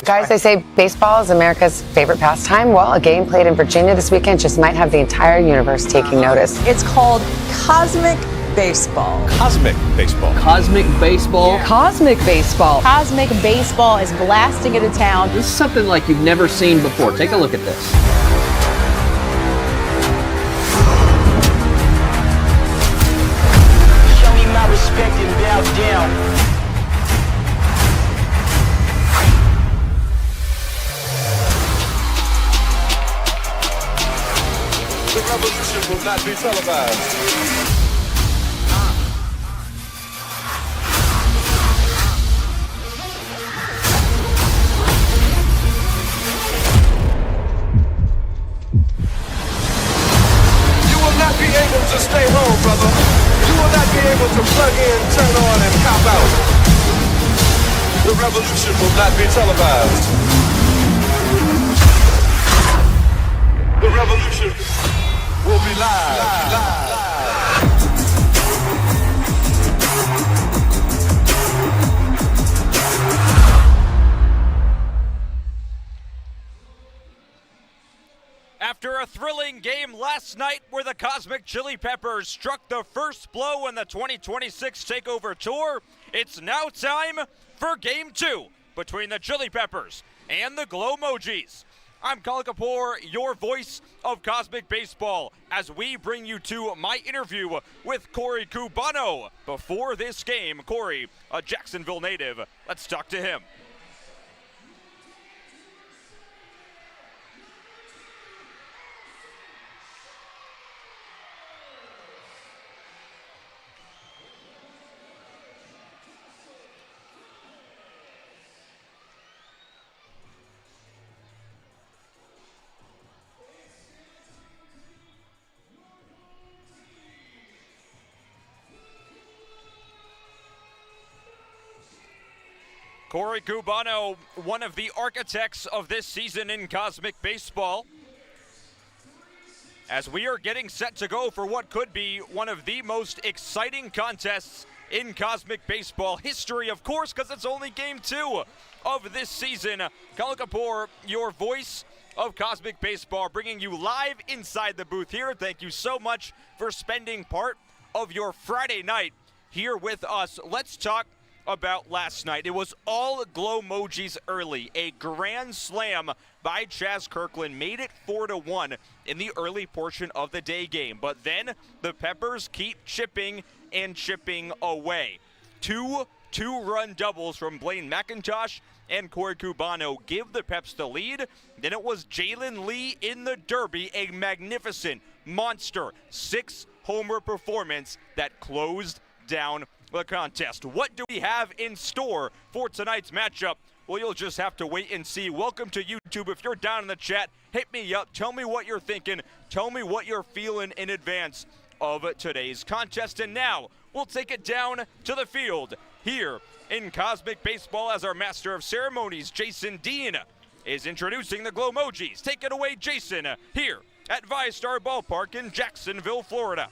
Guys, they say baseball is America's favorite pastime. Well, a game played in Virginia this weekend just might have the entire universe taking notice. It's called Cosmic Baseball. Cosmic Baseball. Cosmic Baseball. Yeah. Cosmic Baseball. Cosmic Baseball is blasting into town. This is something like you've never seen before. Take a look at this. Show me my respect and bow down. The revolution will not be televised. You will not be able to stay home, brother. You will not be able to plug in, turn on, and cop out. The revolution will not be televised. The revolution will be live. After a thrilling game last night where the Cosmic Chili Peppers struck the first blow in the 2026 Takeover Tour, it's now time for Game 2 between the Chili Peppers and the Glowmojis. I'm Colin Kapoor, your voice of Cosmic Baseball, as we bring you to my interview with Corey Cubano. Before this game, Corey, a Jacksonville native, let's talk to him. Corey Cubano, one of the architects of this season in Cosmic Baseball, as we are getting set to go for what could be one of the most exciting contests in Cosmic Baseball history, of course, because it's only Game 2 of this season. Colin Kapoor, your voice of Cosmic Baseball, bringing you live inside the booth here. Thank you so much for spending part of your Friday night here with us. Let's talk about last night. It was all Glowmojis early. A grand slam by Chaz Kirkland made it 4-1 in the early portion of the day game. But then the Peppers keep chipping and chipping away. Two two-run doubles from Blaine McIntosh and Corey Cubano give the Peps the lead. Then it was Jalen Lee in the Derby, a magnificent monster 6-homer performance that closed down the contest. What do we have in store for tonight's matchup? Well, you'll just have to wait and see. Welcome to YouTube. If you're down in the chat, hit me up. Tell me what you're thinking. Tell me what you're feeling in advance of today's contest. And now we'll take it down to the field here in Cosmic Baseball as our master of ceremonies, Jason Dean, is introducing the Glowmojis. Take it away, Jason, here at VyStar Ballpark in Jacksonville, Florida.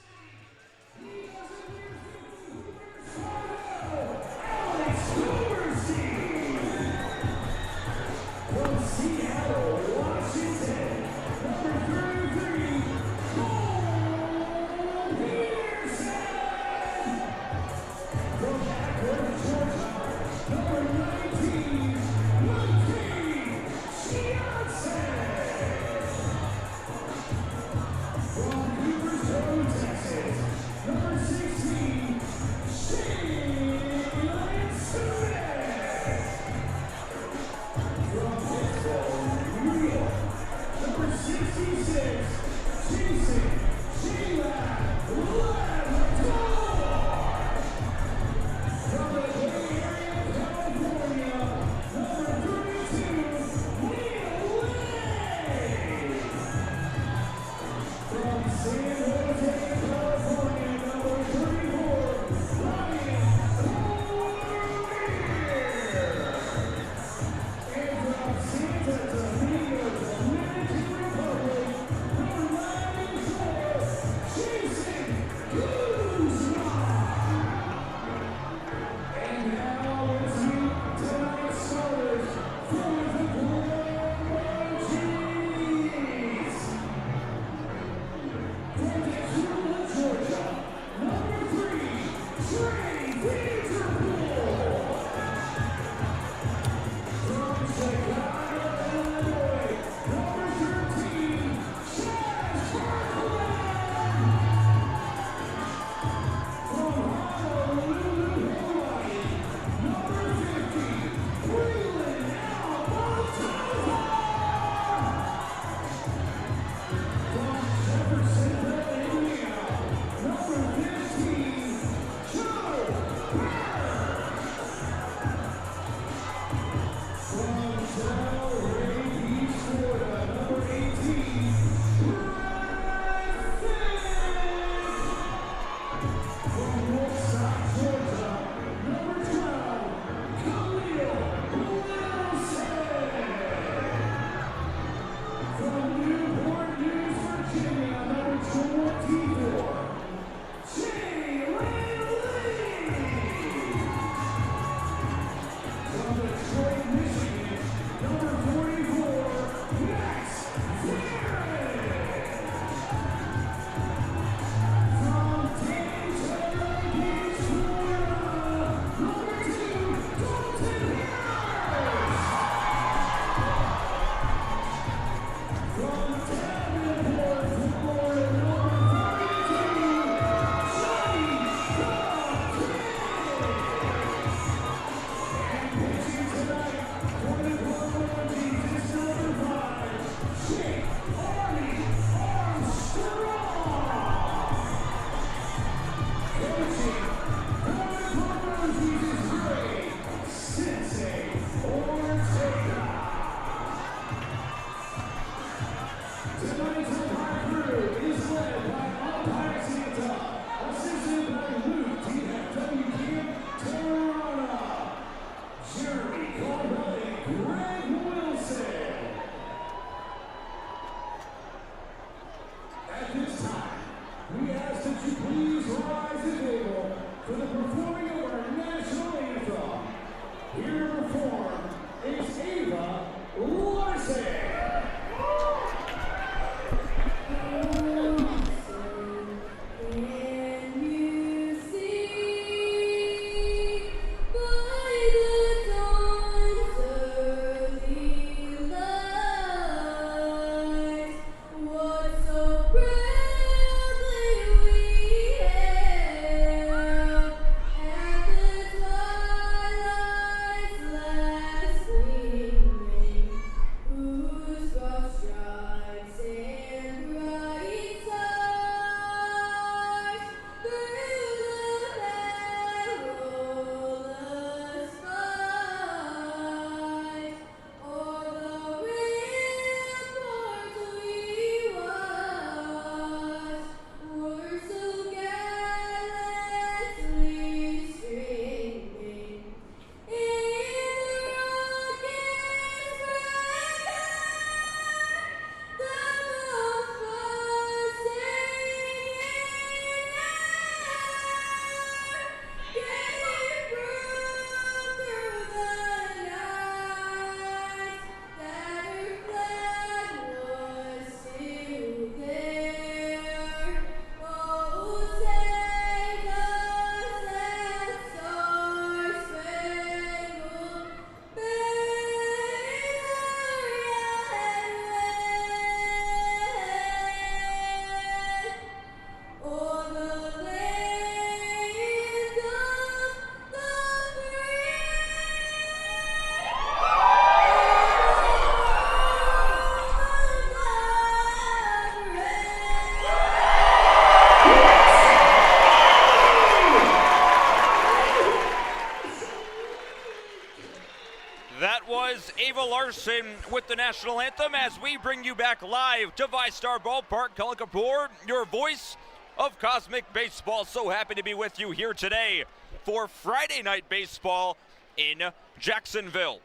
Noah Larson with the national anthem as we bring you back live to VyStar Ballpark, Kuala Lumpur, your voice of Cosmic Baseball. So happy to be with you here today for Friday Night Baseball in Jacksonville.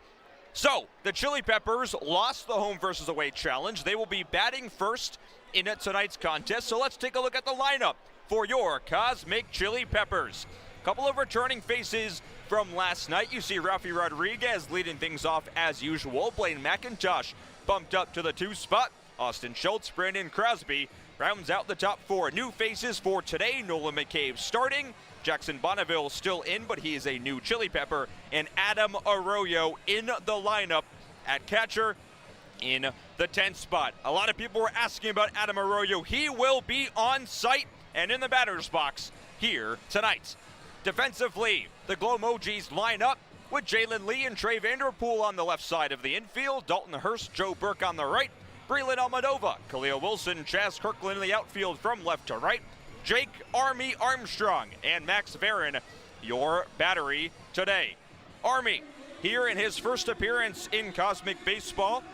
So, the Chili Peppers lost the home versus away challenge. They will be batting first in tonight's contest. So let's take a look at the lineup for your Cosmic Chili Peppers. Couple of returning faces from last night. You see Rafi Rodriguez leading things off as usual. Blaine McIntosh bumped up to the 2 spot. Austin Schultz, Brandon Crosby rounds out the top 4. New faces for today. Nolan McCabe starting. Jackson Bonneville still in, but he is a new Chili Pepper. And Adam Arroyo in the lineup at catcher in the 10th spot. A lot of people were asking about Adam Arroyo. He will be on site and in the batter's box here tonight. Defensively, the Glowmojis line up with Jalen Lee and Trey Vanderpool on the left side of the infield. Dalton Hurst, Joe Burke on the right. Breland Almadova, Khalil Wilson, Chaz Kirkland in the outfield from left to right. Jake Army Armstrong and Max Varon, your battery today. Army, here in his first appearance in Cosmic Baseball,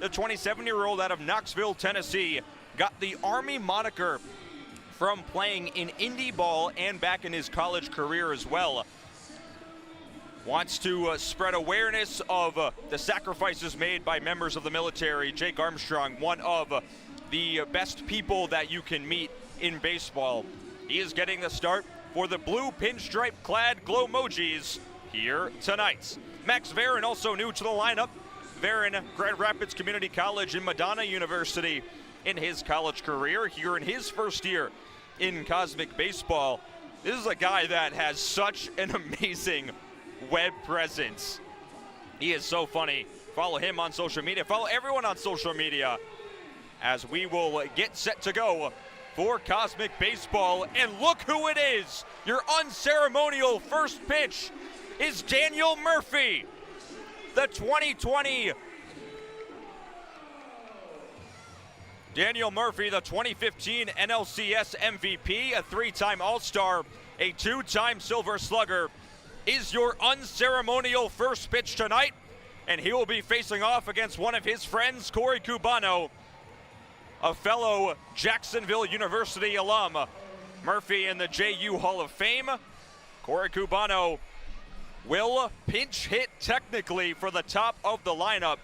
the 27-year-old out of Knoxville, Tennessee, got the Army moniker from playing in indie ball and back in his college career as well. Wants to spread awareness of the sacrifices made by members of the military. Jake Armstrong, one of the best people that you can meet in baseball. He is getting the start for the blue pinstripe-clad Glowmojis here tonight. Max Varon also new to the lineup. Varon, Grand Rapids Community College and Madonna University in his college career. Here in his first year in Cosmic Baseball, this is a guy that has such an amazing web presence. He is so funny. Follow him on social media. Follow everyone on social media as we will get set to go for Cosmic Baseball. And look who it is. Your unceremonial first pitch is Daniel Murphy, the 2020 Daniel Murphy, the 2015 NLCS MVP, a 3-time All-Star, a 2-time Silver Slugger, is your unceremonial first pitch tonight. And he will be facing off against one of his friends, Corey Cubano, a fellow Jacksonville University alum. Murphy in the JU Hall of Fame. Corey Cubano will pinch hit technically for the top of the lineup.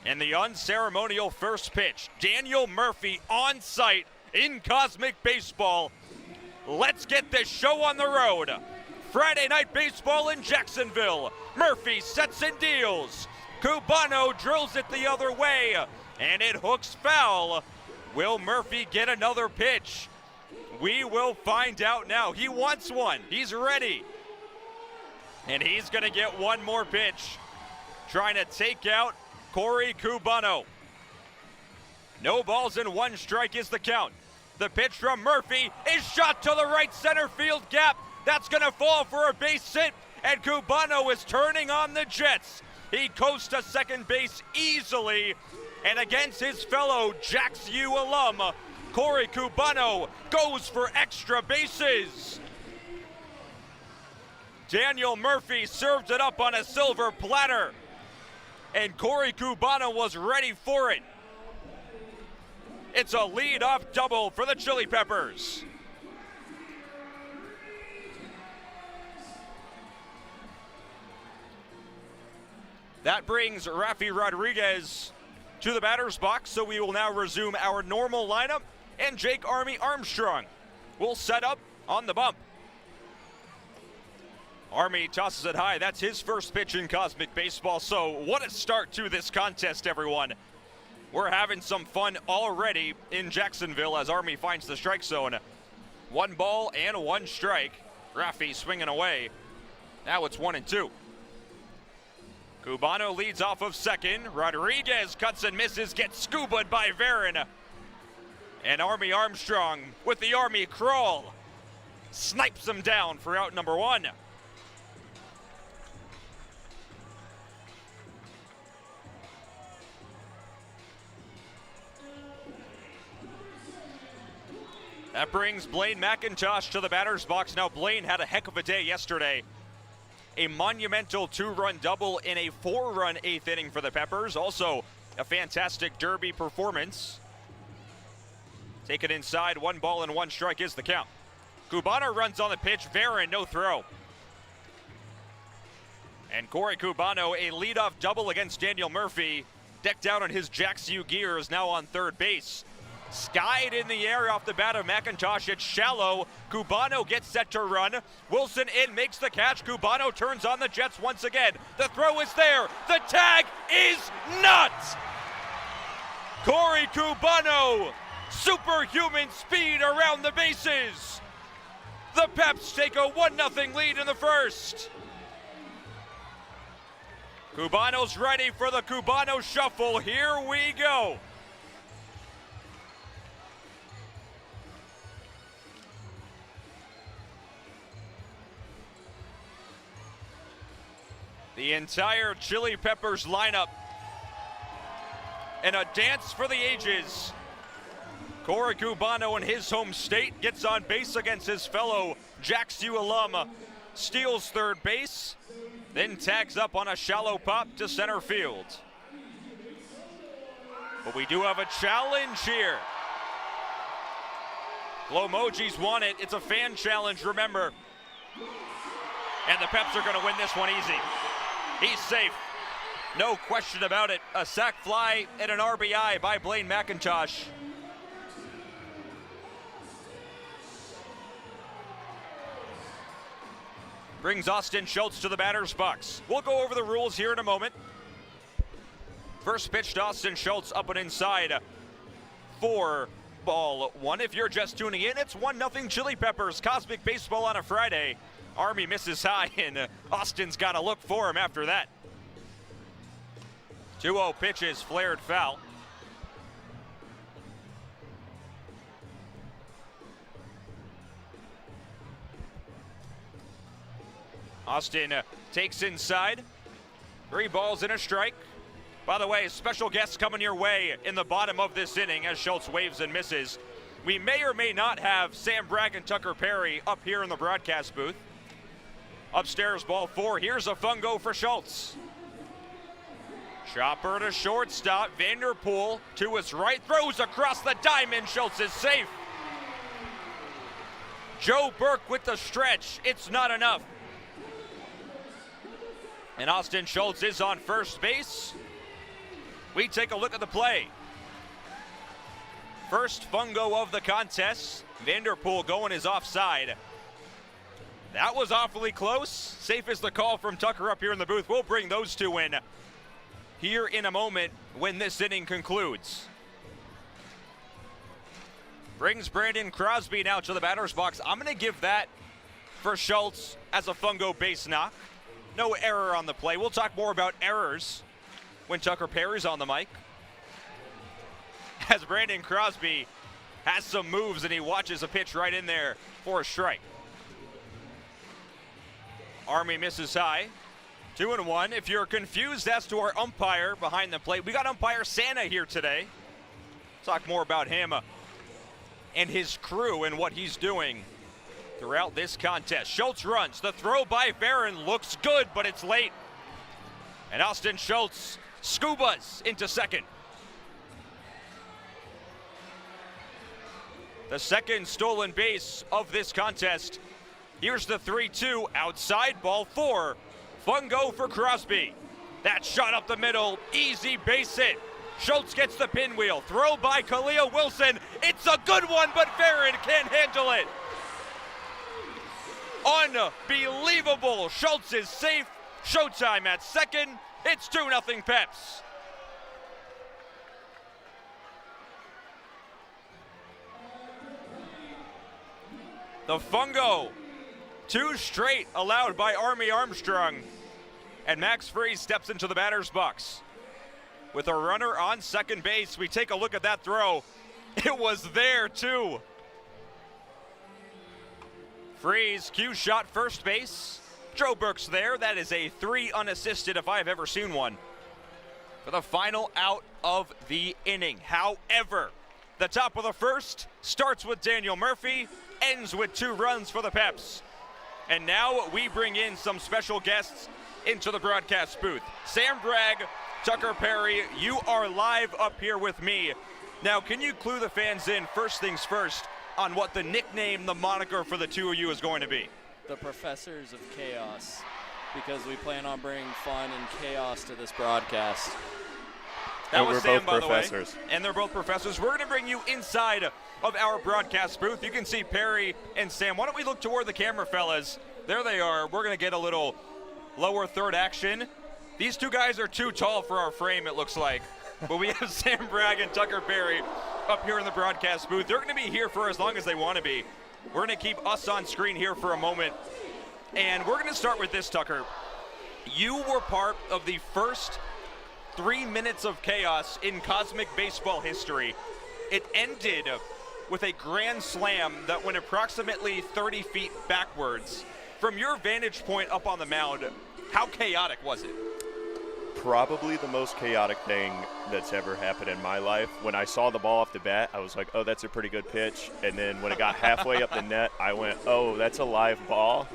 And the unceremonial first pitch, Daniel Murphy on site in Cosmic Baseball. Let's get this show on the road. Friday Night Baseball in Jacksonville. Murphy sets and deals. Cubano drills it the other way, and it hooks foul. Will Murphy get another pitch? We will find out now. He wants one. He's ready. And he's going to get one more pitch. Trying to take out Corey Cubano. No balls and 1 strike is the count. The pitch from Murphy is shot to the right center field gap. That's going to fall for a base hit, and Cubano is turning on the Jets. He coasts to second base easily, and against his fellow Jacks U alum, Corey Cubano goes for extra bases. Daniel Murphy served it up on a silver platter, and Corey Cubano was ready for it. It's a lead-off double for the Chili Peppers. That brings Rafi Rodriguez to the batter's box, so we will now resume our normal lineup, and Jake Army Armstrong will set up on the bump. Army tosses it high. That's his first pitch in Cosmic Baseball, so what a start to this contest, everyone. We're having some fun already in Jacksonville as Army finds the strike zone. 1 ball and 1 strike. Rafi swinging away. Now it's 1-2. Cubano leads off of second. Rodriguez cuts and misses, gets scubaed by Varon. And Army Armstrong with the Army crawl snipes him down for out number 1. That brings Blaine McIntosh to the batter's box. Now Blaine had a heck of a day yesterday. a monumental 2-run double in a 4-run 8th inning for the Peppers. Also, a fantastic derby performance. Take it inside, 1 ball and 1 strike is the count. Cubano runs on the pitch, Varon, no throw. And Corey Cubano, a leadoff double against Daniel Murphy, decked out on his Jacksonville gears, now on third base. Skied in the air off the bat of McIntosh. It's shallow. Cubano gets set to run. Wilson in, makes the catch. Cubano turns on the Jets once again. The throw is there. The tag is not. Corey Cubano, superhuman speed around the bases. The Peps take a 1-0 lead in the first. Cubano's ready for the Cubano shuffle. Here we go. The entire Chili Peppers lineup in a dance for the ages. Corey Cubano in his home state gets on base against his fellow Jacksonville alum, steals third base, then tags up on a shallow pop to center field. But we do have a challenge here. Glowmojis won it. It's a fan challenge, remember. And the Peps are going to win this one easy. He's safe. No question about it. A sac fly and an RBI by Blaine McIntosh. Brings Austin Schultz to the batter's box. We'll go over the rules here in a moment. First pitch to Austin Schultz, up and inside for ball 1. If you're just tuning in, it's 1-0 Chili Peppers. Cosmic Baseball on a Friday. Army misses high, and Austin's got to look for him after that. 2-0 pitches, flared foul. Austin takes inside. 3 balls and a strike. By the way, special guests coming your way in the bottom of this inning as Schultz waves and misses. We may or may not have Sam Bragg and Tucker Perry up here in the broadcast booth. Upstairs, ball 4. Here's a fungo for Schultz. Chopper to shortstop. Vanderpool to his right. Throws across the diamond. Schultz is safe. Joe Burke with the stretch. It's not enough. And Austin Schultz is on first base. We take a look at the play. First fungo of the contest. Vanderpool going is offside. That was awfully close. Safe is the call from Tucker up here in the booth. We'll bring those two in here in a moment when this inning concludes. Brings Brandon Crosby now to the batter's box. I'm going to give that for Schultz as a fungo base knock. No error on the play. We'll talk more about errors when Tucker Perry's on the mic. As Brandon Crosby has some moves and he watches a pitch right in there for a strike. Army misses high. 2-1. If you're confused as to our umpire behind the plate, we got umpire Santa here today. Talk more about him and his crew and what he's doing throughout this contest. Schultz runs. The throw by Varon looks good, but it's late. And Austin Schultz scubas into second. The second stolen base of this contest. Here's the 3-2 outside, ball 4. Fungo for Crosby. That shot up the middle, easy base hit. Schultz gets the pinwheel. Throw by Khalil Wilson. It's a good one, but Varon can't handle it. Unbelievable. Schultz is safe. Showtime at second. It's 2-0 Peps. The fungo. 2 straight allowed by Army Armstrong. And Max Freeze steps into the batter's box. With a runner on second base, we take a look at that throw. It was there too. Freeze, cue shot first base. Joe Burke's there. That is a 3 unassisted if I've ever seen one. For the final out of the inning. However, the top of the first starts with Daniel Murphy, ends with 2 runs for the Peps. And now we bring in some special guests into the broadcast booth. Sam Bragg, Tucker Perry, you are live up here with me. Now, can you clue the fans in, first things first, on what the nickname, the moniker for the two of you is going to be? The Professors of Chaos, because we plan on bringing fun and chaos to this broadcast. That was Sam, by the way. Professors. And they're both professors. We're going to bring you inside of our broadcast booth. You can see Perry and Sam. Why don't we look toward the camera, fellas? There they are. We're going to get a little lower third action. These two guys are too tall for our frame, it looks like. But we have Sam Bragg and Tucker Perry up here in the broadcast booth. They're going to be here for as long as they want to be. We're going to keep us on screen here for a moment. And we're going to start with this, Tucker. You were part of the first 3 minutes of chaos in Cosmic Baseball history. It ended with a grand slam that went approximately 30 feet backwards. From your vantage point up on the mound, how chaotic was it? Probably the most chaotic thing that's ever happened in my life. When I saw the ball off the bat, I was like, oh, that's a pretty good pitch. And then when it got halfway up the net, I went, oh, that's a live ball.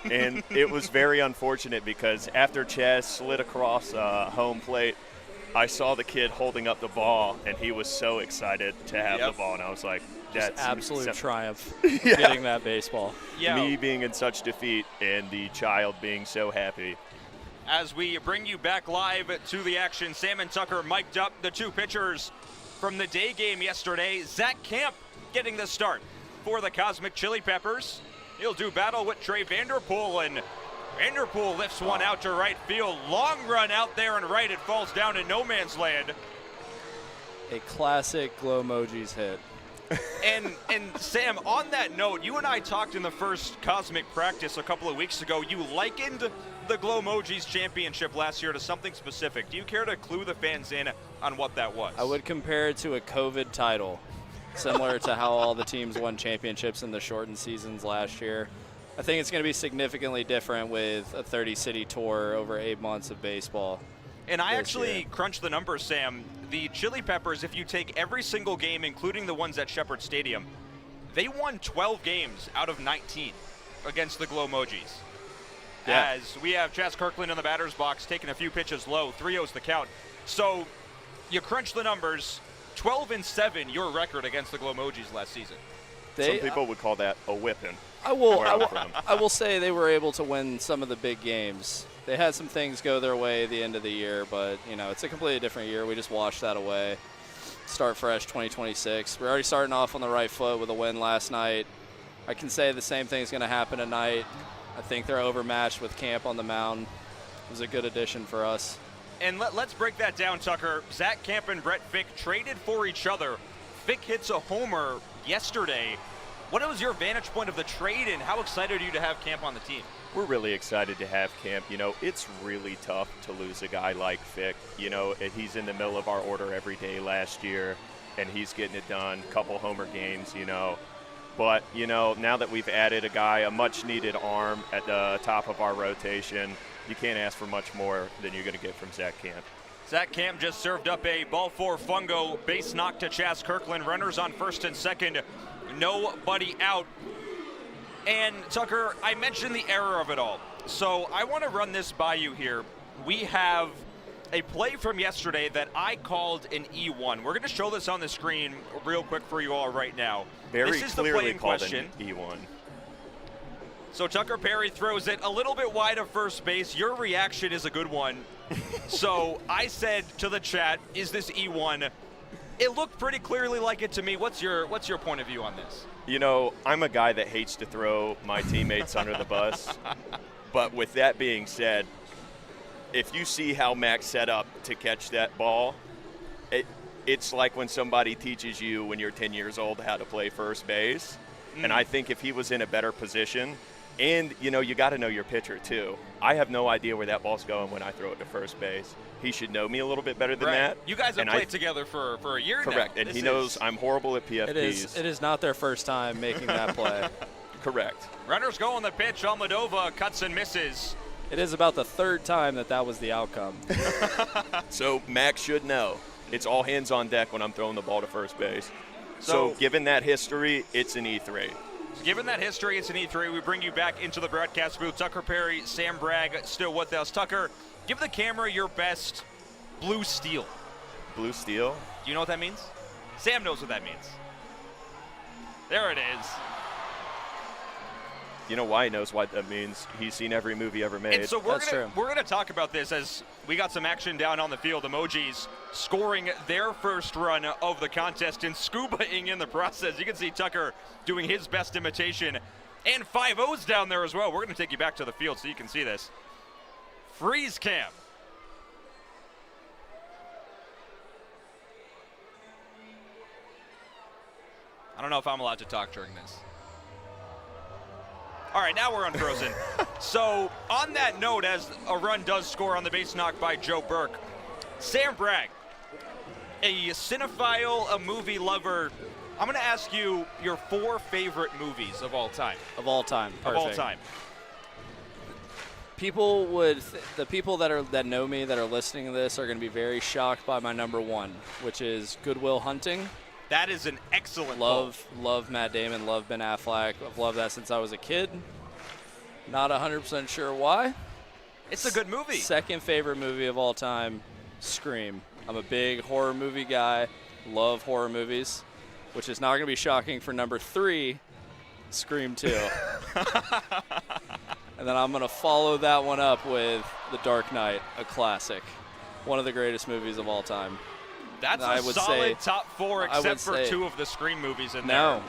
And it was very unfortunate because after Chaz slid across home plate, I saw the kid holding up the ball, and he was so excited to have the ball. And I was like, that's absolute triumph getting that baseball. Yeah. Me being in such defeat and the child being so happy. As we bring you back live to the action, Sam and Tucker mic'd up the two pitchers from the day game yesterday. Zach Camp getting the start for the Cosmic Chili Peppers. He'll do battle with Trey Vanderpool, and Vanderpool lifts one out to right field. Long run out there and right. It falls down in no man's land. A classic Glowmojis hit. And Sam, on that note, you and I talked in the first Cosmic practice a couple of weeks ago. You likened the Glowmojis championship last year to something specific. Do you care to clue the fans in on what that was? I would compare it to a COVID title, similar to how all the teams won championships in the shortened seasons last year. I think it's going to be significantly different with a 30-city tour over 8 months of baseball. And I actually crunched the numbers, Sam. The Chili Peppers, if you take every single game, including the ones at Shepherd Stadium, they won 12 games out of 19 against the Glowmojis. Yeah. As we have Chas Kirkland in the batter's box taking a few pitches low, 3-0's the count. So you crunch the numbers, 12-7 your record against the Glowmojis last season. Some people would call that a whipping. I will say they were able to win some of the big games. They had some things go their way at the end of the year, but it's a completely different year. We just washed that away. Start fresh 2026. We're already starting off on the right foot with a win last night. I can say the same thing's going to happen tonight. I think they're overmatched with Camp on the mound. It was a good addition for us. And let's break that down, Tucker. Zach Camp and Brett Fick traded for each other. Fick hits a homer yesterday. What was your vantage point of the trade, and how excited are you to have Camp on the team? We're really excited to have Camp. It's really tough to lose a guy like Fick. He's in the middle of our order every day last year, and he's getting it done. Couple homer games, But, now that we've added a much-needed arm at the top of our rotation, you can't ask for much more than you're going to get from Zach Camp. Zach Camp just served up a ball for Fungo, base knock to Chas Kirkland, runners on first and second, nobody out. And Tucker, I mentioned the error of it all, so I want to run this by you here. We have a play from yesterday that I called an E1. We're going to show this on the screen real quick for you all right now. Very this is the clearly play in called question. an E1. So Tucker Perry throws it a little bit wide of first base. Your reaction is a good one. So I said to the chat, is this E1? It looked pretty clearly like it to me. What's your point of view on this? I'm a guy that hates to throw my teammates under the bus. But with that being said, if you see how Max set up to catch that ball, it's like when somebody teaches you when you're 10 years old how to play first base. And I think if he was in a better position, and, you got to know your pitcher, too. I have no idea where that ball's going when I throw it to first base. He should know me a little bit better than that. You guys have played together for a year now. Correct, and he knows I'm horrible at PFPs. It is not their first time making that play. Correct. Runners go on the pitch. Almadova cuts and misses. It is about the third time that was the outcome. So Max should know. It's all hands on deck when I'm throwing the ball to first base. So given that history, it's an E3. Given that history, it's an E3. We bring you back into the broadcast booth. Tucker Perry, Sam Bragg, still with us. Tucker, give the camera your best blue steel. Blue steel? Do you know what that means? Sam knows what that means. There it is. You know why he knows what that means? He's seen every movie ever made. And so we're gonna talk about this as we got some action down on the field. The Mojis scoring their first run of the contest and scubaing in the process. You can see Tucker doing his best imitation, and 5-0s down there as well. We're gonna take you back to the field so you can see this. Freeze cam. I don't know if I'm allowed to talk during this. All right, now we're unfrozen. So on that note, as a run does score on the base knock by Joe Burke, Sam Bragg, a cinephile, a movie lover, I'm going to ask you your 4 favorite movies of all time. Of all time. Perfect. Of all time. People the people that know me that are listening to this are going to be very shocked by my number 1, which is Good Will Hunting. That is an excellent Love Matt Damon, love Ben Affleck. I've loved that since I was a kid. Not 100% sure why. It's a good movie. Second favorite movie of all time, Scream. I'm a big horror movie guy. Love horror movies, which is not going to be shocking for number 3, Scream 2. And then I'm going to follow that one up with The Dark Knight, a classic. One of the greatest movies of all time. That's a solid top 4, except for 2 of the Scream movies in there. No.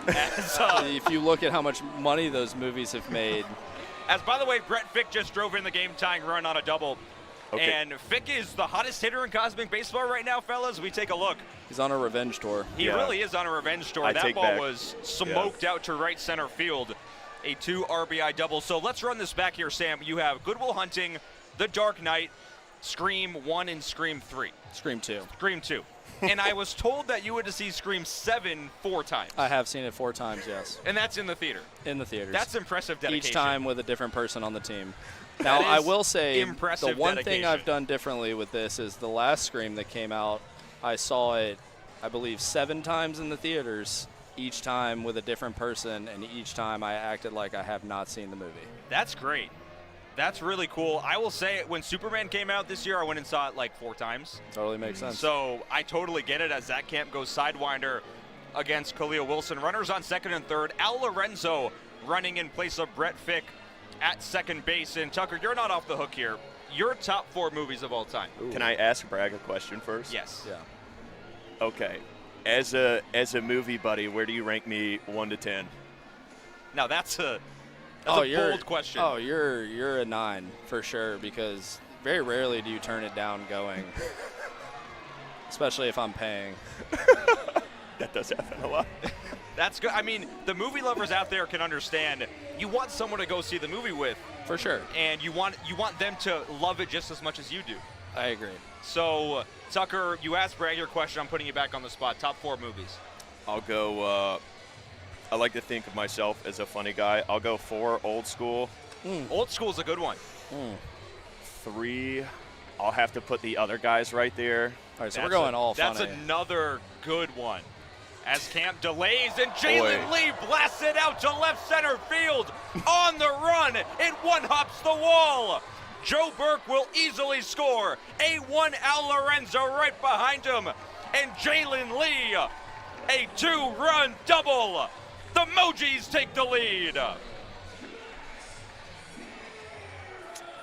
If you look at how much money those movies have made. As, by the way, Brett Fick just drove in the game-tying run on a double. Okay. And Fick is the hottest hitter in Cosmic Baseball right now, fellas. We take a look. He's on a revenge tour. He really is on a revenge tour. That ball was smoked out to right center field. A 2 RBI double. So let's run this back here, Sam. You have Good Will Hunting, The Dark Knight, Scream 1, and Scream 3. Scream 2. Scream 2. And I was told that you went to see Scream 7 4 times. I have seen it 4 times, yes. And that's in the theater? In the theaters. That's impressive dedication. Each time with a different person on the team. Now, I will say, the one thing I've done differently with this is the last Scream that came out, I saw it, I believe, 7 times in the theaters, each time with a different person, and each time I acted like I have not seen the movie. That's great. That's really cool. I will say, when Superman came out this year, I went and saw it like 4 times. Totally makes sense. So I totally get it as Zach Camp goes sidewinder against Khalil Wilson. Runners on second and third. Al Lorenzo running in place of Brett Fick at second base. And Tucker, you're not off the hook here. Your top 4 movies of all time. Can I ask Bragg a question first? Yes. Yeah. Okay. As a movie buddy, where do you rank me 1 to 10? Now that's a bold question. Oh, you're a 9 for sure, because very rarely do you turn it down going, especially if I'm paying. That does happen a lot. That's good. I mean, the movie lovers out there can understand. You want someone to go see the movie with, for sure, and you want them to love it just as much as you do. I agree. So, Tucker, you asked Bragg your question. I'm putting you back on the spot. Top 4 movies. I'll go. I like to think of myself as a funny guy. I'll go 4, Old School. Old School's a good one. 3, I'll have to put The Other Guys right there. All right, so we're going all funny. That's another good one. As Camp delays and Jalen Lee blasts it out to left center field. On the run, it one-hops the wall. Joe Burke will easily score. A1 Al Lorenzo right behind him. And Jalen Lee, a 2-run double. The Mojis take the lead.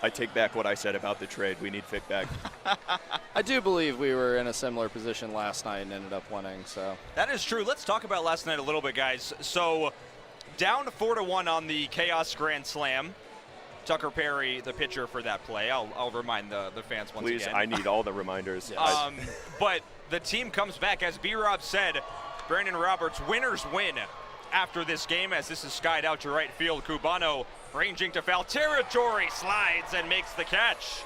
I take back what I said about the trade. We need Fick back. I do believe we were in a similar position last night and ended up winning. So that is true. Let's talk about last night a little bit, guys. So down 4-1 on the Chaos Grand Slam. Tucker Perry, the pitcher for that play. I'll remind the fans once again. Please, I need all the reminders. But the team comes back. As B-Rob said, Brandon Roberts, winners win after this game, as this is skied out to right field. Cubano ranging to foul territory, slides and makes the catch.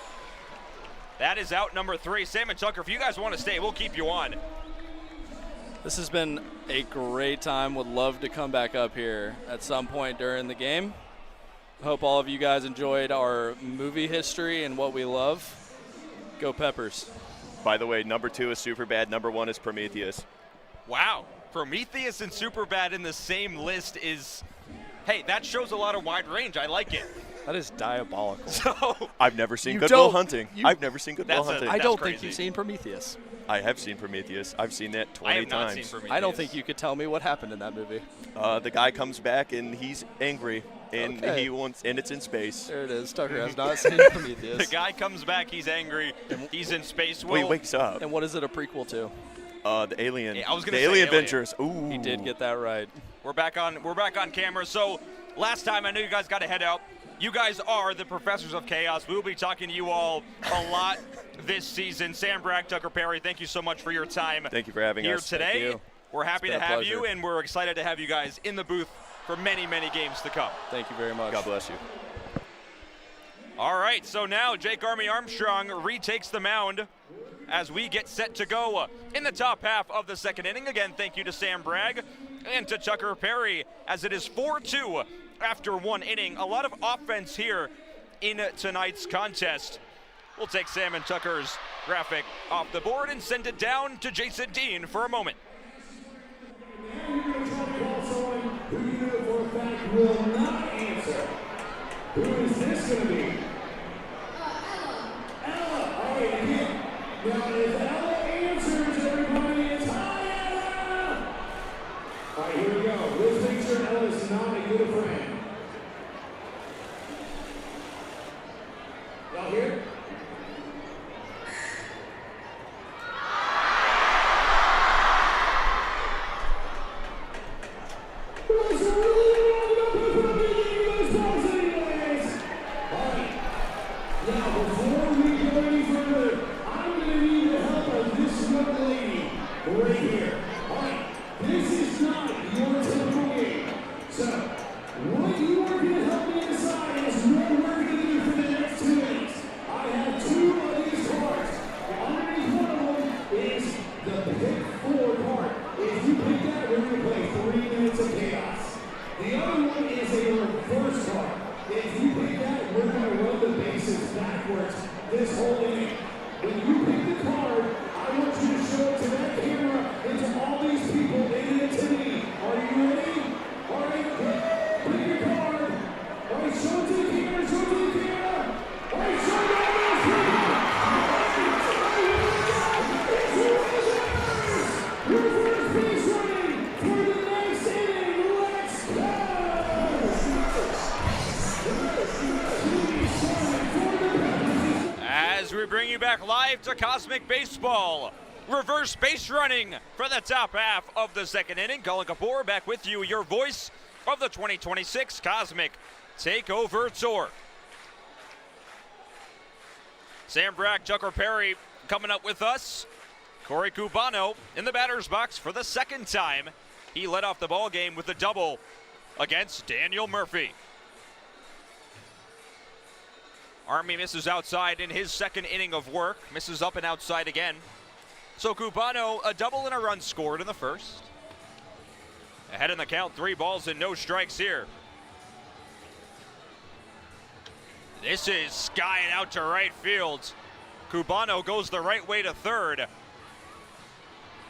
That is out number 3. Sam and Tucker, if you guys want to stay, we'll keep you on. This has been a great time. Would love to come back up here at some point during the game. Hope all of you guys enjoyed our movie history and what we love. Go Peppers. By the way, number 2 is Superbad. Number 1 is Prometheus. Wow. Prometheus and Superbad in the same list is Hey, that shows a lot of wide range. I like it. That is diabolical. So I've never seen You Goodwill don't- Hunting. you- I've never seen Goodwill That's a- Hunting. I don't crazy. think you've seen Prometheus. I have seen Prometheus. I've seen that 20 I have not times. seen Prometheus. I don't think you could tell me what happened in that movie. The guy comes back and he's angry, and Okay. he wants, and it's in space. There it is. Tucker has not seen The Prometheus. guy comes back. He's angry. He's in space. Well, he Well, wakes up. And what is it a prequel to? The Alien. Yeah, I was gonna the say Alien Alien. Adventures. Ooh. He did get that right. we're back on camera. So last time I know you guys got to head out. You guys are the Professors of Chaos. We'll be talking to you all a lot this season. Sam Bragg, Tucker Perry, thank you so much for your time. Thank you for having here us. today. Thank you. We're happy It's to been a have pleasure. you, and we're excited to have you guys in the booth for many, many games to come. Thank you very much. God bless you. All right, so now Jake Army Armstrong retakes the mound as we get set to go in the top half of the second inning. Again, thank you to Sam Bragg and to Tucker Perry, as it is 4-2 after one inning. A lot of offense here in tonight's contest. We'll take Sam and Tucker's graphic off the board and send it down to Jason Dean for a moment. Now you're going to try to call someone who you know for a fact will not answer. Who is this going to be? Ella. All right, again. Now, if Ella answers, everybody is high, Ella! All right, here we go. Let's make sure Ella's not a good friend. Y'all here? Now, before we go any further, I'm going to need the help of this young lady right here. All right, this is not your typical game. So, what you are going to help me decide is what we're going to do for the next 2 minutes. I have 2 of these cards. Underneath one of them is the pick 4 card. If you pick that, we're going to play 3 minutes of chaos. The other one is a reverse card. If you pick that, we're going to run the bases backwards this whole inning. When you pick the card, I want you to show it to that camera and to all these people in the attendee. Are you ready? All right, pick your card. All right, show it to the camera, show it to the camera. All right, show it to all those people. Your first base running for the next inning. Let's go! As we bring you back live to Cosmic Baseball, reverse base running for the top half of the second inning. Colin Kapoor back with you, your voice of the 2026 Cosmic Takeover Tour. Sam Bragg, Tucker Perry coming up with us. Corey Cubano in the batter's box for the second time. He led off the ball game with a double against Daniel Murphy. Army misses outside in his second inning of work, misses up and outside again. So Cubano, a double and a run scored in the first. Ahead in the count, 3 balls and no strikes here. This is skying out to right field. Cubano goes the right way to third.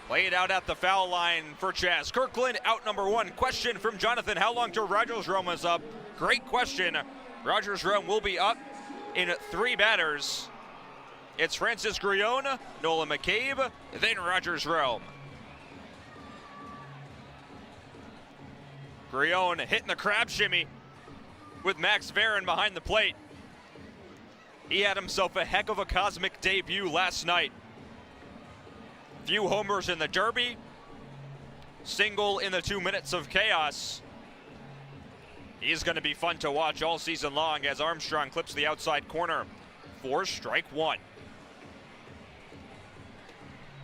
Played out at the foul line for Chaz Kirkland, out number 1. Question from Jonathan, how long till Rogers Rome is up? Great question. Rogers Rome will be up in 3 batters. It's Francis Grione, Nolan McCabe, then Rogers Rome. Grione hitting the crab shimmy with Max Varon behind the plate. He had himself a heck of a cosmic debut last night. Few homers in the Derby, single in the 2 minutes of chaos. He's going to be fun to watch all season long as Armstrong clips the outside corner for strike 1.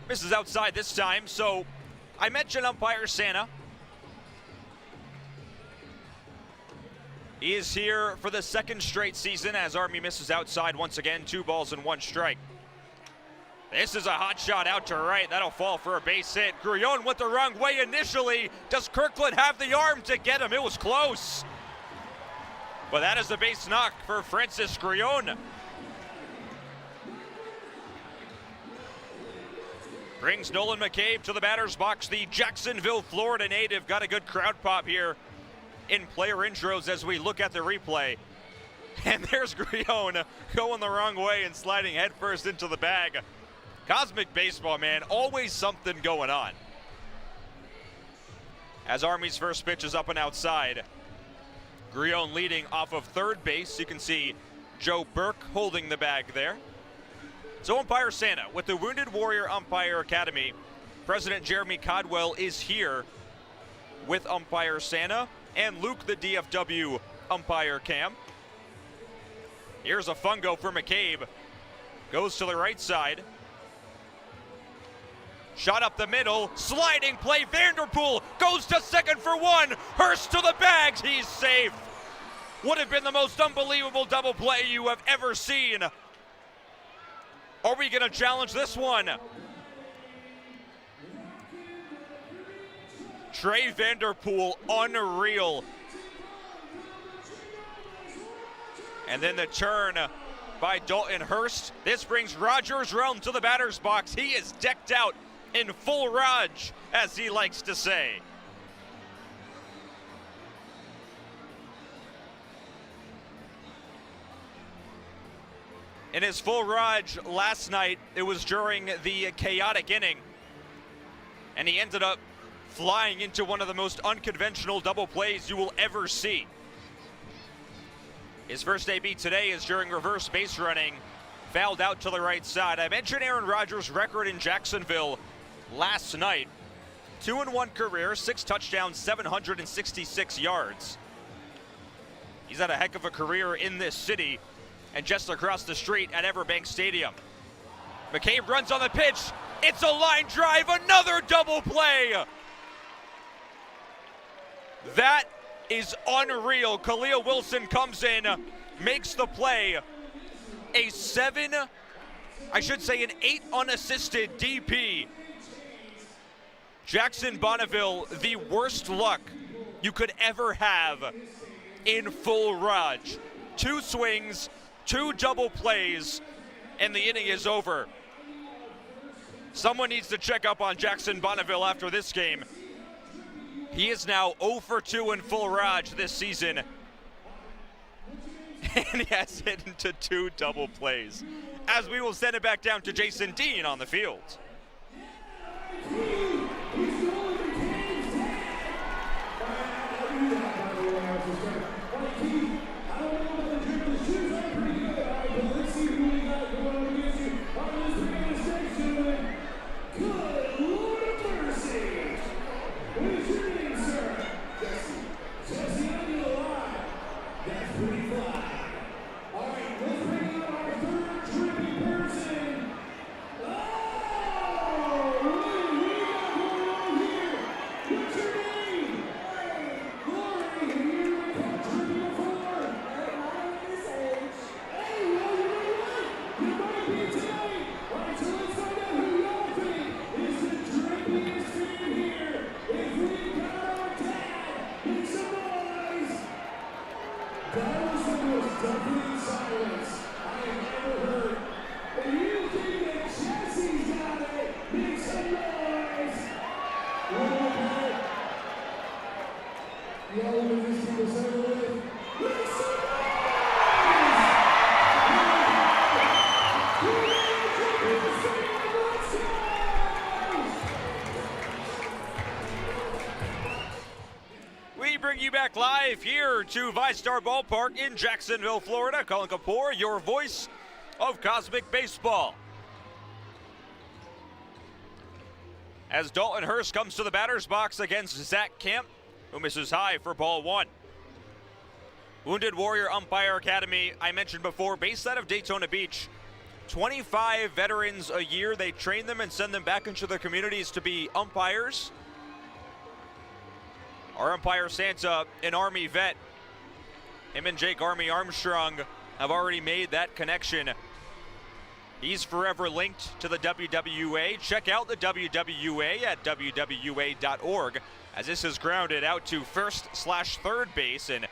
Misses outside this time, so I mentioned umpire Santa. He is here for the 2nd straight season as Army misses outside once again, 2 balls and 1 strike. This is a hot shot out to right. That'll fall for a base hit. Grione went the wrong way initially. Does Kirkland have the arm to get him? It was close. But that is the base knock for Francis Grione. Brings Nolan McCabe to the batter's box. The Jacksonville, Florida native got a good crowd pop here in player intros as we look at the replay. And there's Grione going the wrong way and sliding headfirst into the bag. Cosmic Baseball, man, always something going on. As Army's first pitch is up and outside. Grione leading off of third base. You can see Joe Burke holding the bag there. So umpire Santa with the Wounded Warrior Umpire Academy. President Jeremy Codwell is here with umpire Santa and Luke, the DFW umpire cam. Here's a fungo for McCabe. Goes to the right side. Shot up the middle, sliding play, Vanderpool goes to second for one. Hurst to the bags, he's safe. Would have been the most unbelievable double play you have ever seen. Are we gonna challenge this one? Trey Vanderpool, unreal. And then the turn by Dalton Hurst. This brings Rogers Realm to the batter's box. He is decked out in full Raj, as he likes to say. In his full Raj last night, it was during the chaotic inning, and he ended up flying into one of the most unconventional double plays you will ever see. His first AB today is during reverse base running, fouled out to the right side. I mentioned Aaron Rodgers' record in Jacksonville last night. 2-1 career, 6 touchdowns, 766 yards. He's had a heck of a career in this city and just across the street at Everbank Stadium. McCabe runs on the pitch. It's a line drive, another double play. That is unreal. Khalil Wilson comes in, makes the play. An 8 unassisted DP. Jackson Bonneville, the worst luck you could ever have in full Raj. 2 swings, 2 double plays, and the inning is over. Someone needs to check up on Jackson Bonneville after this game. He is now 0 for 2 in full Raj this season. And he has hit into 2 double plays. As we will send it back down to Jason Dean on the field. Back live here to VyStar Ballpark in Jacksonville, Florida. Colin Kapoor, your voice of Cosmic Baseball. As Dalton Hurst comes to the batter's box against Zach Kemp, who misses high for ball 1. Wounded Warrior Umpire Academy, I mentioned before, based out of Daytona Beach. 25 veterans a year. They train them and send them back into their communities to be umpires. Our umpire Santa, an Army vet. Him and Jake Army Armstrong have already made that connection. He's forever linked to the WWA. Check out the WWA at WWA.org, as this is grounded out to first/third base, and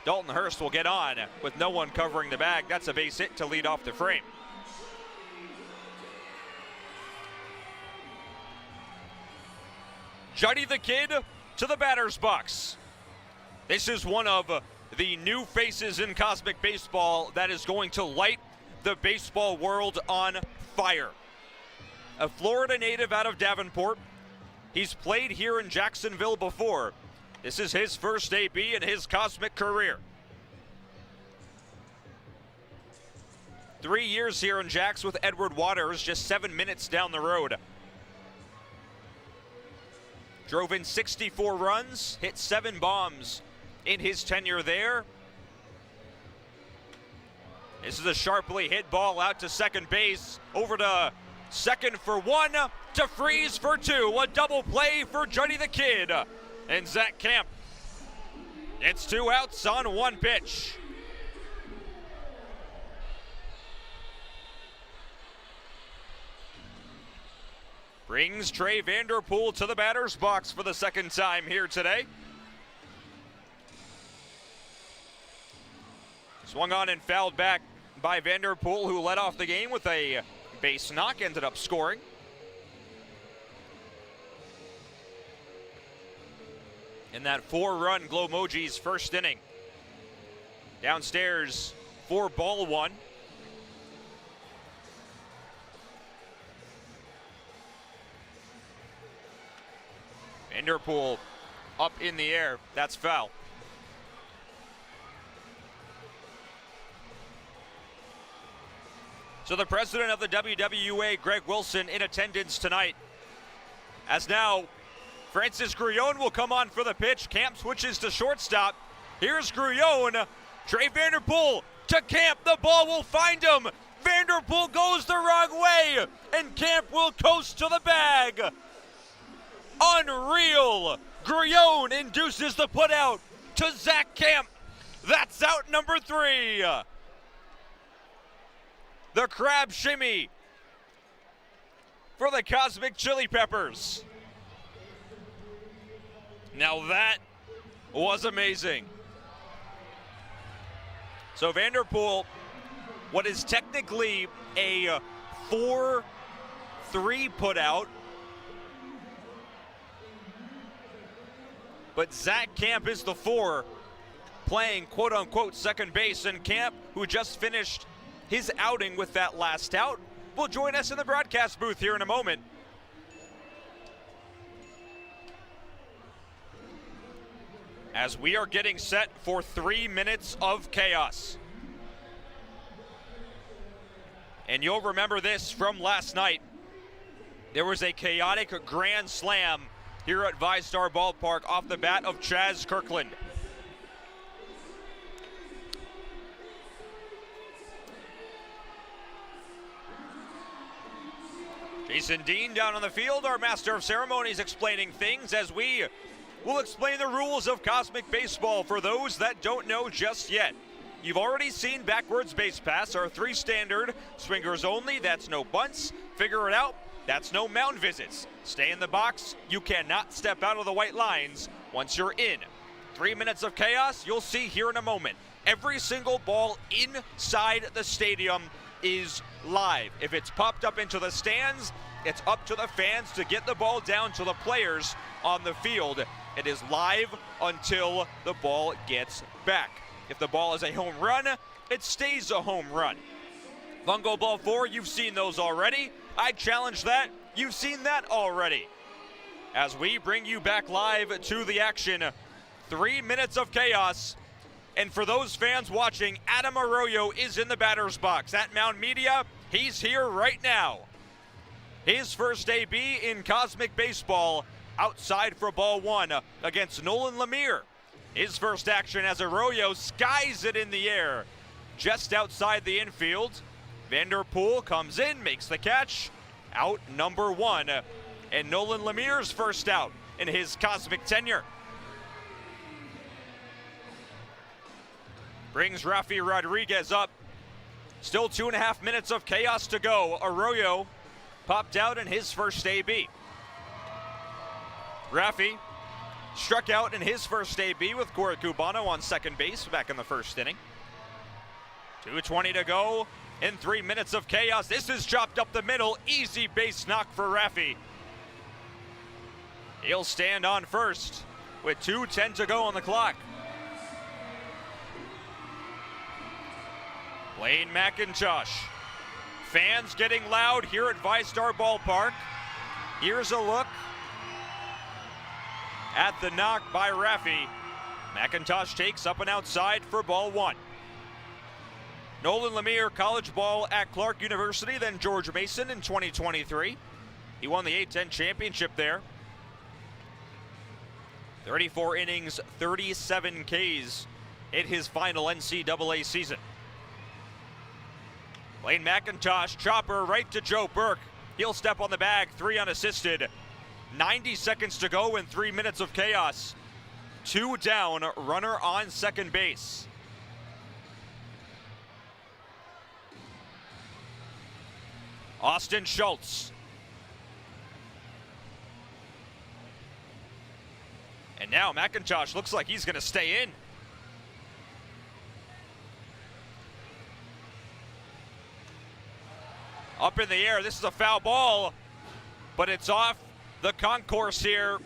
Dalton Hurst will get on with no one covering the bag. That's a base hit to lead off the frame. Juddy the Kid to the batter's box. This is one of the new faces in Cosmic Baseball that is going to light the baseball world on fire. A Florida native out of Davenport. He's played here in Jacksonville before. This is his first AB in his Cosmic career. 3 years here in Jax with Edward Waters, just 7 minutes down the road. Drove in 64 runs, hit 7 bombs in his tenure there. This is a sharply hit ball out to second base, over to second for 1, to freeze for 2. A double play for Juddy the Kid and Zach Camp. It's 2 outs on 1 pitch. Brings Trey Vanderpool to the batter's box for the second time here today. Swung on and fouled back by Vanderpool, who led off the game with a base knock, ended up scoring. In that 4-run Glowmojis first inning. Downstairs, 4-1. Vanderpool up in the air. That's foul. So the president of the WWA, Greg Wilson, in attendance tonight. As now, Francis Grullon will come on for the pitch. Camp switches to shortstop. Here's Grullon. Trey Vanderpool to Camp. The ball will find him. Vanderpool goes the wrong way, and Camp will coast to the bag. Unreal. Grullon induces the putout to Zach Camp. That's out number 3. The crab shimmy for the Cosmic Chili Peppers. Now that was amazing. So Vanderpool, what is technically a 4-3 putout, but Zach Camp is the 4, playing quote-unquote second base, and Camp, who just finished his outing with that last out, will join us in the broadcast booth here in a moment. As we are getting set for 3 minutes of chaos. And you'll remember this from last night. There was a chaotic grand slam here at VyStar Ballpark off the bat of Chaz Kirkland. Jason Dean down on the field, our master of ceremonies, explaining things as we will explain the rules of Cosmic Baseball for those that don't know just yet. You've already seen backwards base pass, our 3 standard, swingers only, that's no bunts, figure it out, that's no mound visits. Stay in the box, you cannot step out of the white lines once you're in. 3 minutes of chaos, you'll see here in a moment. Every single ball inside the stadium is live. If it's popped up into the stands, it's up to the fans to get the ball down to the players on the field. It is live until the ball gets back. If the ball is a home run, it stays a home run. Fungo ball 4, you've seen those already. I challenge that. You've seen that already. As we bring you back live to the action, 3 minutes of chaos. And for those fans watching, Adam Arroyo is in the batter's box. At Mound Media, he's here right now. His first AB in Cosmic Baseball, outside for ball 1 against Nolan Lemire. His first action as Arroyo skies it in the air, just outside the infield. Vanderpool comes in, makes the catch. Out number 1. And Nolan Lemire's first out in his Cosmic tenure. Brings Rafi Rodriguez up. Still 2.5 minutes of chaos to go. Arroyo popped out in his first AB. Rafi struck out in his first AB with Corey Cubano on second base back in the first inning. 2:20 to go in 3 minutes of chaos. This is chopped up the middle. Easy base knock for Rafi. He'll stand on first with 2:10 to go on the clock. Blaine McIntosh. Fans getting loud here at VyStar Ballpark. Here's a look at the knock by Raffy. McIntosh takes up and outside for ball one. Nolan Lemire, college ball at Clark University, then George Mason in 2023. He won the A-10 championship there. 34 innings, 37 Ks in his final NCAA season. Blaine McIntosh, chopper right to Joe Burke. He'll step on the bag, 3 unassisted. 90 seconds to go in 3 minutes of chaos. 2 down, runner on second base. Austin Schultz. And now McIntosh looks like he's going to stay in. Up in the air, this is a foul ball, but it's off the concourse here.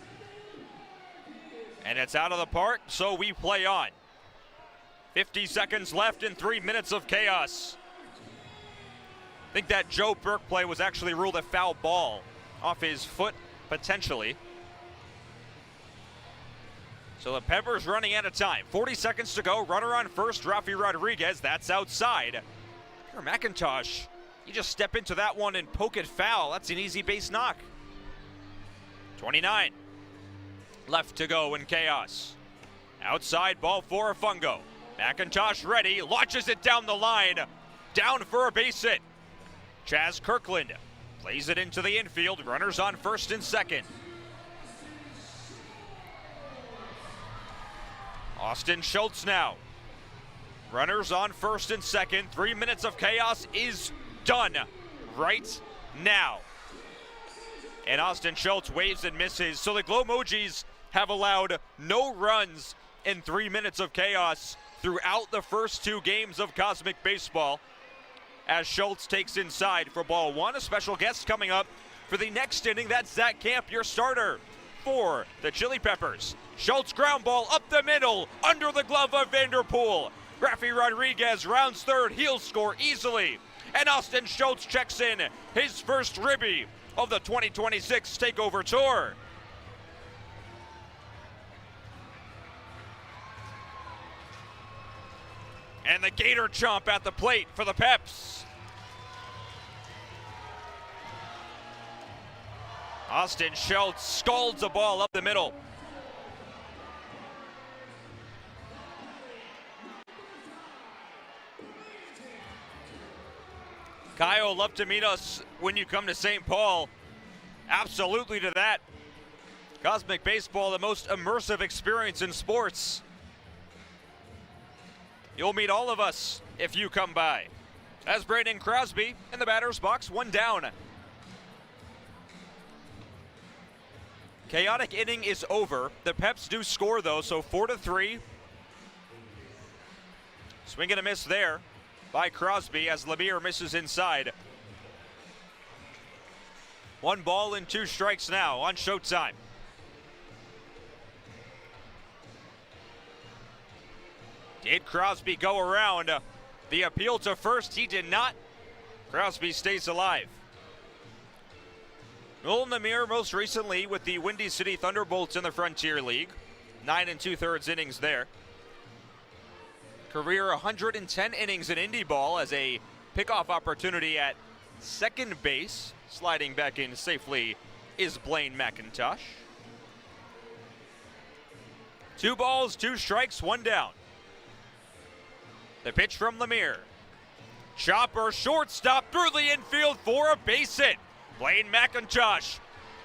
And it's out of the park, so we play on. 50 seconds left in 3 minutes of chaos. I think that Joe Burke play was actually ruled a foul ball off his foot, potentially. So the Peppers running out of time. 40 seconds to go. Runner on first, Rafi Rodriguez. That's outside. Here, McIntosh, you just step into that one and poke it foul. That's an easy base knock. 29 left to go in chaos. Outside, ball for a fungo. McIntosh ready, launches it down the line. Down for a base hit. Chaz Kirkland plays it into the infield. Runners on first and second. Austin Schultz now. Runners on first and second. 3 minutes of chaos is done right now. And Austin Schultz waves and misses. So the Glowmojis have allowed no runs in 3 minutes of chaos throughout the first 2 games of Cosmic Baseball. As Schultz takes inside for ball one. A special guest coming up for the next inning. That's Zach Camp, your starter for the Chili Peppers. Schultz ground ball up the middle, under the glove of Vanderpool. Rafi Rodriguez rounds third, he'll score easily. And Austin Schultz checks in his first ribby of the 2026 Takeover Tour. And the Gator chomp at the plate for the Peps. Austin Schultz scalds a ball up the middle. Kyle, love to meet us when you come to St. Paul. Absolutely to that. Cosmic Baseball, the most immersive experience in sports. You'll meet all of us if you come by. As Brandon Crosby in the batter's box, 1 down. Chaotic inning is over. The Peps do score though, so 4-3. Swing and a miss there by Crosby as Lemire misses inside. 1 ball and 2 strikes now on Showtime. Did Crosby go around the appeal to first? He did not. Crosby stays alive. Nolan Lemire most recently with the Windy City Thunderbolts in the Frontier League. 9 2/3 innings there. Career 110 innings in Indy ball as a pickoff opportunity at second base. Sliding back in safely is Blaine McIntosh. 2 balls, 2 strikes, 1 down. The pitch from Lemire. Chopper, shortstop through the infield for a base hit. Blaine McIntosh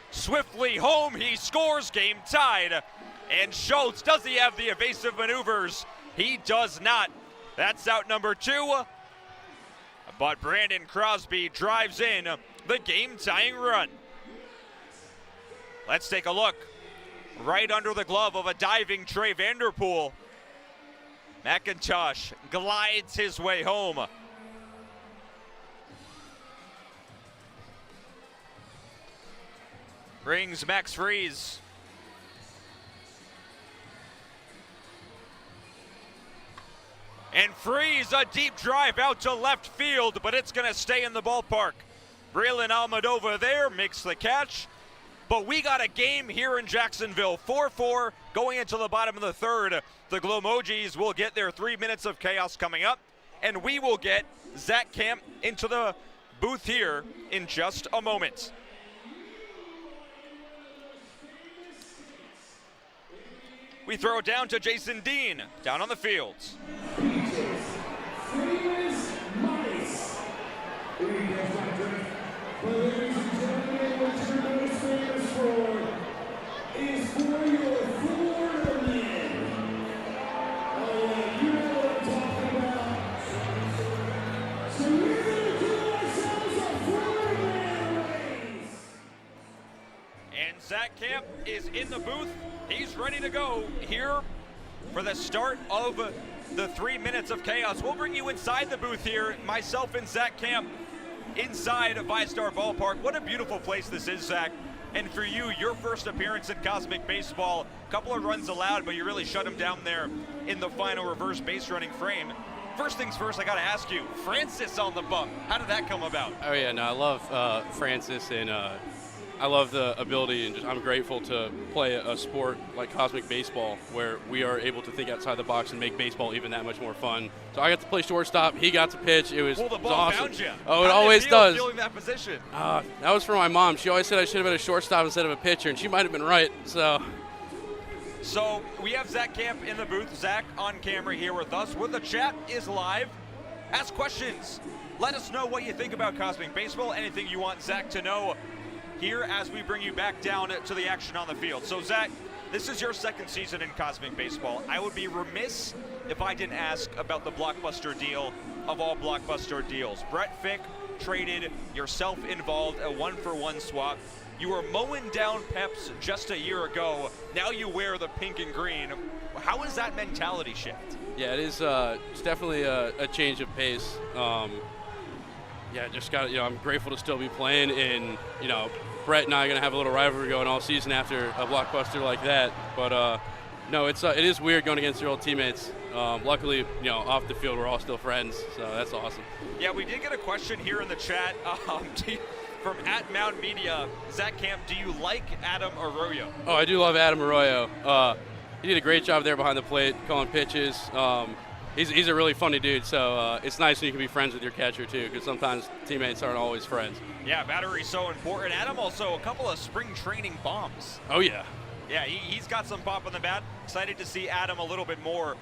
swiftly home. He scores, game tied. And Schultz, does he have the evasive maneuvers? He does not. That's out number 2. But Brandon Crosby drives in the game-tying run. Let's take a look. Right under the glove of a diving Trey Vanderpool. McIntosh glides his way home. Brings Max Freeze. And frees a deep drive out to left field, but it's going to stay in the ballpark. Braylon Almodovar there makes the catch. But we got a game here in Jacksonville. 4-4 going into the bottom of the third. The Glowmojis will get their 3 minutes of chaos coming up. And we will get Zach Camp into the booth here in just a moment. We throw it down to Jason Dean, down on the fields. Is for your Florida men. Oh, yeah, you know what I'm talking about. So we're going to do ourselves a Florida man race. And Zach Camp is in the booth. He's ready to go here for the start of the 3 minutes of chaos. We'll bring you inside the booth here, myself and Zach Camp, inside of VyStar Ballpark. What a beautiful place this is, Zach. And for you, your first appearance in Cosmic Baseball, a couple of runs allowed, but you really shut him down there in the final reverse base running frame. First things first, I got to ask you, Francis on the bump. How did that come about? Oh yeah, no, I love Francis, and I love the ability, and I'm grateful to play a sport like Cosmic Baseball, where we are able to think outside the box and make baseball even that much more fun. So I got to play shortstop. He got to pitch. It was, well, the it was ball awesome. found you. Oh, it How always did it feel does. Feeling that position? That was from my mom. She always said I should have been a shortstop instead of a pitcher, and she might have been right. So we have Zach Camp in the booth. Zach on camera here with us. Where the chat is live. Ask questions. Let us know what you think about Cosmic Baseball. Anything you want Zach to know here as we bring you back down to the action on the field. So Zach, this is your second season in Cosmic Baseball. I would be remiss if I didn't ask about the blockbuster deal of all blockbuster deals. Brett Fick traded, yourself involved, a 1-for-1 swap. You were mowing down Peps just a year ago. Now you wear the pink and green. How is that mentality shift? Yeah, it is. It's definitely a change of pace. Yeah, just got. I'm grateful to still be playing, and Brett and I are gonna have a little rivalry going all season after a blockbuster like that. But no, it is weird going against your old teammates. Luckily, off the field we're all still friends, so that's awesome. Yeah, we did get a question here in the chat from @Mound Media. Zach Camp, do you like Adam Arroyo? Oh, I do love Adam Arroyo. He did a great job there behind the plate, calling pitches. He's a really funny dude, so it's nice when you can be friends with your catcher too, because sometimes teammates aren't always friends. Yeah, battery's so important. Adam also a couple of spring training bombs. Oh yeah. Yeah, he's got some pop on the bat. Excited to see Adam a little bit more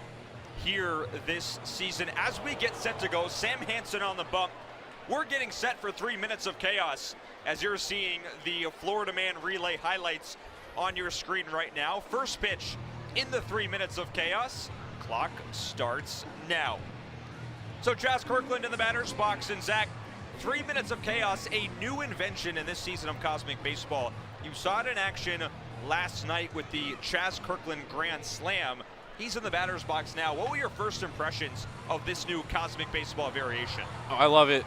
here this season. As we get set to go, Sam Hansen on the bump. We're getting set for 3 minutes of chaos as you're seeing the Florida Man relay highlights on your screen right now. First pitch in the 3 minutes of chaos. Clock starts now. So Chaz Kirkland in the batter's box, and Zach, 3 minutes of chaos, a new invention in this season of Cosmic Baseball. You saw it in action last night with the Chaz Kirkland Grand Slam. He's in the batter's box now. What were your first impressions of this new Cosmic Baseball variation? Oh, I love it.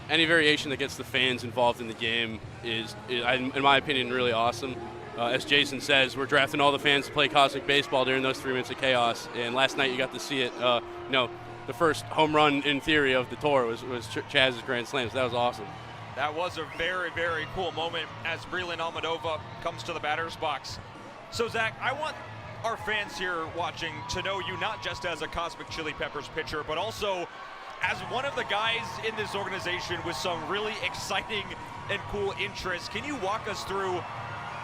Any variation that gets the fans involved in the game is, in my opinion, really awesome. As Jason says, we're drafting all the fans to play Cosmic Baseball during those 3 minutes of chaos. And last night you got to see it. The first home run in theory of the tour was Chaz's Grand Slam. So that was awesome. That was a very, very cool moment as Braylon Almodovar comes to the batter's box. So Zach, I want our fans here watching to know you not just as a Cosmic Chili Peppers pitcher, but also as one of the guys in this organization with some really exciting and cool interests. Can you walk us through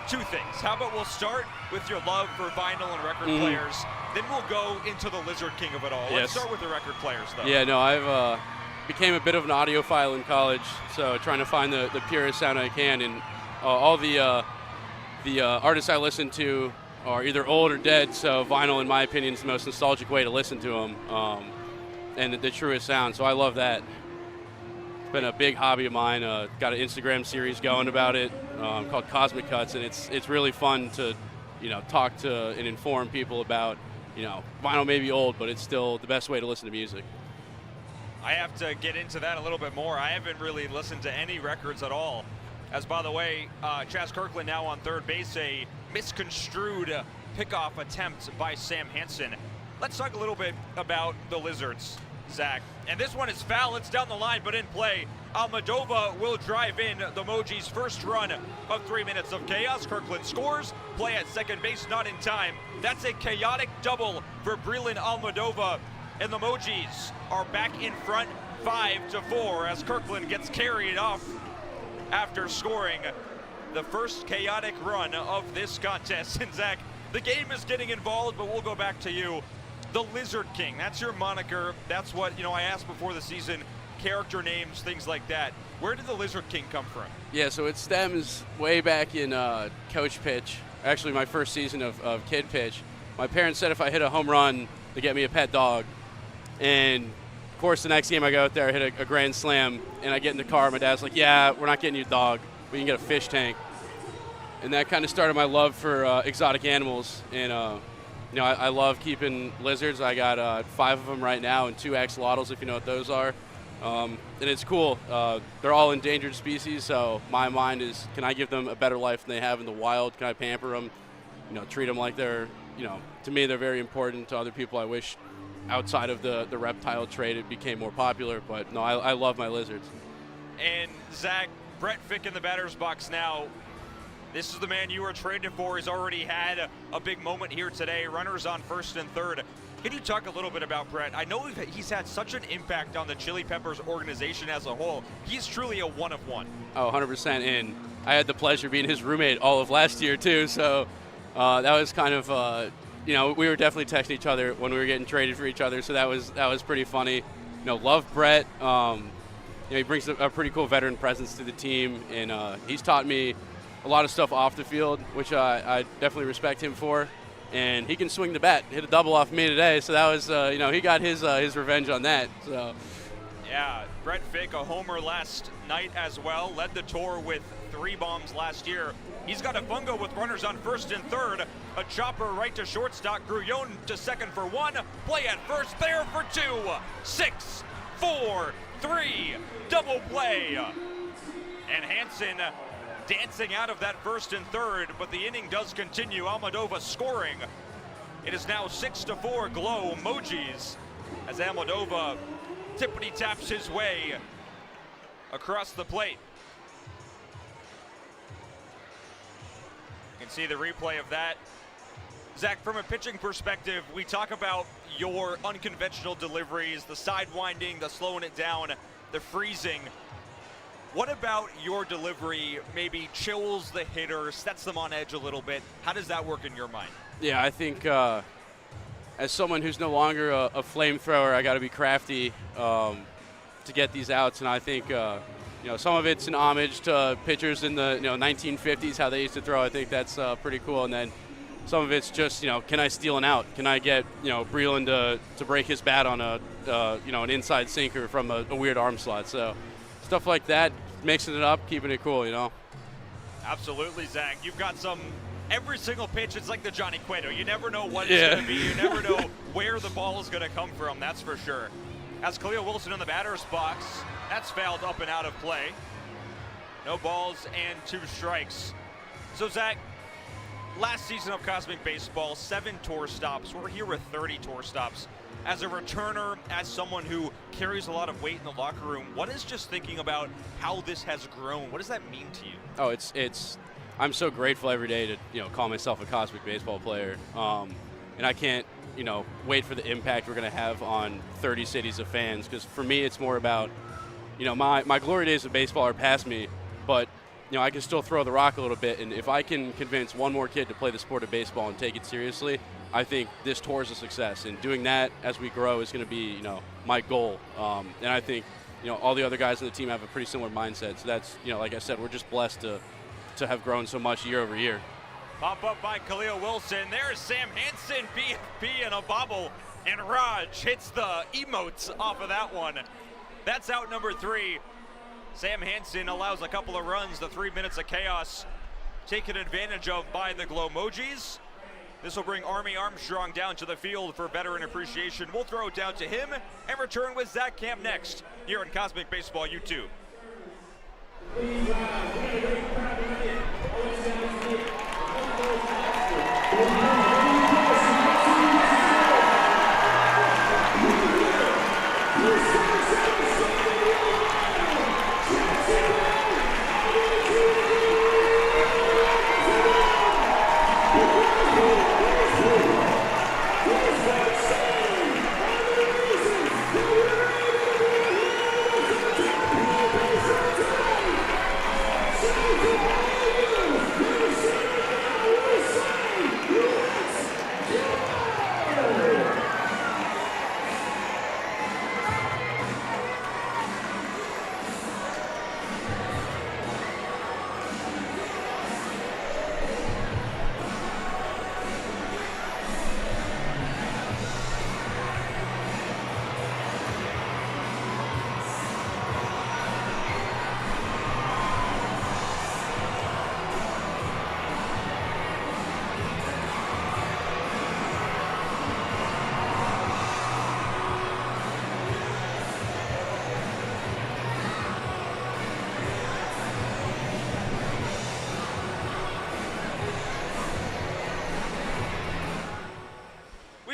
two things? How about we'll start with your love for vinyl and record players, then we'll go into the Lizard King of it all. Let's start with the record players, though. Yeah, no, I've became a bit of an audiophile in college, so trying to find the purest sound I can, and all the artists I listen to are either old or dead, so vinyl, in my opinion, is the most nostalgic way to listen to them, and the truest sound, so I love that. It's been a big hobby of mine. Got an Instagram series going about it called Cosmic Cuts, and it's really fun to talk to and inform people about vinyl may be old, but it's still the best way to listen to music. I have to get into that a little bit more. I haven't really listened to any records at all. As by the way, Chaz Kirkland now on third base, a misconstrued pickoff attempt by Sam Hansen. Let's talk a little bit about the Lizards, Zach. And this one is foul. It's down the line, but in play. Almadova will drive in the Mojis' first run of 3 minutes of chaos. Kirkland scores. Play at second base, not in time. That's a chaotic double for Breland Almadova. And the Mojis are back in front 5-4 as Kirkland gets carried off after scoring the first chaotic run of this contest. And Zach, the game is getting involved, but we'll go back to you. The Lizard King, that's your moniker. That's what, I asked before the season, character names, things like that. Where did the Lizard King come from? Yeah, so it stems way back in coach pitch, actually my first season of kid pitch. My parents said if I hit a home run, they get me a pet dog. And of course, the next game I go out there, I hit a grand slam, and I get in the car. My dad's like, yeah, we're not getting you a dog. We can get a fish tank. And that kind of started my love for exotic animals. And, I love keeping lizards. I got 5 of them right now and 2 axolotls, if you know what those are. And it's cool. They're all endangered species, so my mind is, can I give them a better life than they have in the wild? Can I pamper them, treat them like they're, to me, they're very important. To other people, I wish outside of the reptile trade it became more popular. But, no, I love my lizards. And, Zach, Brett Fick in the batter's box now. This is the man you were traded for. He's already had a big moment here today. Runners on first and third. Can you talk a little bit about Brett? I know he's had such an impact on the Chili Peppers organization as a whole. He's truly a one-of-one. Oh, 100%. And I had the pleasure of being his roommate all of last year, too. So that was kind of, we were definitely texting each other when we were getting traded for each other. So that was pretty funny. Love Brett. He brings a pretty cool veteran presence to the team. And he's taught me a lot of stuff off the field, which I definitely respect him for. And he can swing the bat, hit a double off me today. So that was, he got his revenge on that. So, yeah, Brett Fick, a homer last night as well. Led the tour with 3 bombs last year. He's got a fungo with runners on first and third. A chopper right to shortstop. Grullon to second for 1. Play at first, there for 2. 6, 4, 3. Double play. And Hansen dancing out of that first and third, but the inning does continue. Almadova scoring. It is now 6-4 Glowmojis as Almadova tippity taps his way across the plate. You can see the replay of that. Zach, from a pitching perspective, we talk about your unconventional deliveries, the sidewinding, the slowing it down, the freezing. What about your delivery maybe chills the hitter, sets them on edge a little bit? How does that work in your mind? Yeah, I think as someone who's no longer a flamethrower, I got to be crafty to get these outs. And I think, some of it's an homage to pitchers in the 1950s, how they used to throw. I think that's pretty cool. And then some of it's just, can I steal an out? Can I get, Breland to break his bat on an inside sinker from a weird arm slot? So stuff like that, mixing it up, keeping it cool, Absolutely, Zach. You've got every single pitch, it's like the Johnny Cueto. You never know what it's going to be. You never know where the ball is going to come from, that's for sure. As Khalil Wilson in the batter's box, that's fouled up and out of play. No balls and 2 strikes. So, Zach, last season of Cosmic Baseball, 7 tour stops. We're here with 30 tour stops. As a returner, as someone who carries a lot of weight in the locker room, what is just thinking about how this has grown? What does that mean to you? Oh, it's I'm so grateful every day to, call myself a Cosmic Baseball player. And I can't, wait for the impact we're going to have on 30 cities of fans. Because for me, it's more about, my glory days of baseball are past me, but, I can still throw the rock a little bit. And if I can convince one more kid to play the sport of baseball and take it seriously, I think this tour is a success. And doing that as we grow is going to be, my goal. And I think, all the other guys on the team have a pretty similar mindset. So that's, like I said, we're just blessed to have grown so much year over year. Pop up by Khalil Wilson. There's Sam Hansen, BFP and a bobble. And Raj hits the emotes off of that one. That's out number 3. Sam Hansen allows a couple of runs, the 3 minutes of chaos taken advantage of by the Glowmojis. This will bring Army Armstrong down to the field for veteran appreciation. We'll throw it down to him and return with Zach Camp next here on Cosmic Baseball YouTube.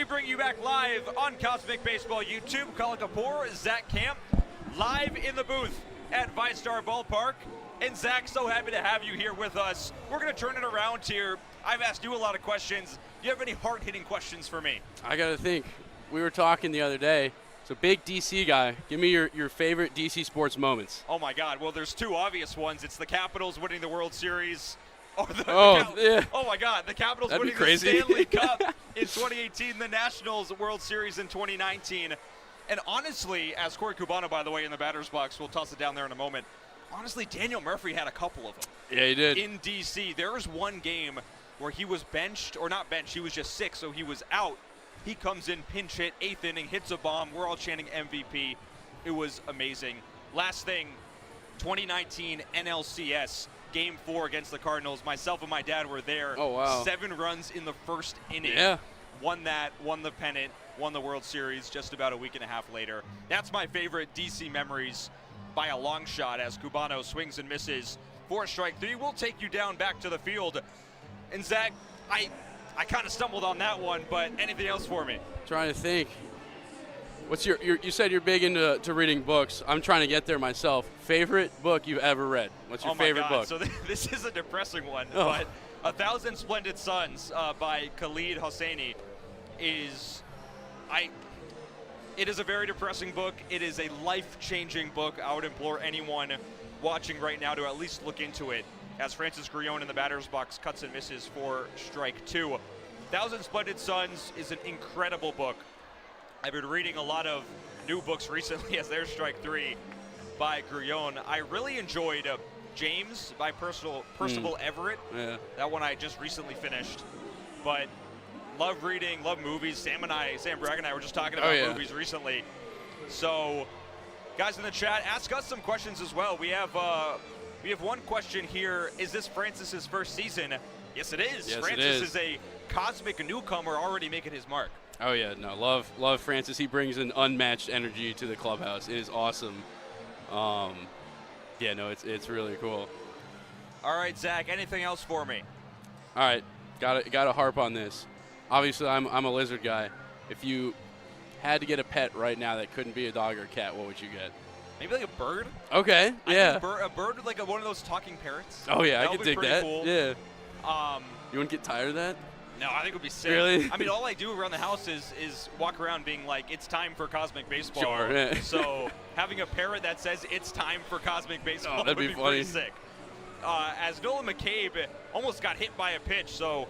bring you back live on Cosmic Baseball YouTube. Colin Kapoor, Zach Camp, live in the booth at VyStar Ballpark. And Zach, so happy to have you here with us. We're going to turn it around here. I've asked you a lot of questions. Do you have any hard-hitting questions for me? I got to think. We were talking the other day. So big DC guy. Give me your favorite DC sports moments. Oh, my God. Well, there's two obvious ones. It's the Capitals winning the World Series. Yeah. Oh, my God. The Capitals That'd be winning the crazy. Stanley Cup in 2018, the Nationals World Series in 2019. And honestly, as Corey Cubano, by the way, in the batter's box, we'll toss it down there in a moment. Honestly, Daniel Murphy had a couple of them. Yeah, he did. In D.C., there was one game where he was benched, or not benched, he was just sick, so he was out. He comes in, pinch hit, 8th inning, hits a bomb. We're all chanting MVP. It was amazing. Last thing, 2019 NLCS, Game 4 against the Cardinals. Myself and my dad were there. Oh, wow. 7 runs in the first inning. Yeah. Won that, won the pennant, won the World Series just about a week and a half later. That's my favorite D.C. memories by a long shot as Cubano swings and misses for strike 3. We'll take you down back to the field. And Zach, I kind of stumbled on that one, but anything else for me? Trying to think. What's you said you're big into reading books. I'm trying to get there myself. Favorite book you've ever read? What's your favorite book? So this is a depressing one, Oh. but 1,000 Splendid Suns by Khalid Hosseini is it is a very depressing book. It is a life-changing book. I would implore anyone watching right now to at least look into it, as Francis Grion in the batter's box cuts and misses for strike 2. 1,000 Splendid Suns is an incredible book. I've been reading a lot of new books recently as there's strike 3 by Grion. I really enjoyed James by Percival Everett. Yeah. That one I just recently finished. But love reading, love movies. Sam Bragg and I were just talking about movies recently. So, guys in the chat, ask us some questions as well. We have one question here. Is this Francis's first season? Yes, it is. Yes, Francis is a cosmic newcomer already making his mark. Oh yeah, no, love Francis. He brings an unmatched energy to the clubhouse. It is awesome. Yeah, no, it's really cool. All right, Zach, anything else for me? All right, gotta harp on this. Obviously, I'm a lizard guy. If you had to get a pet right now that couldn't be a dog or a cat, what would you get? Maybe like a bird? Okay, yeah. A bird with like one of those talking parrots. Oh yeah, I would could be dig pretty that. Cool. Yeah. You wouldn't get tired of that? No, I think it would be sick. Really? I mean, all I do around the house is walk around being like, it's time for Cosmic Baseball. Sure, yeah. So having a parrot that says it's time for Cosmic Baseball that'd would be be funny. pretty sick. As Nolan McCabe almost got hit by a pitch, so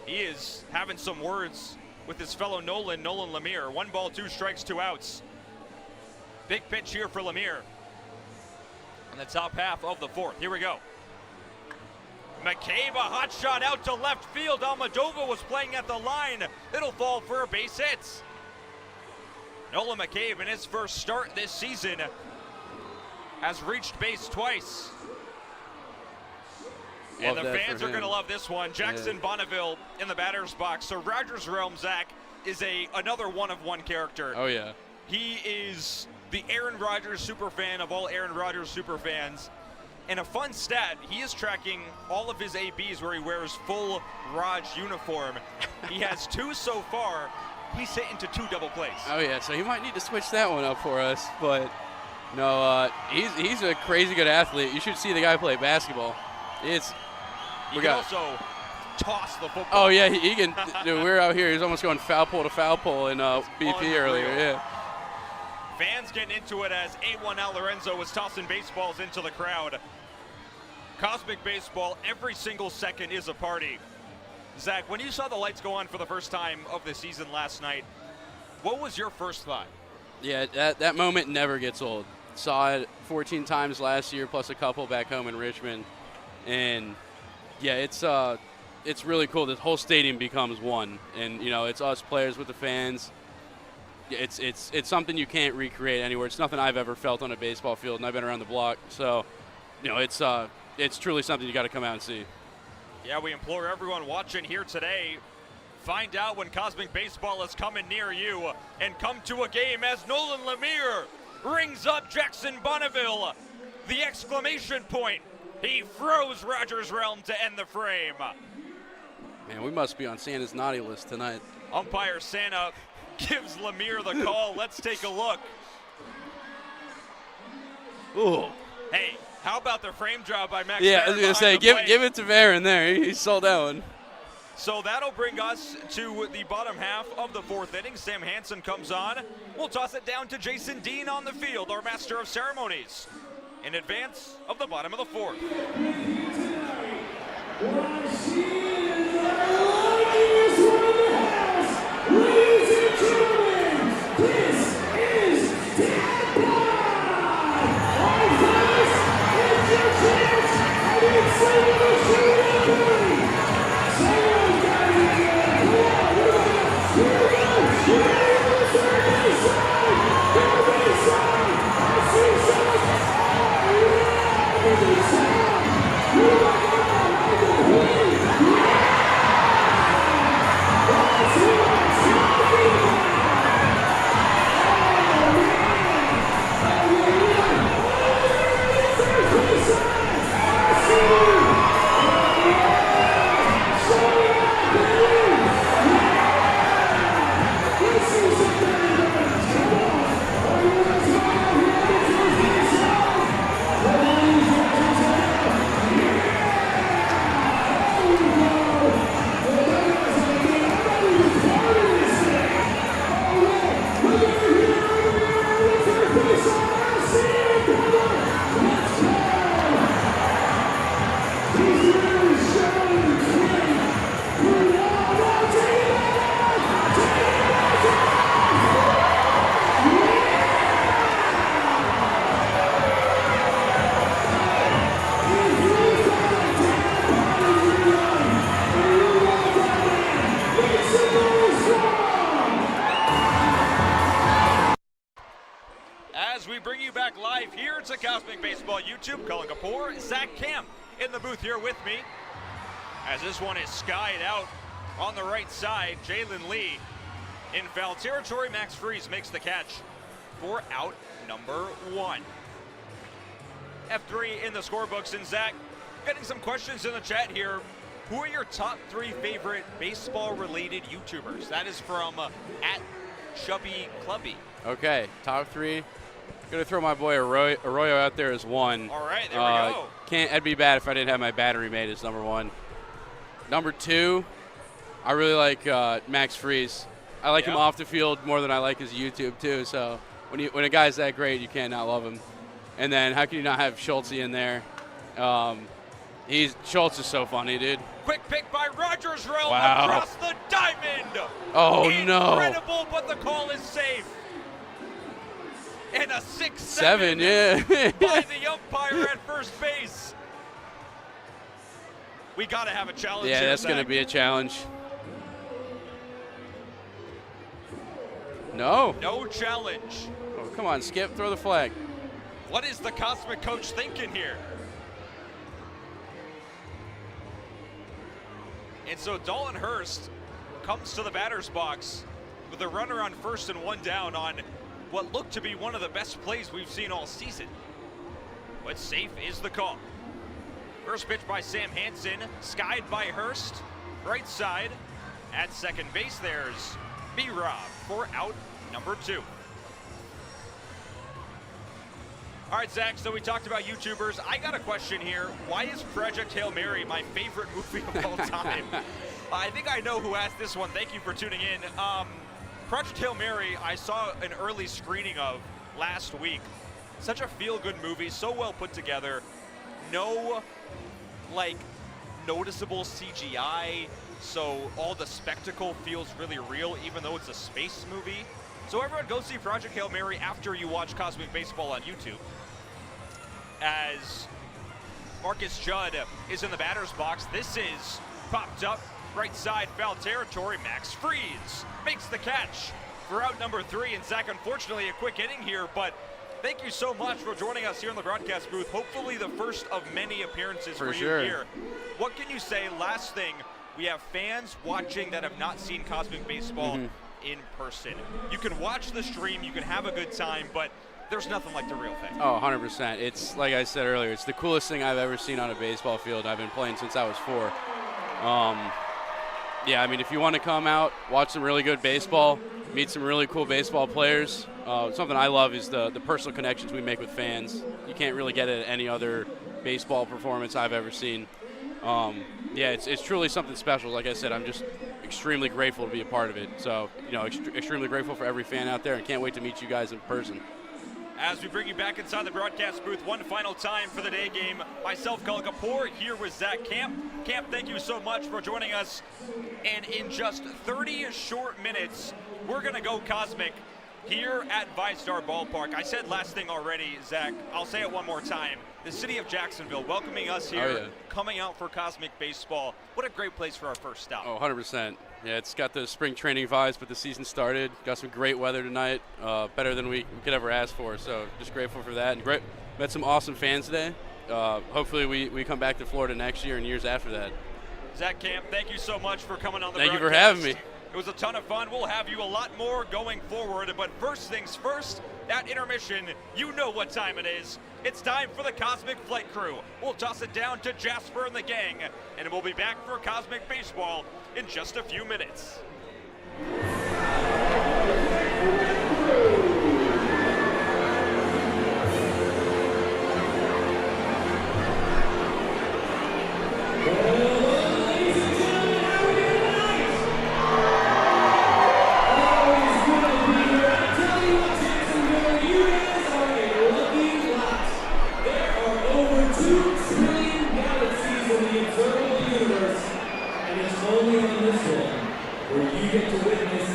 he is having some words with his fellow Nolan Lemire. 1 ball, 2 strikes, 2 outs. Big pitch here for Lemire in the top half of the 4th. Here we go. McCabe, a hot shot out to left field. Almadova was playing at the line. It'll fall for a base hit. Nolan McCabe in his first start this season has reached base twice. And the fans are going to love this one. Jackson Bonneville in the batter's box. So Rogers Realm, Zach, is another one-of-one character. Oh, yeah. He is the Aaron Rodgers superfan of all Aaron Rodgers superfans. And a fun stat, he is tracking all of his ABs where he wears full Raj uniform. He has 2 so far. He's hit into 2 double plays. Oh yeah, so he might need to switch that one up for us. But no, he's a crazy good athlete. You should see the guy play basketball. He can also toss the football. Oh yeah, he can. Dude, we're out here. He's almost going foul pole to foul pole in BP earlier. Yeah. Fans getting into it as A1 Al Lorenzo was tossing baseballs into the crowd. Cosmic Baseball, every single second is a party. Zach, when you saw the lights go on for the first time of the season last night, what was your first thought? Yeah, that moment never gets old. Saw it 14 times last year, plus a couple back home in Richmond. And yeah, it's really cool. This whole stadium becomes one. And, you know, it's us players with the fans. It's something you can't recreate anywhere. It's nothing I've ever felt on a baseball field, and I've been around the block. So, you know, it's truly something you got to come out and see. Yeah, we implore everyone watching here today, find out when Cosmic Baseball is coming near you and come to a game as Nolan Lemire rings up Jackson Bonneville. The exclamation point. He throws Rogers Realm to end the frame. Man, we must be on Santa's naughty list tonight. Umpire Santa gives Lemire the call. Let's take a look. Ooh. Hey, how about the frame drop by Max? Yeah, I Barron was going to behind say, the plate? give it to Barron there. He sold that one. So that'll bring us to the bottom half of the fourth inning. Sam Hansen comes on. We'll toss it down to Jason Dean on the field, our master of ceremonies, in advance of the bottom of the fourth. Ladies and gentlemen, this is All guys, it's your chance, and it's Revolution. Someone got it again. Come on, here we go. Here we go. Third baseline. I see some. As we bring you back live here to Cosmic Baseball YouTube, Colin Kapoor, Zach Camp in the booth here with me. As this one is skied out on the right side, Jalen Lee in foul territory. Max Freeze makes the catch for out number 1. F3 in the scorebooks, and Zach, getting some questions in the chat here. Who are your top 3 favorite baseball-related YouTubers? That is from @ChubbyClubby. Okay, top 3. Gonna throw my boy Arroyo out there as 1. All right, there we go. I'd be bad if I didn't have my battery made as number 1. Number 2, I really like Max Freeze. I like him off the field more than I like his YouTube too. So when a guy's that great, you can't not love him. And then how can you not have Schultz in there? Schultz is so funny, dude. Quick pick by Rogers Realm across the diamond. Oh, no. Incredible, but the call is safe. And a 6-7 yeah. by the umpire at first base. We got to have a challenge Yeah, here, that's going to Zach. be a challenge. No. No challenge. Oh, come on, Skip, throw the flag. What is the Cosmic coach thinking here? And so Dalton Hurst comes to the batter's box with a runner on first and 1 down on what looked to be one of the best plays we've seen all season. But safe is the call. First pitch by Sam Hansen, skied by Hurst. Right side at second base, there's B-Rob for out number 2. All right, Zach, so we talked about YouTubers. I got a question here. Why is Project Hail Mary my favorite movie of all time? I think I know who asked this one. Thank you for tuning in. Project Hail Mary, I saw an early screening of last week. Such a feel-good movie, so well put together. No, noticeable CGI, so all the spectacle feels really real, even though it's a space movie. So everyone go see Project Hail Mary after you watch Cosmic Baseball on YouTube. As Marcus Judd is in the batter's box, this is popped up, right side foul territory. Max Freeze makes the catch for out number 3. And Zach, unfortunately, a quick inning here, but thank you so much for joining us here in the broadcast booth. Hopefully the first of many appearances for you here. What can you say? Last thing, we have fans watching that have not seen Cosmic Baseball in person. You can watch the stream, you can have a good time, but there's nothing like the real thing. Oh, 100%. It's, like I said earlier, it's the coolest thing I've ever seen on a baseball field. I've been playing since I was 4. Yeah, I mean, if you want to come out, watch some really good baseball, meet some really cool baseball players, something I love is the personal connections we make with fans. You can't really get it at any other baseball performance I've ever seen. Yeah, it's truly something special. Like I said, I'm just extremely grateful to be a part of it. So, extremely grateful for every fan out there, and can't wait to meet you guys in person. As we bring you back inside the broadcast booth one final time for the day game, myself, Khalil Kapoor, here with Zach Camp. Camp, thank you so much for joining us. And in just 30 short minutes, we're going to go Cosmic here at VyStar Ballpark. I said last thing already, Zach. I'll say it one more time. The city of Jacksonville welcoming us here, coming out for Cosmic Baseball. What a great place for our first stop. Oh, 100%. Yeah, it's got the spring training vibes, but the season started. Got some great weather tonight, better than we could ever ask for. So just grateful for that. And met some awesome fans today. Hopefully we come back to Florida next year and years after that. Zach Camp, thank you so much for coming on the broadcast. Thank you for having me. It was a ton of fun. We'll have you a lot more going forward. But first things first, at Intermission, you know what time it is. It's time for the Cosmic Flight Crew. We'll toss it down to Jasper and the gang, and we'll be back for Cosmic Baseball in just a few minutes. Only on this one, where you get to witness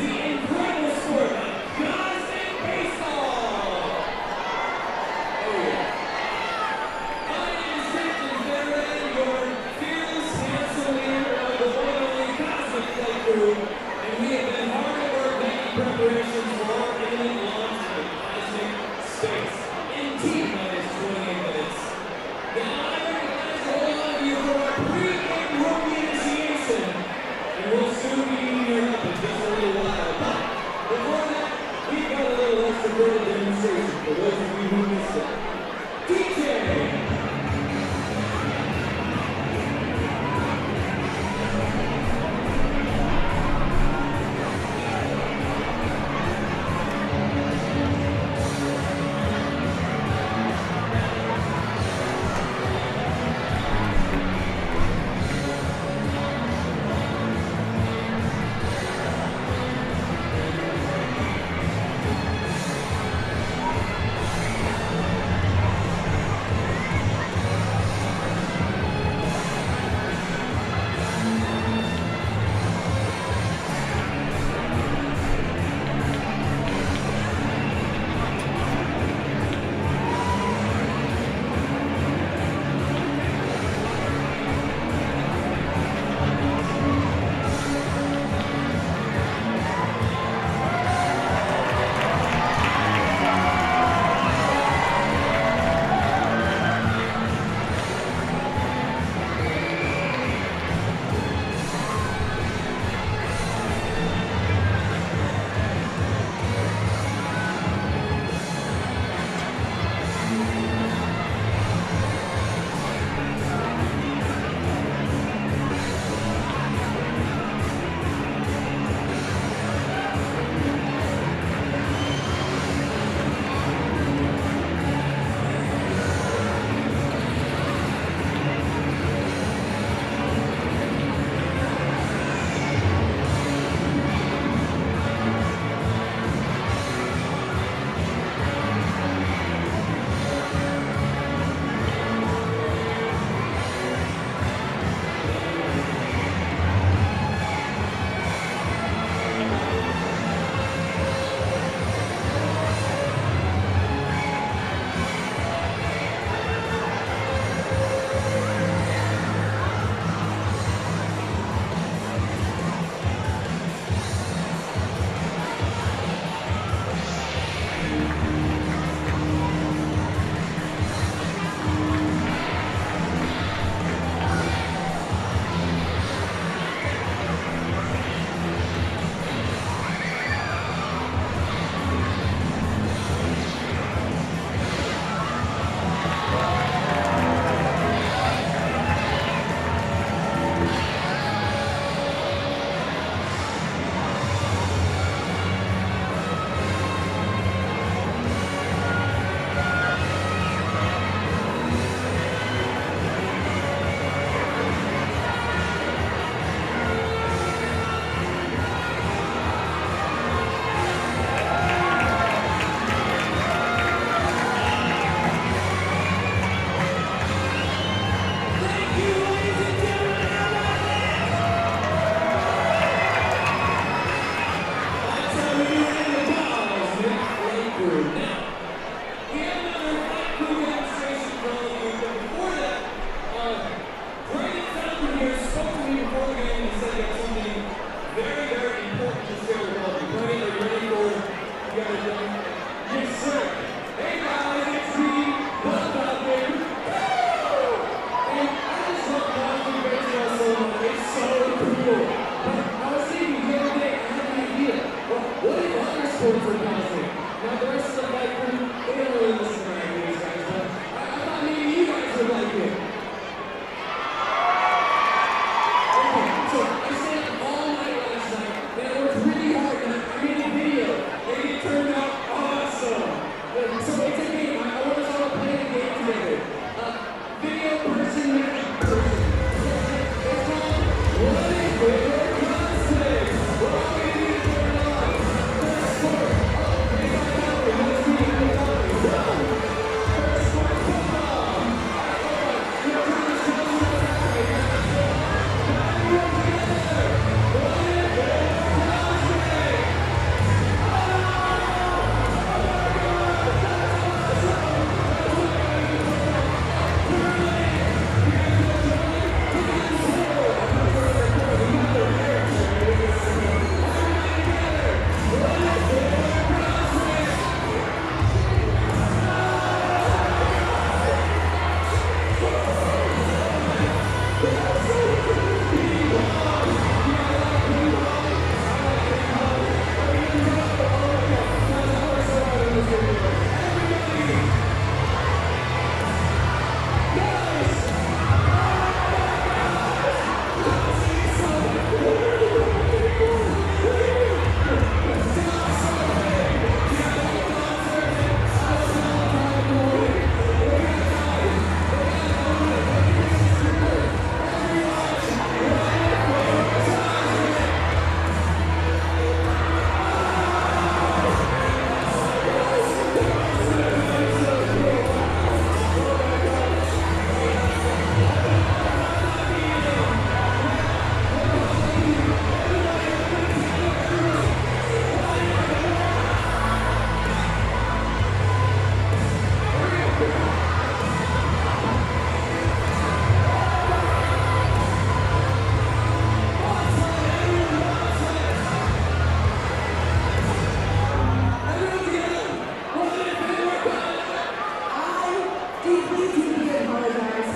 apologize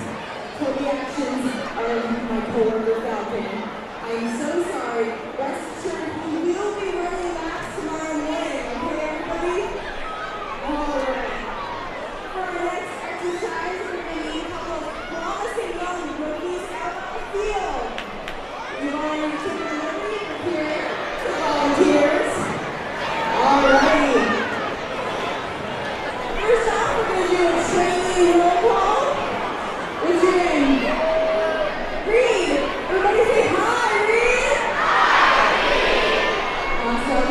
for the actions of my coworker Falcon. I am so sorry. Rest assured, we will be running laps tomorrow morning, okay, everybody? Alright. For our next exercise, we're going to need a couple of promising young rookies out on the field. We've already taken a liberty here to volunteers. Alrighty. First off, we're going to do a training roll call. What's your name? Reed. Everybody say hi, Reed. Hi, Reed. Awesome.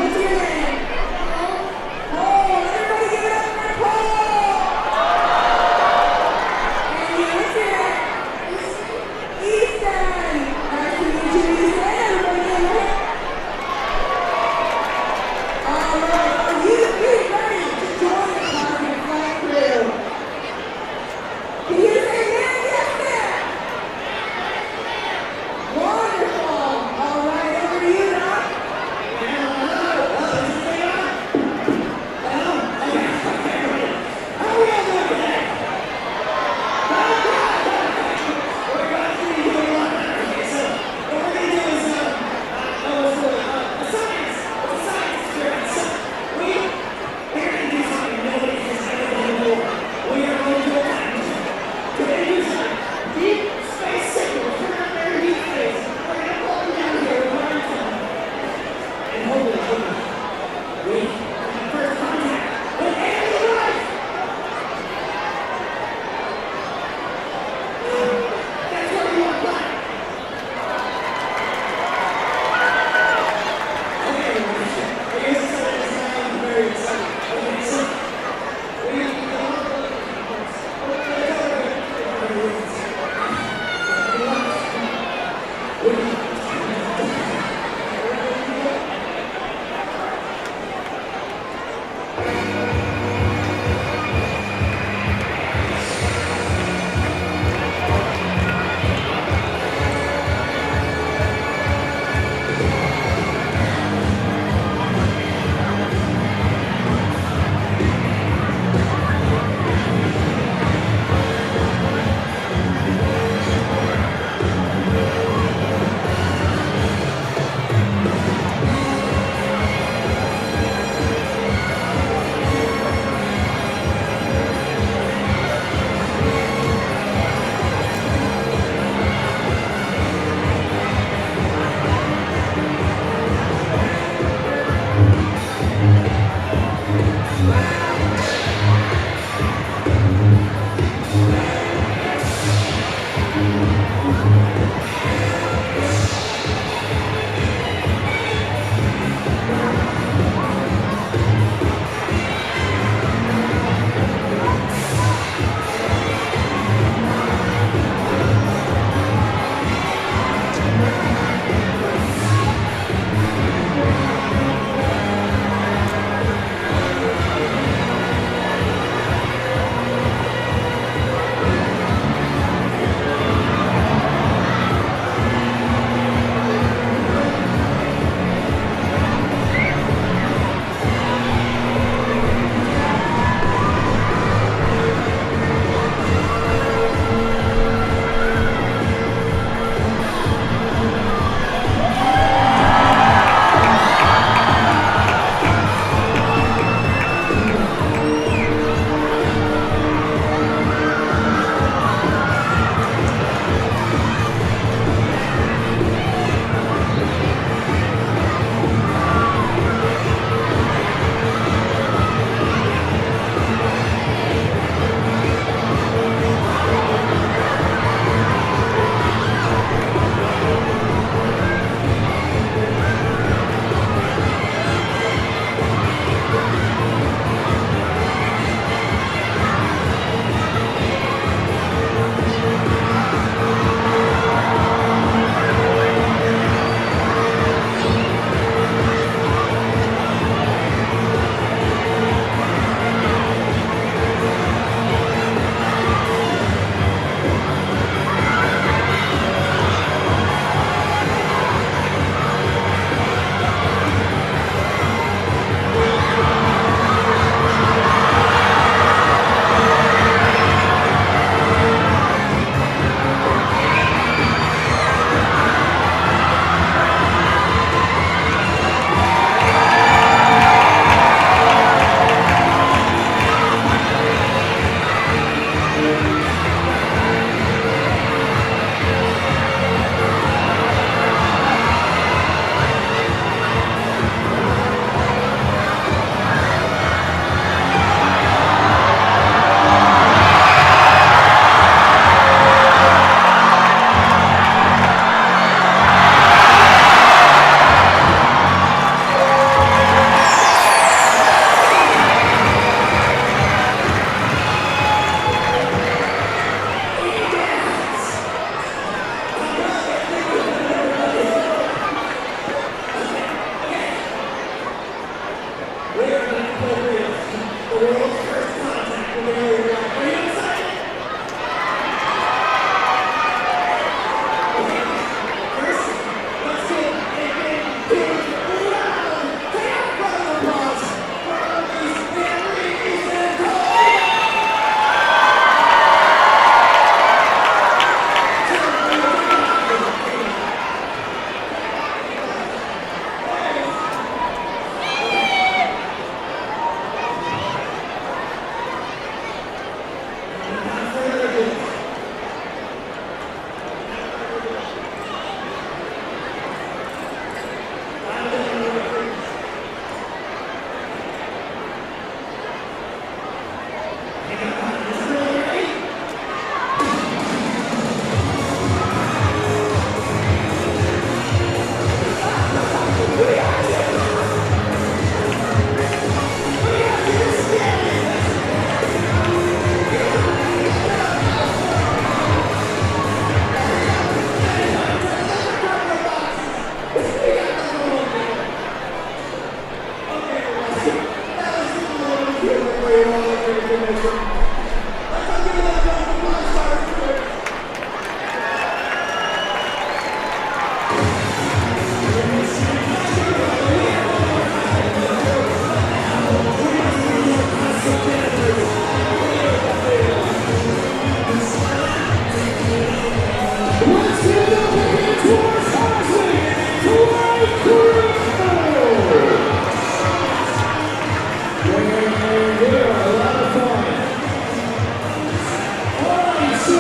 So,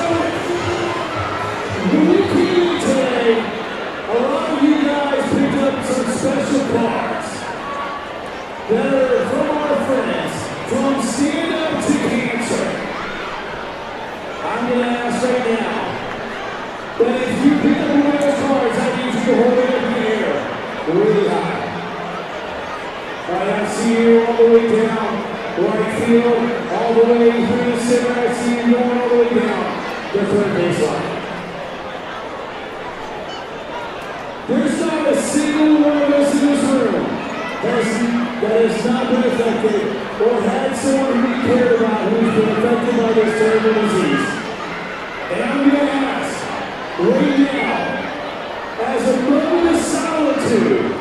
when you came in today, a lot of you guys picked up some special cards that are from our friends from Stand Up to Cancer. I'm going to ask right now that if you pick up one of those cards, I need you to hold it up in the air really high. All right, I see you all the way down right field, all the way through the center. I see you going all the way down the third baseline. There's not a single one of us in this room that has not been affected or had someone we care about who's been affected by this terrible disease. And I'm going to ask right now, as a moment of solitude,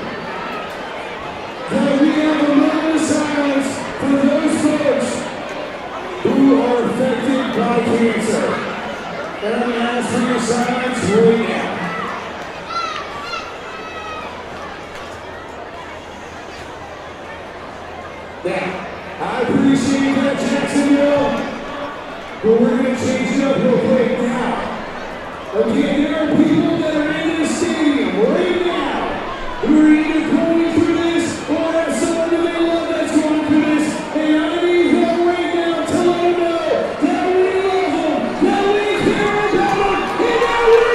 that we have a moment of silence for those folks who are affected by cancer. And I'm going to ask for your silence right now. Now, I appreciate that, Jacksonville, but we're going to change it up real quick now. Again, there are people that are in this stadium right now who are either going through this or have someone that they love that's going through this. And I need them right now, tell them no, that we love them, that we care about them, and that we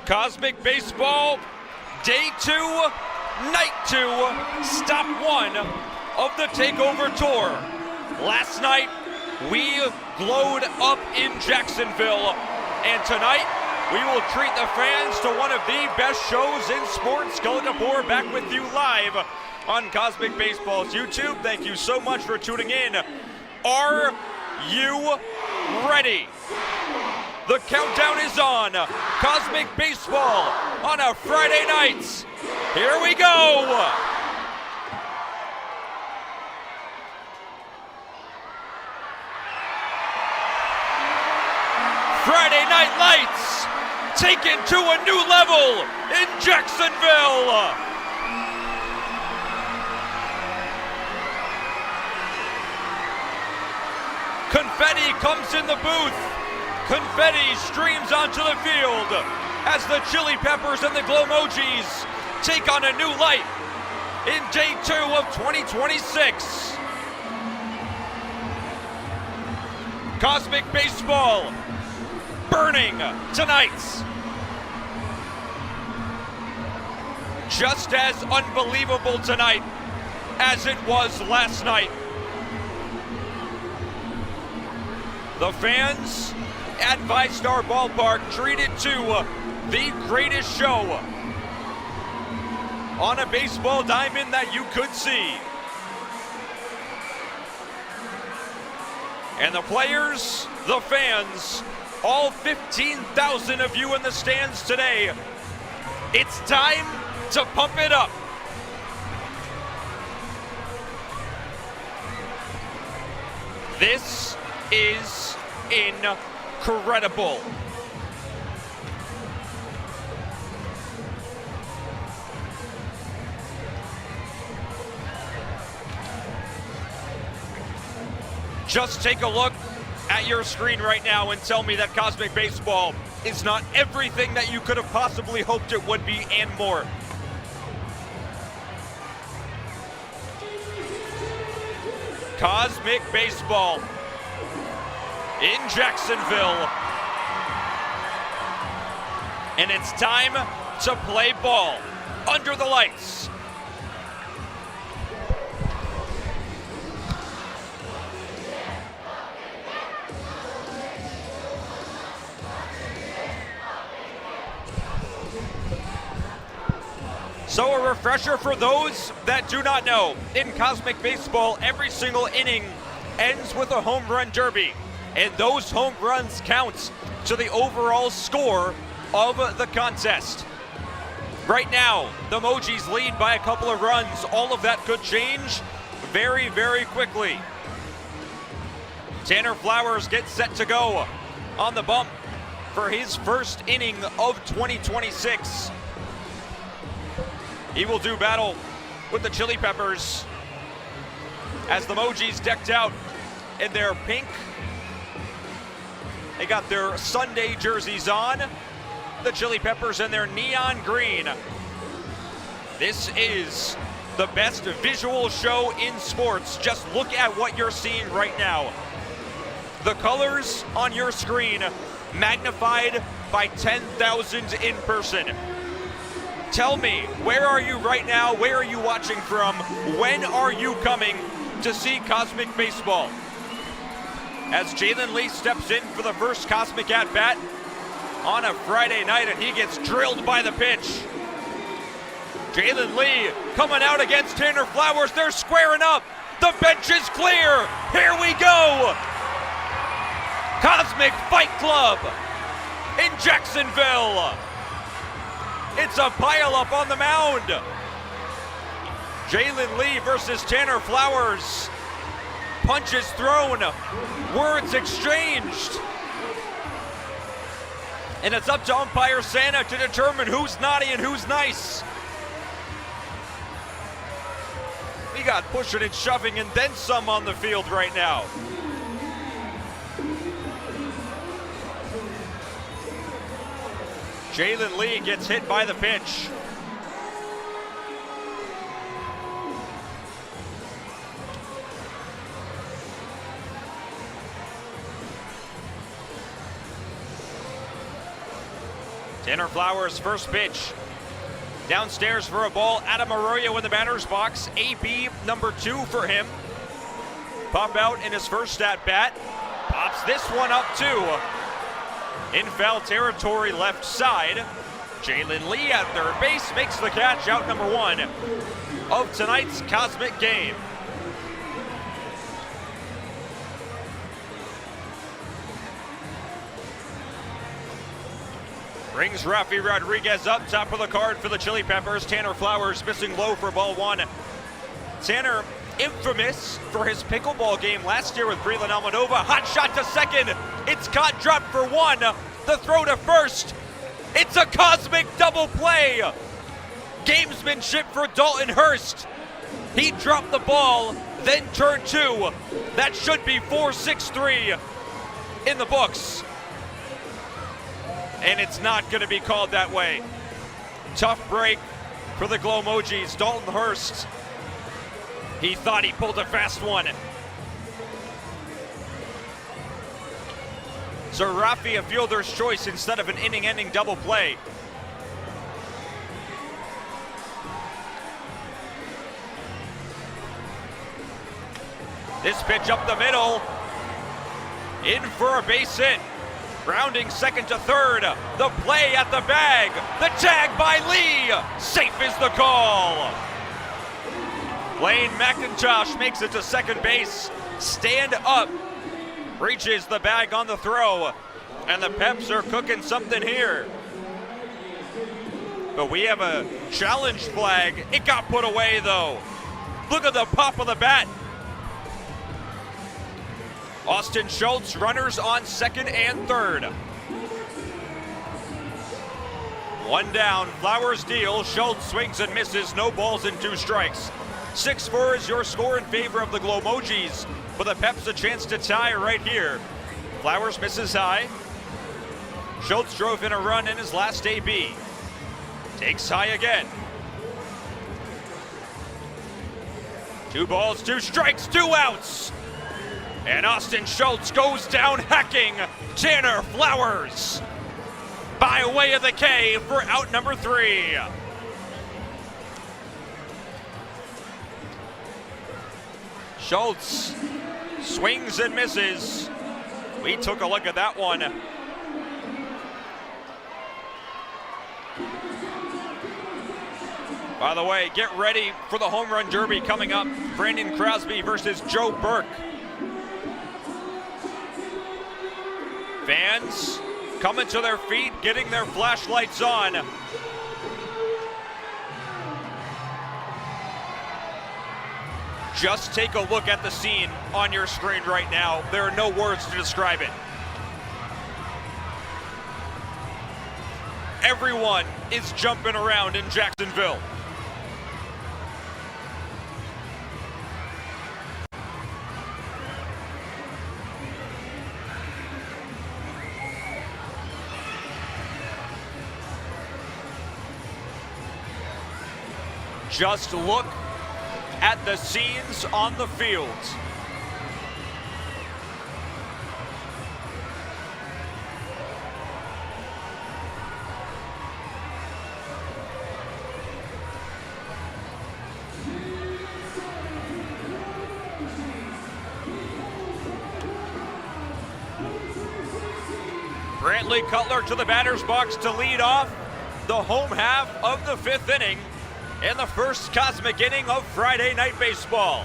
Cosmic Baseball, Day 2, Night 2, Stop 1 of the Takeover Tour. Last night, we glowed up in Jacksonville, and tonight, we will treat the fans to one of the best shows in sports. Gullah Gabor back with you live on Cosmic Baseball's YouTube. Thank you so much for tuning in. Are you ready? The countdown is on. Cosmic Baseball on a Friday night. Here we go. Friday Night Lights taken to a new level in Jacksonville. Confetti comes in the booth. Confetti streams onto the field as the Chili Peppers and the Glowmojis take on a new light in Day 2 of 2026. Cosmic Baseball burning tonight. Just as unbelievable tonight as it was last night. The fans at VyStar Ballpark treated to the greatest show on a baseball diamond that you could see. And the players, the fans, all 15,000 of you in the stands today, it's time to pump it up. This is incredible. Just take a look at your screen right now and tell me that Cosmic Baseball is not everything that you could have possibly hoped it would be and more. Cosmic Baseball in Jacksonville. And it's time to play ball under the lights. So a refresher for those that do not know, in Cosmic Baseball, every single inning ends with a home run derby, and those home runs count to the overall score of the contest. Right now, the Mojis lead by a couple of runs. All of that could change very, very quickly. Tanner Flowers gets set to go on the bump for his first inning of 2026. He will do battle with the Chili Peppers as the Mojis decked out in their pink. They got their Sunday jerseys on. The Chili Peppers in their neon green. This is the best visual show in sports. Just look at what you're seeing right now. The colors on your screen magnified by 10,000 in person. Tell me, where are you right now? Where are you watching from? When are you coming to see Cosmic Baseball? As Jalen Lee steps in for the first Cosmic at-bat on a Friday night, and he gets drilled by the pitch. Jalen Lee coming out against Tanner Flowers. They're squaring up. The bench is clear. Here we go. Cosmic Fight Club in Jacksonville. It's a pileup on the mound. Jalen Lee versus Tanner Flowers. Punches thrown, words exchanged. And it's up to umpire Santa to determine who's naughty and who's nice. We got pushing and shoving and then some on the field right now. Jalen Lee gets hit by the pitch. Tanner Flowers' first pitch. Downstairs for a ball. Adam Arroyo in the batter's box. AB number 2 for him. Pop out in his first at bat. Pops this one up too. In foul territory left side. Jalen Lee at third base makes the catch, out number 1 of tonight's Cosmic game. Brings Rafi Rodriguez up, top of the card for the Chili Peppers. Tanner Flowers missing low for ball 1. Tanner, infamous for his pickleball game last year with Breland Almanova. Hot shot to second. It's caught, dropped for 1. The throw to first. It's a cosmic double play. Gamesmanship for Dalton Hurst. He dropped the ball, then turned 2. That should be 4-6-3 in the books. And it's not going to be called that way. Tough break for the Glowmojis. Dalton Hurst, he thought he pulled a fast one. So Rafi a fielder's choice instead of an inning-ending double play. This pitch up the middle, in for a base hit. Rounding second to third, the play at the bag, the tag by Lee, safe is the call. Blaine McIntosh makes it to second base, stand up, reaches the bag on the throw, and the Peps are cooking something here. But we have a challenge flag. It got put away though. Look at the pop of the bat. Austin Schultz, runners on second and third. 1 down, Flowers deal, Schultz swings and misses, no balls and 2 strikes. 6-4 is your score in favor of the Glowmojis, but the Peps a chance to tie right here. Flowers misses high. Schultz drove in a run in his last AB. Takes high again. 2 balls, 2 strikes, 2 outs. And Austin Schultz goes down hacking Tanner Flowers by way of the K for out number 3. Schultz swings and misses. We took a look at that one. By the way, get ready for the home run derby coming up. Brandon Crosby versus Joe Burke. Fans coming to their feet, getting their flashlights on. Just take a look at the scene on your screen right now. There are no words to describe it. Everyone is jumping around in Jacksonville. Just look at the scenes on the field. Brantley Cutler to the batter's box to lead off the home half of the 5th inning in the first Cosmic inning of Friday Night Baseball.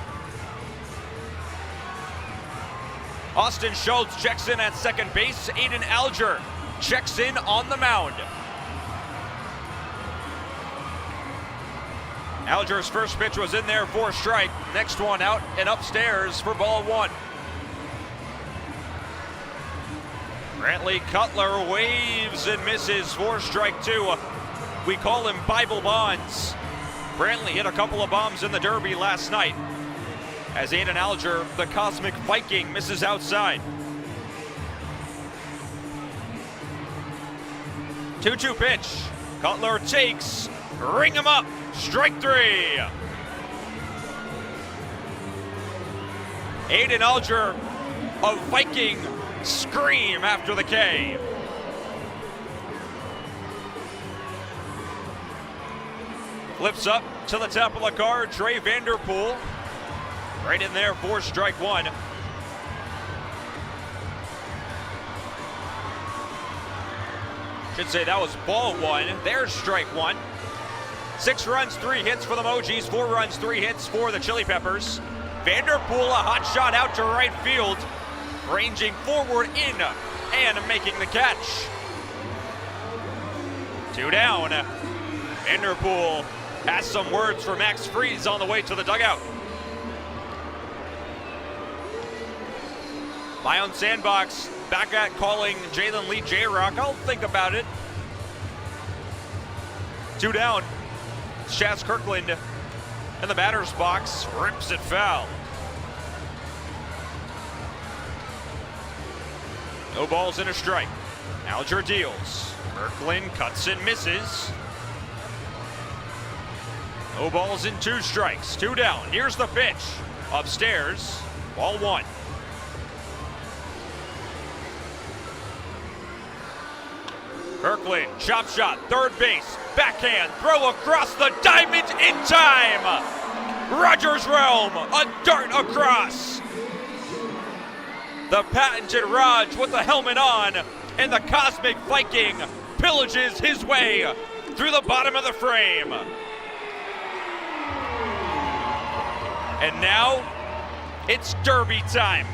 Austin Schultz checks in at second base. Aiden Alger checks in on the mound. Alger's first pitch was in there for a strike. Next one out and upstairs for ball 1. Brantley Cutler waves and misses for strike 2. We call him Bible Bonds. Brantley hit a couple of bombs in the Derby last night as Aiden Alger, the Cosmic Viking, misses outside. 2-2 pitch. Cutler takes, ring him up, strike 3. Aiden Alger, a Viking scream after the K. Flips up to the top of the card, Trey Vanderpool. Right in there for strike one. Should say that was ball one. There's strike one. 6 runs, 3 hits for the Mojis, 4 runs, 3 hits for the Chili Peppers. Vanderpool, a hot shot out to right field, ranging forward in and making the catch. 2 down. Vanderpool has some words for Max Friese on the way to the dugout. My own sandbox, back at calling Jalen Lee J-Rock. I'll think about it. 2 down. Chaz Kirkland in the batter's box, rips it foul. No balls and a strike. Alger deals. Kirkland cuts and misses. No balls and 2 strikes. 2 down. Here's the pitch. Upstairs. Ball 1. Kirkland, chop shot, third base, backhand, throw across the diamond in time. Rogers Realm, a dart across. The patented Raj with the helmet on, and the Cosmic Viking pillages his way through the bottom of the frame. And now, it's derby time.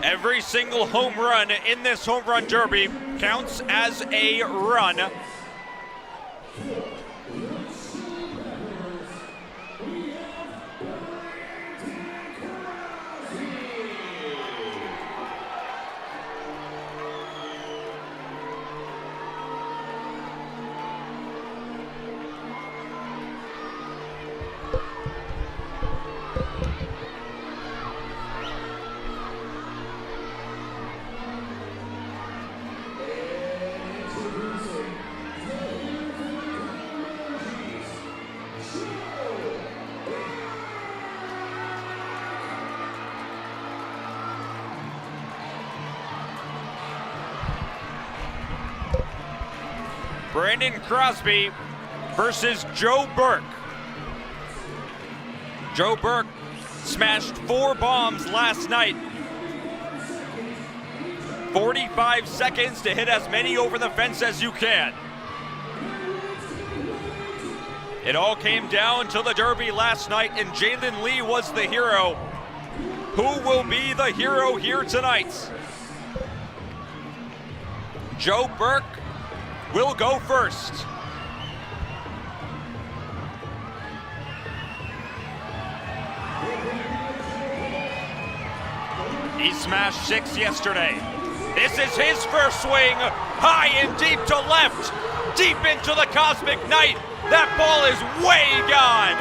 Every single home run in this home run derby counts as a run. Brandon Crosby versus Joe Burke. Joe Burke smashed 4 bombs last night. 45 seconds to hit as many over the fence as you can. It all came down to the derby last night, and Jalen Lee was the hero. Who will be the hero here tonight? Joe Burke will go first. He smashed 6 yesterday. This is his first swing, high and deep to left, deep into the cosmic night. That ball is way gone.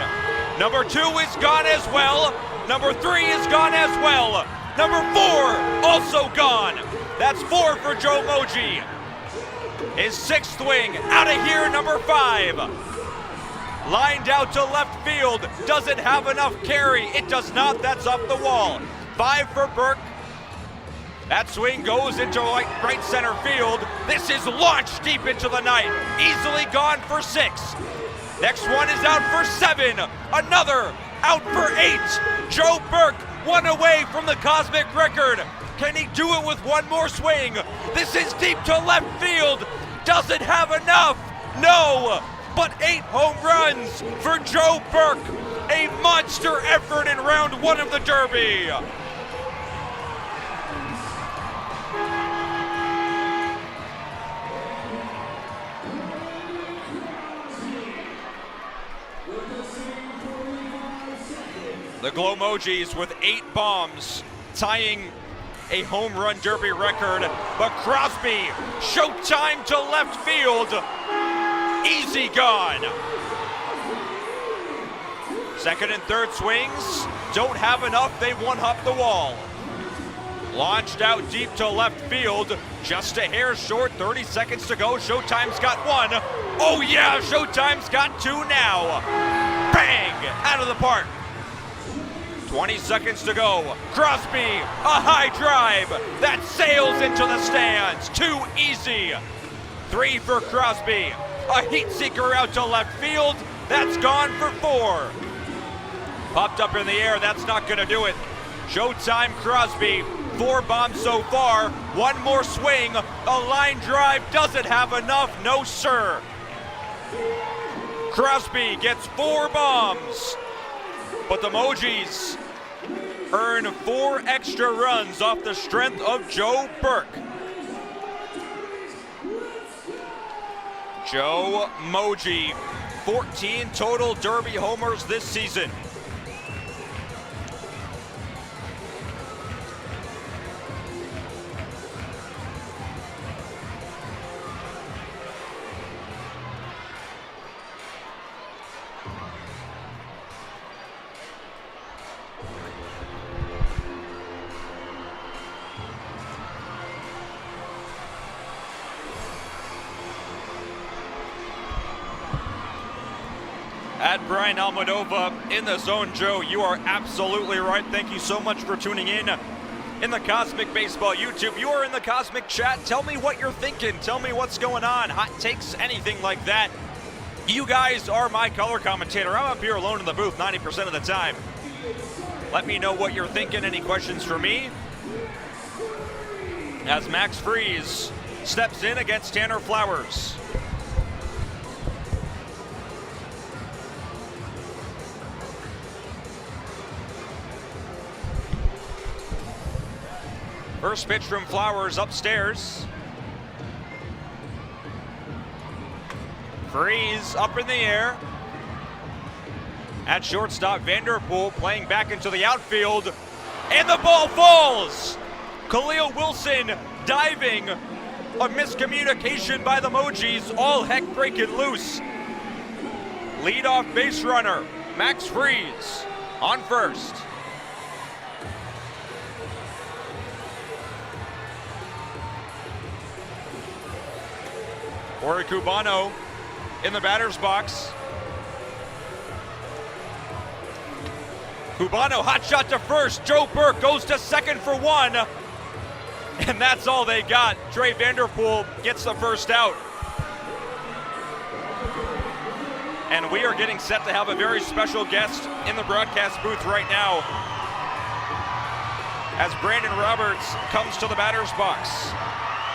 Number 2 is gone as well. Number 3 is gone as well. Number 4 also gone. That's 4 for Joe Moji. His 6th swing, out of here, number 5. Lined out to left field, doesn't have enough carry. It does not, that's up the wall. 5 for Burke. That swing goes into right center field. This is launched deep into the night. Easily gone for 6. Next one is out for 7. Another out for 8. Joe Burke, 1 away from the cosmic record. Can he do it with 1 more swing? This is deep to left field. Doesn't have enough. No, but 8 home runs for Joe Burke. A monster effort in round 1 of the Derby. The Glowmojis with 8 bombs, tying a home run derby record. But Crosby, showtime to left field. Easy gone. Second and third swings, don't have enough, they one-up the wall. Launched out deep to left field, just a hair short, 30 seconds to go. Showtime's got 1. Oh yeah, Showtime's got 2 now. Bang, out of the park. 20 seconds to go. Crosby, a high drive that sails into the stands. Too easy. 3 for Crosby. A heat seeker out to left field. That's gone for 4. Popped up in the air, that's not gonna do it. Showtime Crosby, 4 bombs so far. 1 more swing, a line drive doesn't have enough, no sir. Crosby gets 4 bombs, but the Mojis earn 4 extra runs off the strength of Joe Burke. Joe Moji, 14 total Derby homers this season. At Brian Almadova in the zone. Joe, you are absolutely right. Thank you so much for tuning in the Cosmic Baseball YouTube. You are in the Cosmic Chat. Tell me what you're thinking. Tell me what's going on. Hot takes, anything like that. You guys are my color commentator. I'm up here alone in the booth 90% of the time. Let me know what you're thinking. Any questions for me? As Max Freeze steps in against Tanner Flowers. First pitch from Flowers upstairs. Freeze up in the air. At shortstop, Vanderpool playing back into the outfield. And the ball falls! Khalil Wilson diving. A miscommunication by the Mojis. All heck breaking loose. Leadoff base runner, Max Freeze on first. Corey Cubano in the batter's box. Cubano, hot shot to first. Joe Burke goes to second for 1. And that's all they got. Trey Vanderpool gets the first out. And we are getting set to have a very special guest in the broadcast booth right now as Brandon Roberts comes to the batter's box.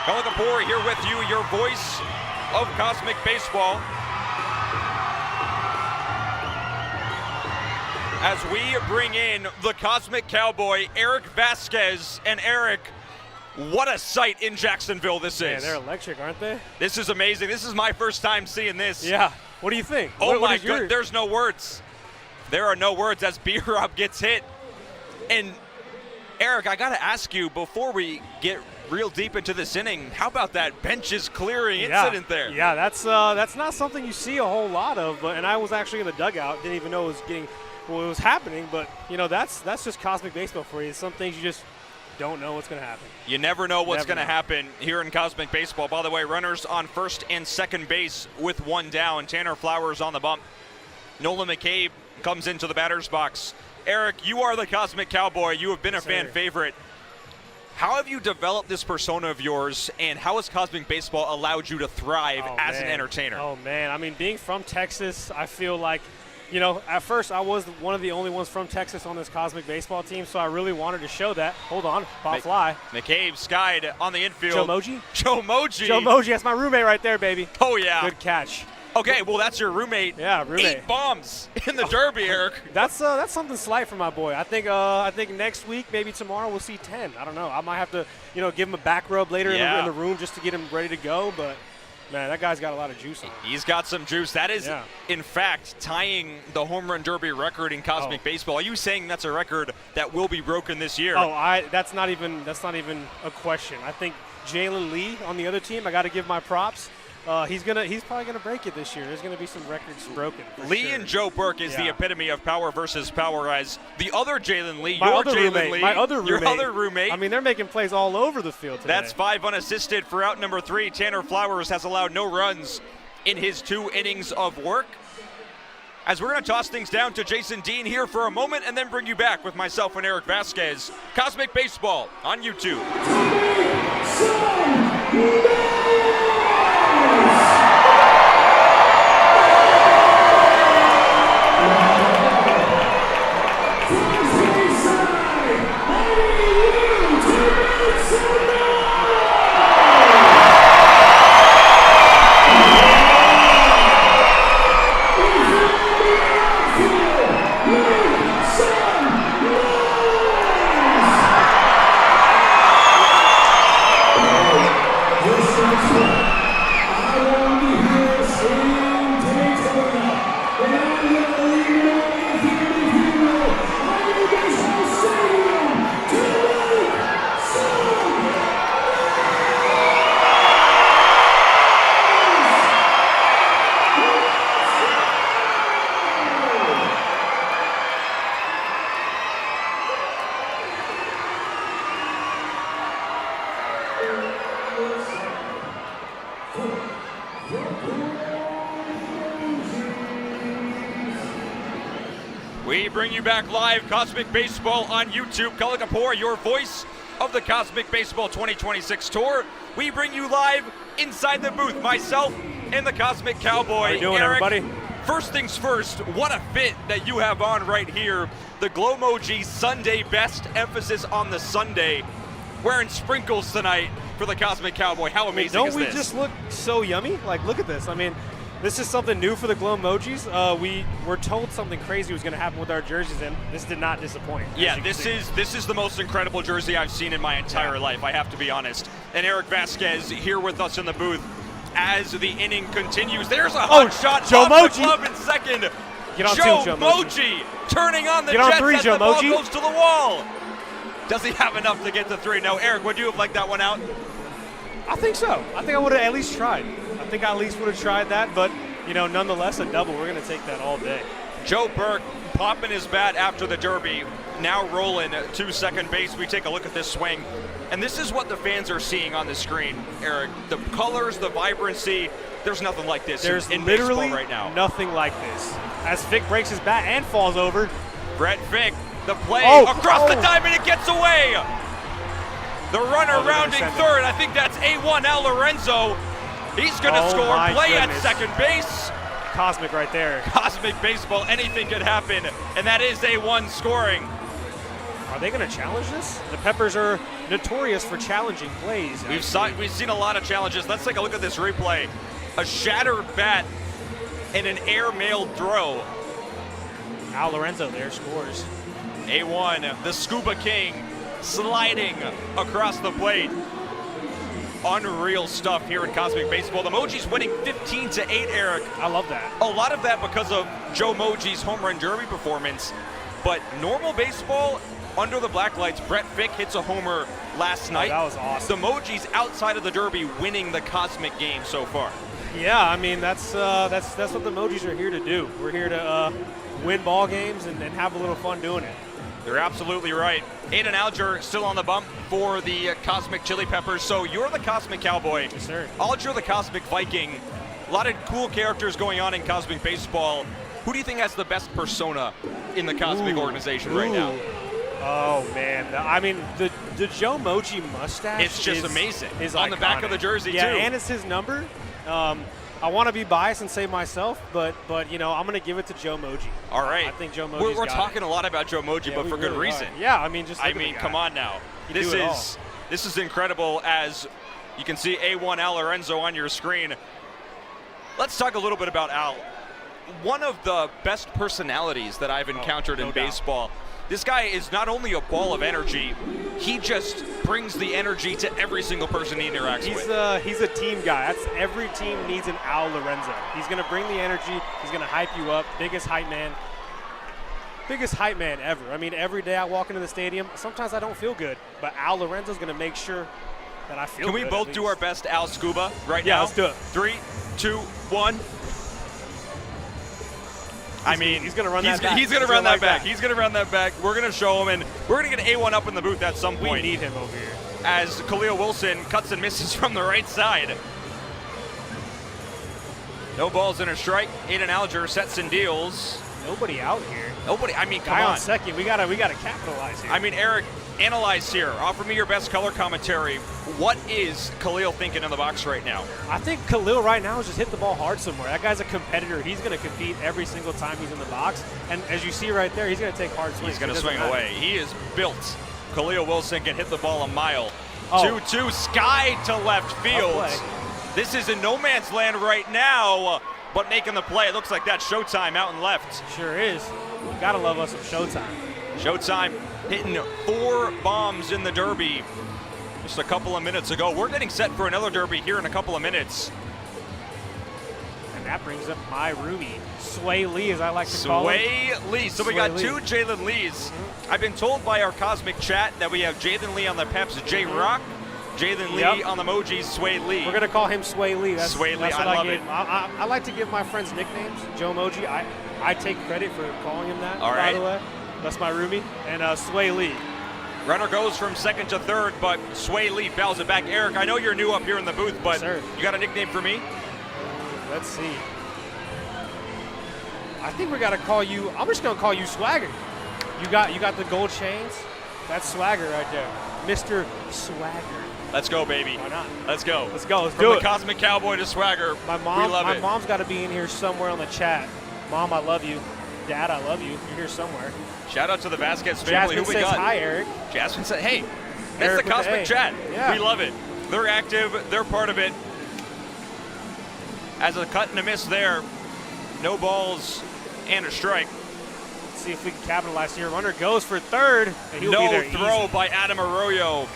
Colin Kapoor here with you, your voice of Cosmic Baseball. As we bring in the Cosmic Cowboy, Eric Vasquez. And Eric, what a sight in Jacksonville this is. Yeah, they're electric, aren't they? This is amazing. This is my first time seeing this. Yeah. What do you think? Oh my God, there's no words. There are no words as B-Rob gets hit. And Eric, I gotta ask you, before we get real deep into this inning, how about that benches clearing incident there? Yeah, that's not something you see a whole lot of. And I was actually in the dugout, didn't even know it was happening. But you know, that's just Cosmic Baseball for you. Some things you just don't know what's going to happen. You never know what's going to happen here in Cosmic Baseball. By the way, runners on first and second base with 1 down. Tanner Flowers on the bump. Nolan McCabe comes into the batter's box. Eric, you are the Cosmic Cowboy. You have been a fan favorite. How have you developed this persona of yours, and how has Cosmic Baseball allowed you to thrive as an entertainer? Oh, man. I mean, being from Texas, I feel like, you know, at first I was one of the only ones from Texas on this Cosmic Baseball team, so I really wanted to show that. Hold on, pop fly. McCabe skied on the infield. Joe Moji? Joe Moji. Joe Moji, that's my roommate right there, baby. Oh, yeah. Good catch. Okay, well, that's your roommate. Yeah, roommate. 8 bombs in the Derby, Eric. That's something slight for my boy. I think next week, maybe tomorrow, we'll see 10. I don't know. I might have to, give him a back rub later in the room just to get him ready to go. But Man, that guy's got a lot of juice on him. He's got some juice. That is, in fact, tying the home run derby record in Cosmic Baseball. Are you saying that's a record that will be broken this year? That's not even a question. I think Jalen Lee on the other team, I got to give my props. He's probably gonna break it this year. There's gonna be some records broken. Lee and Joe Burke is the epitome of power versus power, guys. The other Jalen Lee, my your other Jalen roommate, Lee, my other your roommate. other roommate. I mean, they're making plays all over the field today. That's 5 unassisted for out number 3. Tanner Flowers has allowed no runs in his 2 innings of work. As we're going to toss things down to Jason Dean here for a moment and then bring you back with myself and Eric Vasquez. Cosmic Baseball on YouTube. We bring you back live, Cosmic Baseball on YouTube. Kala Kapoor, your voice of the Cosmic Baseball 2026 Tour. We bring you live inside the booth, myself and the Cosmic Cowboy. How you doing, Eric, everybody? First things first, what a fit that you have on right here. The Glowmojis Sunday best, emphasis on the Sunday. Wearing sprinkles tonight for the Cosmic Cowboy. How amazing is this? Don't we just look so yummy? Like, look at this. I mean, this is something new for the Glowmojis. We were told something crazy was going to happen with our jerseys, and this did not disappoint. Yeah, this is the most incredible jersey I've seen in my entire life, I have to be honest. And Eric Vasquez here with us in the booth as the inning continues. There's a hot shot Joe off Moji. the glove in second. Get on Joe, Joe Moji turning on the Get on Jets 3, as Joe the ball Moji. goes to the wall. Does he have enough to get to 3? No, Eric, would you have liked that one out? I think so. I think I would have at least tried. I think I at least would have tried that, but you know, nonetheless, a double. We're going to take that all day. Joe Burke popping his bat after the derby, now rolling to second base. We take a look at this swing, and this is what the fans are seeing on the screen, Eric. The colors, the vibrancy, there's nothing like this in literally baseball right now. Nothing like this. As Fick breaks his bat and falls over. Brett Fick, the play across the diamond, it gets away. The runner rounding third, I think that's A1 Al Lorenzo. He's going to score, play at second base. Cosmic right there. Cosmic Baseball, anything could happen, and that is A1 scoring. Are they going to challenge this? The Peppers are notorious for challenging plays. We've seen a lot of challenges. Let's take a look at this replay. A shattered bat and an air-mailed throw. Al Lorenzo there scores. A1, the Scuba King, sliding across the plate. Unreal stuff here in Cosmic Baseball. The Mojis winning 15-8, Eric. I love that. A lot of that because of Joe Moji's home run derby performance. But normal baseball, under the black lights, Brett Fick hits a homer last night. That was awesome. The Mojis outside of the derby winning the Cosmic game so far. Yeah, I mean, that's what the Mojis are here to do. We're here to win ball games and have a little fun doing it. You're absolutely right. Aiden Alger still on the bump for the Cosmic Chili Peppers. So you're the Cosmic Cowboy. Yes, sir. Alger the Cosmic Viking. A lot of cool characters going on in Cosmic Baseball. Who do you think has the best persona in the Cosmic organization right now? Oh, man. I mean, the Joe Moji mustache it's just amazing. Is on the back of the jersey, yeah, too. and it's his number. I want to be biased and say myself, but you know, I'm going to give it to Joe Moji. All right. I think Joe Moji's We're talking a lot about Joe Moji, but for good reason. Yeah, I mean, just I mean, come on now. This is incredible. As you can see, A1 Al Lorenzo on your screen. Let's talk a little bit about Al. One of the best personalities that I've encounred in baseball. This guy is not only a ball of energy, he just brings the energy to every single person he interacts with. He's a team guy. Every team needs an Al Lorenzo. He's going to bring the energy. He's going to hype you up. Biggest hype man ever. I mean, every day I walk into the stadium, sometimes I don't feel good, but Al Lorenzo's going to make sure that I feel good. Can we both do our best Al Scuba right now? Yeah, let's do it. 3, 2, 1. He's going to run that back. He's going to run that back. He's going to run that back. We're going to show him, and we're going to get A1 up in the booth at some point. We need him over here. As Khalil Wilson cuts and misses from the right side. No balls and a strike. Aiden Alger sets and deals. Nobody out here. Nobody. I mean, come Guy on. on second. We gotta capitalize here. I mean, Eric, analyze here. Offer me your best color commentary. What is Khalil thinking in the box right now? I think Khalil right now has just hit the ball hard somewhere. That guy's a competitor. He's going to compete every single time he's in the box. And as you see right there, he's going to take hard swings. He's going to swing away. He is built. Khalil Wilson can hit the ball a mile. Oh. 2-2, sky to left field. This is in no man's land right now, but making the play. It looks like that's Showtime out and left. Sure is. Gotta love us some Showtime. Showtime hitting 4 bombs in the Derby just a couple of minutes ago. We're getting set for another Derby here in a couple of minutes. And that brings up my roomie, Sway Lee, as I like to call him. Sway Lee. So we got 2 Jalen Lees. I've been told by our Cosmic chat that we have Jalen Lee on the Peps, J-Rock, Jalen Lee on the Mojis, Sway Lee. We're going to call him Sway Lee. Sway Lee, that's what I love it. I like to give my friends nicknames. Joe Moji, I take credit for calling him that, all right. by the way. That's my roomie. And Sway Lee. Runner goes from second to third, but Sway Lee fouls it back. Eric, I know you're new up here in the booth, but you got a nickname for me? Let's see. I think we got to call you, I'm just going to call you Swagger. You got the gold chains. That's Swagger right there. Mr. Swagger. Let's go, baby. Why not? Let's go. Let's go. Let's From do the it. Cosmic Cowboy to Swagger. My mom's got to be in here somewhere on the chat. Mom, I love you. Dad, I love you. You're here somewhere. Shout out to the Vasquez family. Jasmine Who we says got? hi, Eric. Jasmine said, hey, that's Eric the Cosmic chat. Yeah. We love it. They're active. They're part of it. As a cut and a miss there. No balls and a strike. Let's see if we can capitalize here. Runner goes for third. And he'll no be there throw easy. by Adam Arroyo.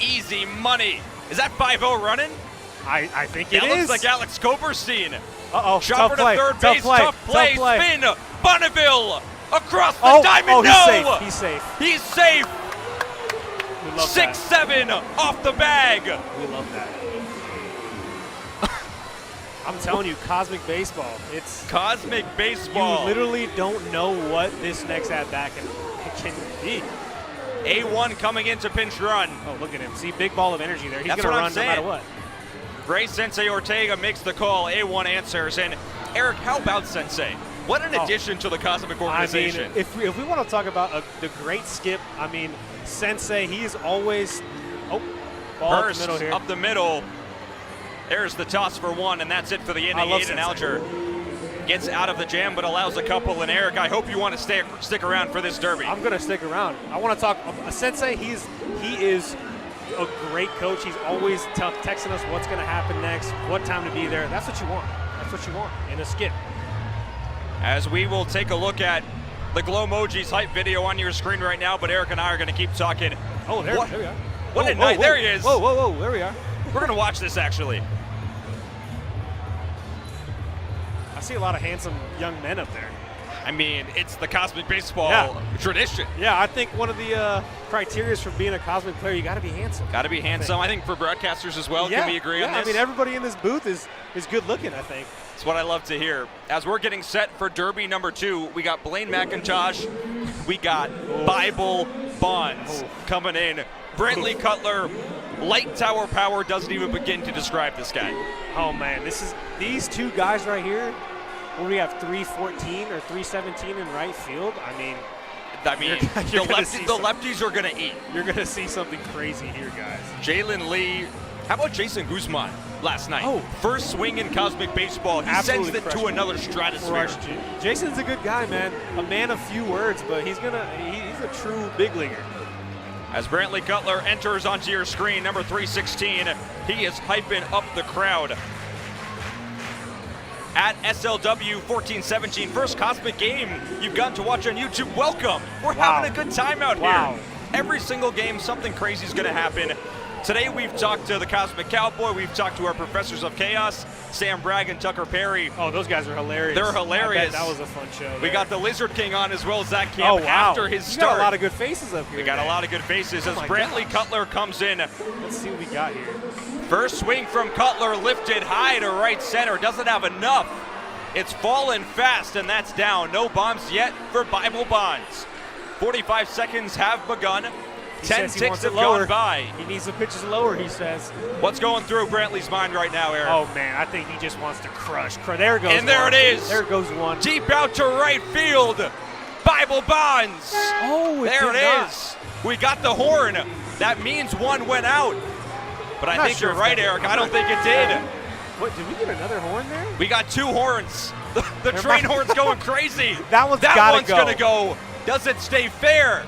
Easy money. Is that 5-0 running? I think it That is. looks like Alex Koberstein. Uh-oh, Chopper tough play. to third Tough base. play. Tough play. Tough play. Spin. Bonneville across the diamond. He's no. safe. He's safe. He's safe. We love 6-7 off the bag. We love that. I'm telling you, Cosmic Baseball. It's Cosmic Baseball. You literally don't know what this next at-bat can be. A1 coming into pinch run. Oh, look at him. See, big ball of energy there. He's That's going to what I'm run no matter saying. what. Gray Sensei Ortega makes the call. A1 answers. And Eric, how about Sensei? What an addition to the Cosmic organization. I mean, if we want to talk about the great skip, I mean, Sensei, he is always ball up the middle here. Up the middle. There's the toss for 1, and that's it for the inning. Aiden Alger gets out of the jam, but allows a couple. And Eric, I hope you want to stick around for this Derby. I'm going to stick around. I want to talk. Sensei, he is a great coach. He's always texting us what's going to happen next, what time to be there. That's what you want. That's what you want in a skip. As we will take a look at the Glowmojis hype video on your screen right now, but Eric and I are going to keep talking. Oh, there we are. What a night. There he is. Whoa, there we are. We're going to watch this, actually. I see a lot of handsome young men up there. I mean, it's the Cosmic Baseball tradition. Yeah, I think one of the criteria for being a Cosmic player, you got to be handsome. Got to be handsome. I think for broadcasters as well. Can we agree on this? I mean, everybody in this booth is good looking, I think. That's what I love to hear. As we're getting set for Derby number 2, we got Blaine McIntosh. We got Bible Bonds coming in. Brantley Cutler, light tower power, doesn't even begin to describe this guy. Oh, man, these two guys right here. Where we have 314 or 317 in right field. I mean, the lefties are going to eat. You're going to see something crazy here, guys. Jalen Lee. How about Jason Guzman last night? Oh. First swing in Cosmic Baseball. He sends it to another stratosphere. Jason's a good guy, man. A man of few words, but he's a true big leaguer. As Brantley Cutler enters onto your screen, number 316, he is hyping up the crowd. At SLW 1417, first Cosmic game you've gotten to watch on YouTube. Welcome. We're having a good time out here. every single game, something crazy is going to happen. Today we've talked to the Cosmic Cowboy, we've talked to our Professors of Chaos, Sam Bragg and Tucker Perry. Oh, those guys are hilarious. They're hilarious. I bet that was a fun show. We got the Lizard King on as well as Zach Camp after his You start. got a lot of good faces up here. We got a lot of good faces as Brantley Cutler comes in. Let's see what we got here. First swing from Cutler, lifted high to right center, doesn't have enough. It's fallen fast, and that's down. No bombs yet for Bible Bonds. 45 seconds have begun. 10 ticks have gone by. He needs the pitches lower, he says. What's going through Brantley's mind right now, Eric? Oh, man, I think he just wants to crush. There goes And there one. it is. There goes one. Deep out to right field. Bible Bonds. Oh, there it is. We got the horn. That means one went out. But I think you're right, Eric. I don't think it did. What, did we get another horn there? We got 2 horns. The train horn's going crazy. That one's gonna go. Does it stay fair?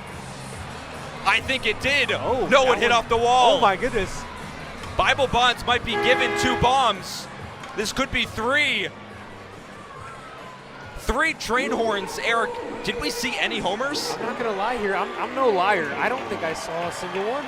I think it did. Oh, no, it hit off the wall. Oh my goodness. Bible Bonds might be given 2 bombs. This could be 3. 3 train horns. Eric, did we see any homers? I'm not gonna lie here. I'm no liar. I don't think I saw a single one.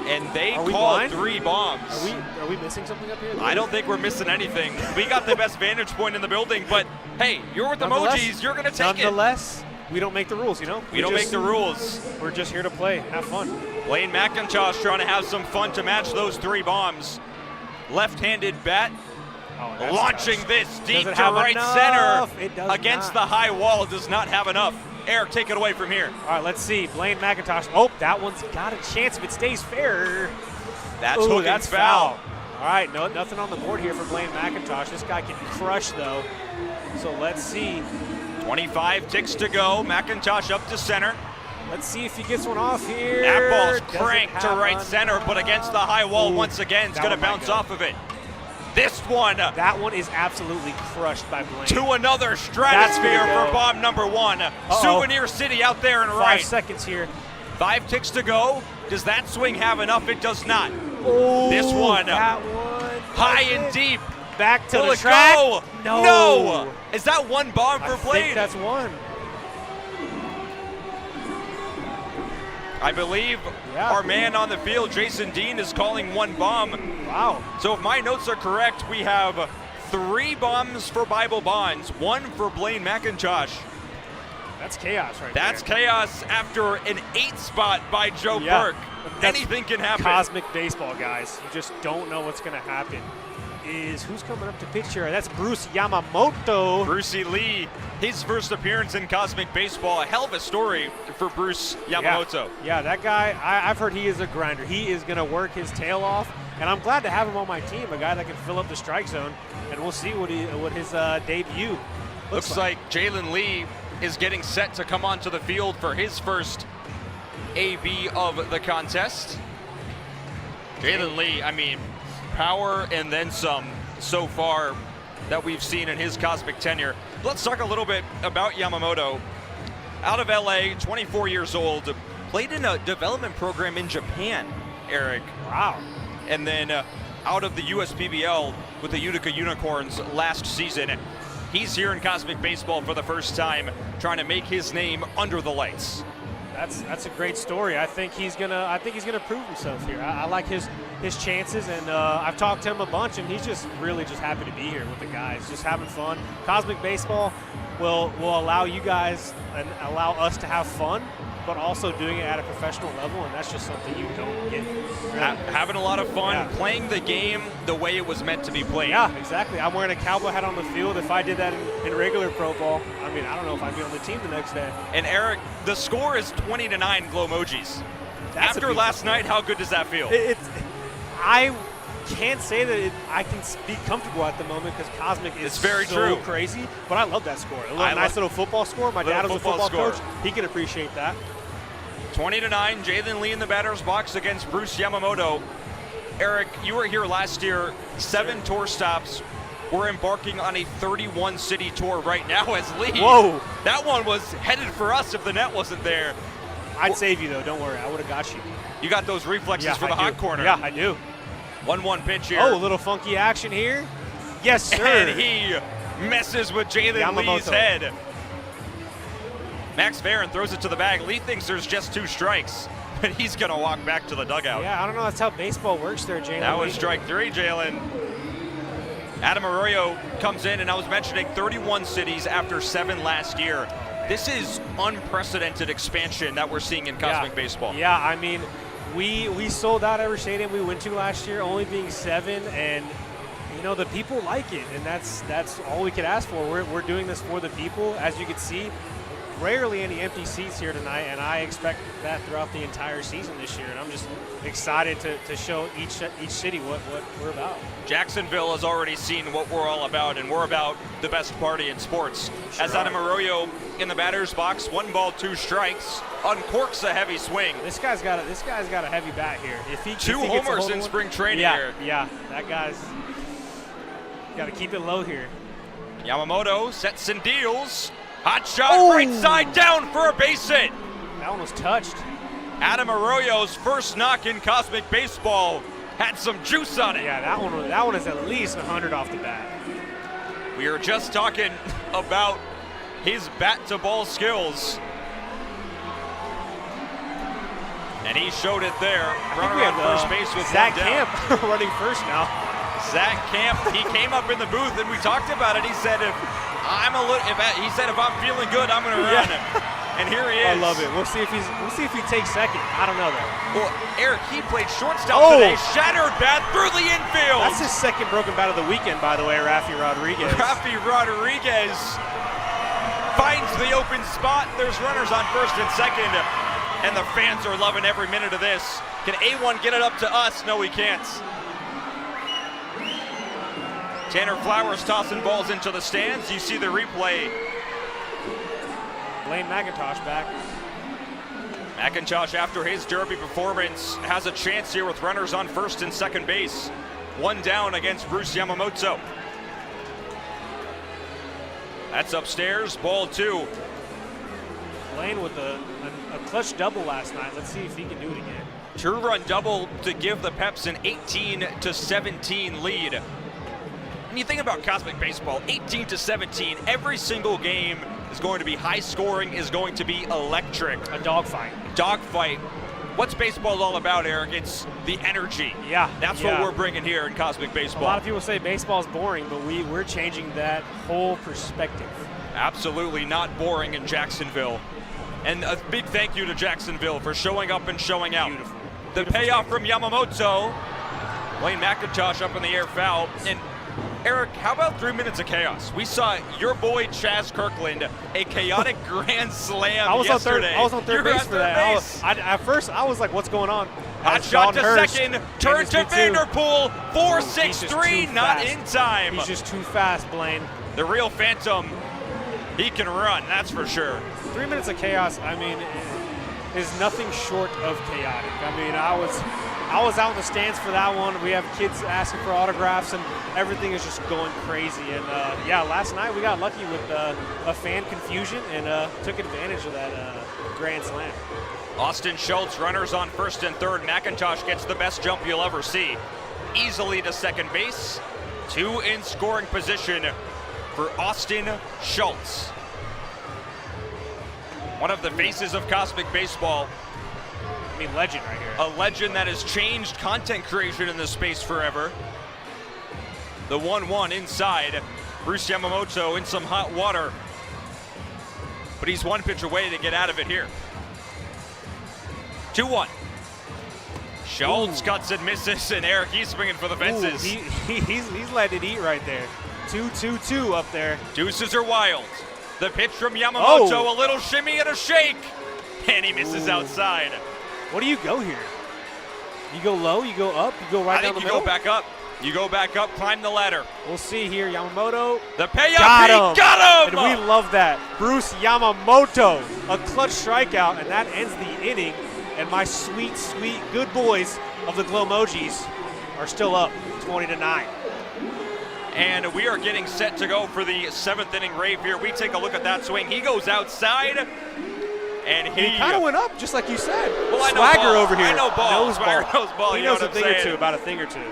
And they Are we called blind? 3 bombs. Are we missing something up here? I don't think we're missing anything. We got the best vantage point in the building, but hey, you're with the Mojis, you're gonna take it. Nonetheless, we don't make the rules, you know? We don't make the rules. We're just here to play, have fun. Blaine McIntosh trying to have some fun to match those 3 bombs. Left-handed bat, launching this deep to right center against the high wall. Does not have enough. Eric, take it away from here. All right, let's see. Blaine McIntosh. Oh, that one's got a chance if it stays fair. That's hooking that's foul. All right, no, nothing on the board here for Blaine McIntosh. This guy can crush, though. So let's see. 25 ticks to go. McIntosh up to center. Let's see if he gets one off here. That ball's Doesn't cranked to have right center, but against the high wall once again. It's going to bounce off of it. This one. That one is absolutely crushed by Blaine. To another stratosphere for bomb number 1. Souvenir City out there and right. 5 seconds here. 5 ticks to go. Does that swing have enough? It does not. Oh, this one. That one. High and deep. Back to Will the it track. go? No. Is that 1 bomb for I Blaine? think that's 1. I believe our man on the field, Jason Dean, is calling 1 bomb. Wow. So if my notes are correct, we have 3 bombs for Bible Bonds, 1 for Blaine McIntosh. That's chaos right That's there. chaos after an 8 spot by Joe Burke. That's Anything can happen. Cosmic baseball, guys. You just don't know what's going to happen. Who's coming up to pitch here? That's Bruce Yamamoto. Brucey Lee, his first appearance in Cosmic Baseball. A hell of a story for Bruce Yamamoto. Yeah, that guy, I've heard he is a grinder. He is going to work his tail off, and I'm glad to have him on my team, a guy that can fill up the strike zone, and we'll see what his debut looks like. Jalen Lee is getting set to come onto the field for his first AB of the contest. Jalen Lee, I mean, power and then some so far that we've seen in his Cosmic tenure. Let's talk a little bit about Yamamoto. Out of LA, 24 years old, played in a development program in Japan, Eric. Wow. And then out of the USPBL with the Utica Unicorns last season. He's here in Cosmic Baseball for the first time, trying to make his name under the lights. That's a great story. I think he's gonna prove himself here. I like his chances, and I've talked to him a bunch, and he's just really just happy to be here with the guys, just having fun. Cosmic Baseball will allow you guys and allow us to have fun, but also doing it at a professional level, and that's just something you don't get. Having a lot of fun, playing the game the way it was meant to be played. Yeah, exactly. I'm wearing a cowboy hat on the field. If I did that in regular pro ball, I mean, I don't know if I'd be on the team the next day. And Eric, the score is 20-9 Glowmojis. After last night, how good does that feel? I can't say that I can be comfortable at the moment because Cosmic is so crazy, but I love that score. A nice little football score. My dad was a football coach. He can appreciate that. 20-9, Jalen Lee in the batter's box against Bruce Yamamoto. Eric, you were here last year, 7 tour stops. We're embarking on a 31-city tour right now as Lee. Whoa. That one was headed for us if the net wasn't there. I'd save you, though. Don't worry. I would have got you. You got those reflexes for the hot corner. Yeah, I do. 1-1 pitch here. Oh, a little funky action here. Yes, sir. And he messes with Jalen Lee's head. Max Barron throws it to the bag. Lee thinks there's just 2 strikes, but he's going to walk back to the dugout. Yeah, I don't know. That's how baseball works there, Jalen. That was strike 3, Jalen. Adam Arroyo comes in, and I was mentioning 31 cities after 7 last year. This is unprecedented expansion that we're seeing in Cosmic Baseball. Yeah, I mean, we sold out every stadium we went to last year, only being 7, and you know the people like it, and that's all we could ask for. We're doing this for the people, as you can see. Rarely any empty seats here tonight, and I expect that throughout the entire season this year. And I'm just excited to show each city what we're about. Jacksonville has already seen what we're all about, and we're about the best party in sports. Sure As Adam Arroyo in the batter's box, 1 ball, 2 strikes, uncorks a heavy swing. This guy's got a heavy bat here. If he 2 homers in spring training here. Yeah, that guy's got to keep it low here. Yamamoto sets and deals. Hot shot, right side down for a base hit. That one was touched. Adam Arroyo's first knock in Cosmic Baseball had some juice on it. Yeah, that one is at least 100 off the bat. We were just talking about his bat-to-ball skills. And he showed it there. Runner on first base with Zach 1 down. Camp running first now. Zach Camp, he came up in the booth and we talked about it. He said, if I'm feeling good, I'm going to run. And here he is. I love it. We'll see if he takes second. I don't know that. Well, Eric, he played shortstop today. Shattered bat through the infield. That's his second broken bat of the weekend, by the way, Rafi Rodriguez. Rafi Rodriguez finds the open spot. There's runners on first and second, and the fans are loving every minute of this. Can A1 get it up to us? No, he can't. Tanner Flowers tossing balls into the stands. You see the replay. Blaine McIntosh back. McIntosh, after his derby performance, has a chance here with runners on first and second base. 1 down against Bruce Yamamoto. That's upstairs, ball 2. Blaine with a clutch double last night. Let's see if he can do it again. 2-run double to give the Peps an 18-17 lead. When you think about Cosmic Baseball, 18-17, every single game is going to be high scoring, is going to be electric. A dogfight. Dogfight. What's baseball all about, Eric? It's the energy. Yeah. That's what we're bringing here in Cosmic Baseball. A lot of people say baseball's boring, but we're changing that whole perspective. Absolutely not boring in Jacksonville. And a big thank you to Jacksonville for showing up and showing out. Beautiful. The payoff from Yamamoto. Blaine McIntosh up in the air foul. And Eric, how about 3 minutes of chaos? We saw your boy Chaz Kirkland, a chaotic grand slam yesterday. I was on third base for that. At first, I was like, what's going on? Hot shot to second, turn to Vanderpool, 4-6-3, not in time. He's just too fast, Blaine. The real Phantom, he can run, that's for sure. 3 minutes of chaos, I mean, is nothing short of chaotic. I mean, I was out in the stands for that one. We have kids asking for autographs, and everything is just going crazy. And yeah, last night we got lucky with a fan confusion and took advantage of that grand slam. Austin Schultz, runners on first and third. McIntosh gets the best jump you'll ever see. Easily to second base. 2 in scoring position for Austin Schultz. One of the faces of Cosmic Baseball. I mean, legend right here. A legend that has changed content creation in this space forever. The 1-1 inside. Bruce Yamamoto in some hot water. But he's 1 pitch away to get out of it here. 2-1. Schultz cuts and misses, and Eric, he's swinging for the fences. He's letting it eat right there. 2-2-2 up there. Deuces are wild. The pitch from Yamamoto, a little shimmy and a shake. And he misses outside. What do you go here? You go low, you go up, you go right down the middle? I think you go back up. You go back up, climb the ladder. We'll see here. Yamamoto. The payoff, got him! And we love that. Bruce Yamamoto, a clutch strikeout, and that ends the inning. And my sweet, sweet good boys of the Glowmojis are still up 20-9. And we are getting set to go for the 7th inning rave here. We take a look at that swing. He goes outside, and he kind of went up, just like you said. Well, Swagger over here. I know ball. Knows Swagger knows ball. He knows a thing or two, about a thing or two.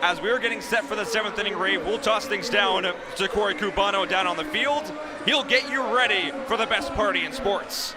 as we are getting set for the 7th inning rave, we'll toss things down to Corey Cubano down on the field. He'll get you ready for the best party in sports.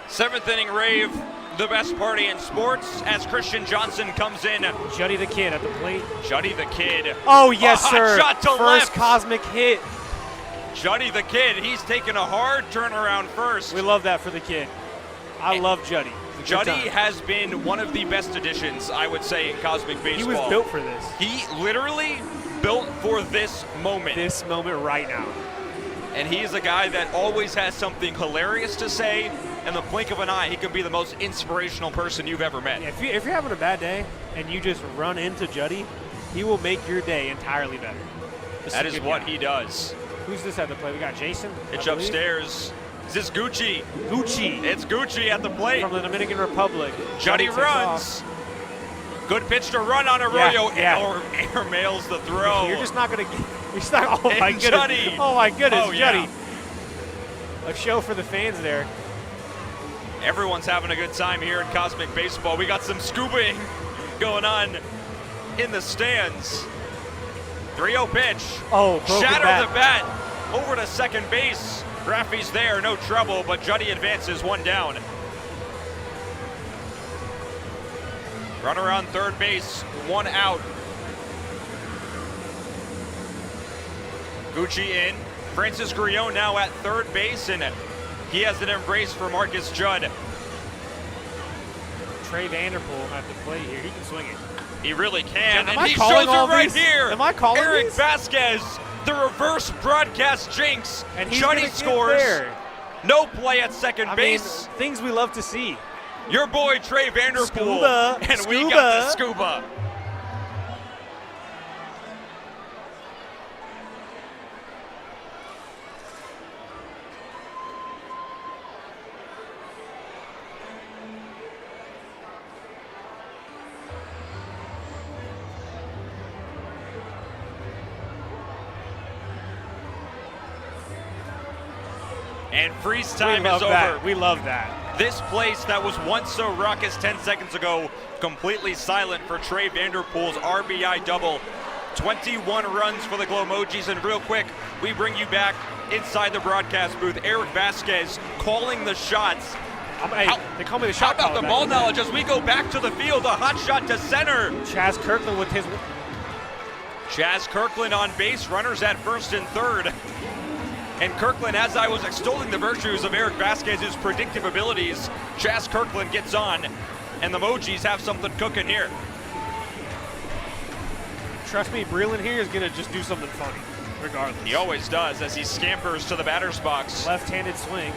Seventh inning rave, the best party in sports, as Christian Johnson comes in. Juddy the Kid at the plate. Juddy the Kid. Oh, yes, A hot sir. shot to First left. Cosmic hit. Juddy the Kid, he's taking a hard turnaround first. We love that for the kid. I love Juddy. It's a good Juddy time. has been one of the best additions, I would say, in Cosmic Baseball. He was built for this. He literally built for this moment. This moment right now. And he is a guy that always has something hilarious to say. In the blink of an eye, he can be the most inspirational person you've ever met. Yeah, if you're having a bad day and you just run into Juddy, he will make your day entirely better. That is what he does. Who's this at the plate? We got Jason. It's upstairs. Is this Gucci? Gucci. It's Gucci at the plate. From the Dominican Republic. Juddy takes runs. off. Good pitch to run on Arroyo. Yeah. Or air mails the throw. You're just not going to get. You're just not. Oh, my And goodness. Juddy. Oh, my goodness. Oh, yeah. Juddy. A show for the fans there. Everyone's having a good time here in Cosmic Baseball. We got some scubaing going on in the stands. 3-0 pitch. Oh, broken Shatter bat. the bat over to second base. Raffy's there, no trouble, but Juddy advances one down. Runner on third base, one out. Gucci in. Francis Griot now at third base, and he has an embrace for Marcus Judd. Trey Vanderpool at the plate here. He can swing it. He really can, Am and I he calling shows all it right these? here. Am I calling Eric these? Vasquez, the reverse broadcast jinx. And he's Juddy gonna get scores. there. No play at second base. Things we love to see. Your boy Trey Vanderpool. Scuba. And Scuba. we got the scuba. And freeze time we love is that. over. We love that. This place that was once so raucous 10 seconds ago, completely silent for Trey Vanderpool's RBI double. 21 runs for the Glowmojis, and real quick, we bring you back inside the broadcast booth. Eric Vasquez calling the shots. They call me the shot How about caller the back ball there. knowledge as we go back to the field? A hot shot to center. Chaz Kirkland with his. Chaz Kirkland on base, runners at first and third. And Kirkland, as I was extolling the virtues of Eric Vasquez's predictive abilities, Chaz Kirkland gets on, and the Mojis have something cooking here. Trust me, Breland here is going to just do something funny, regardless. He always does as he scampers to the batter's box. Left-handed swing.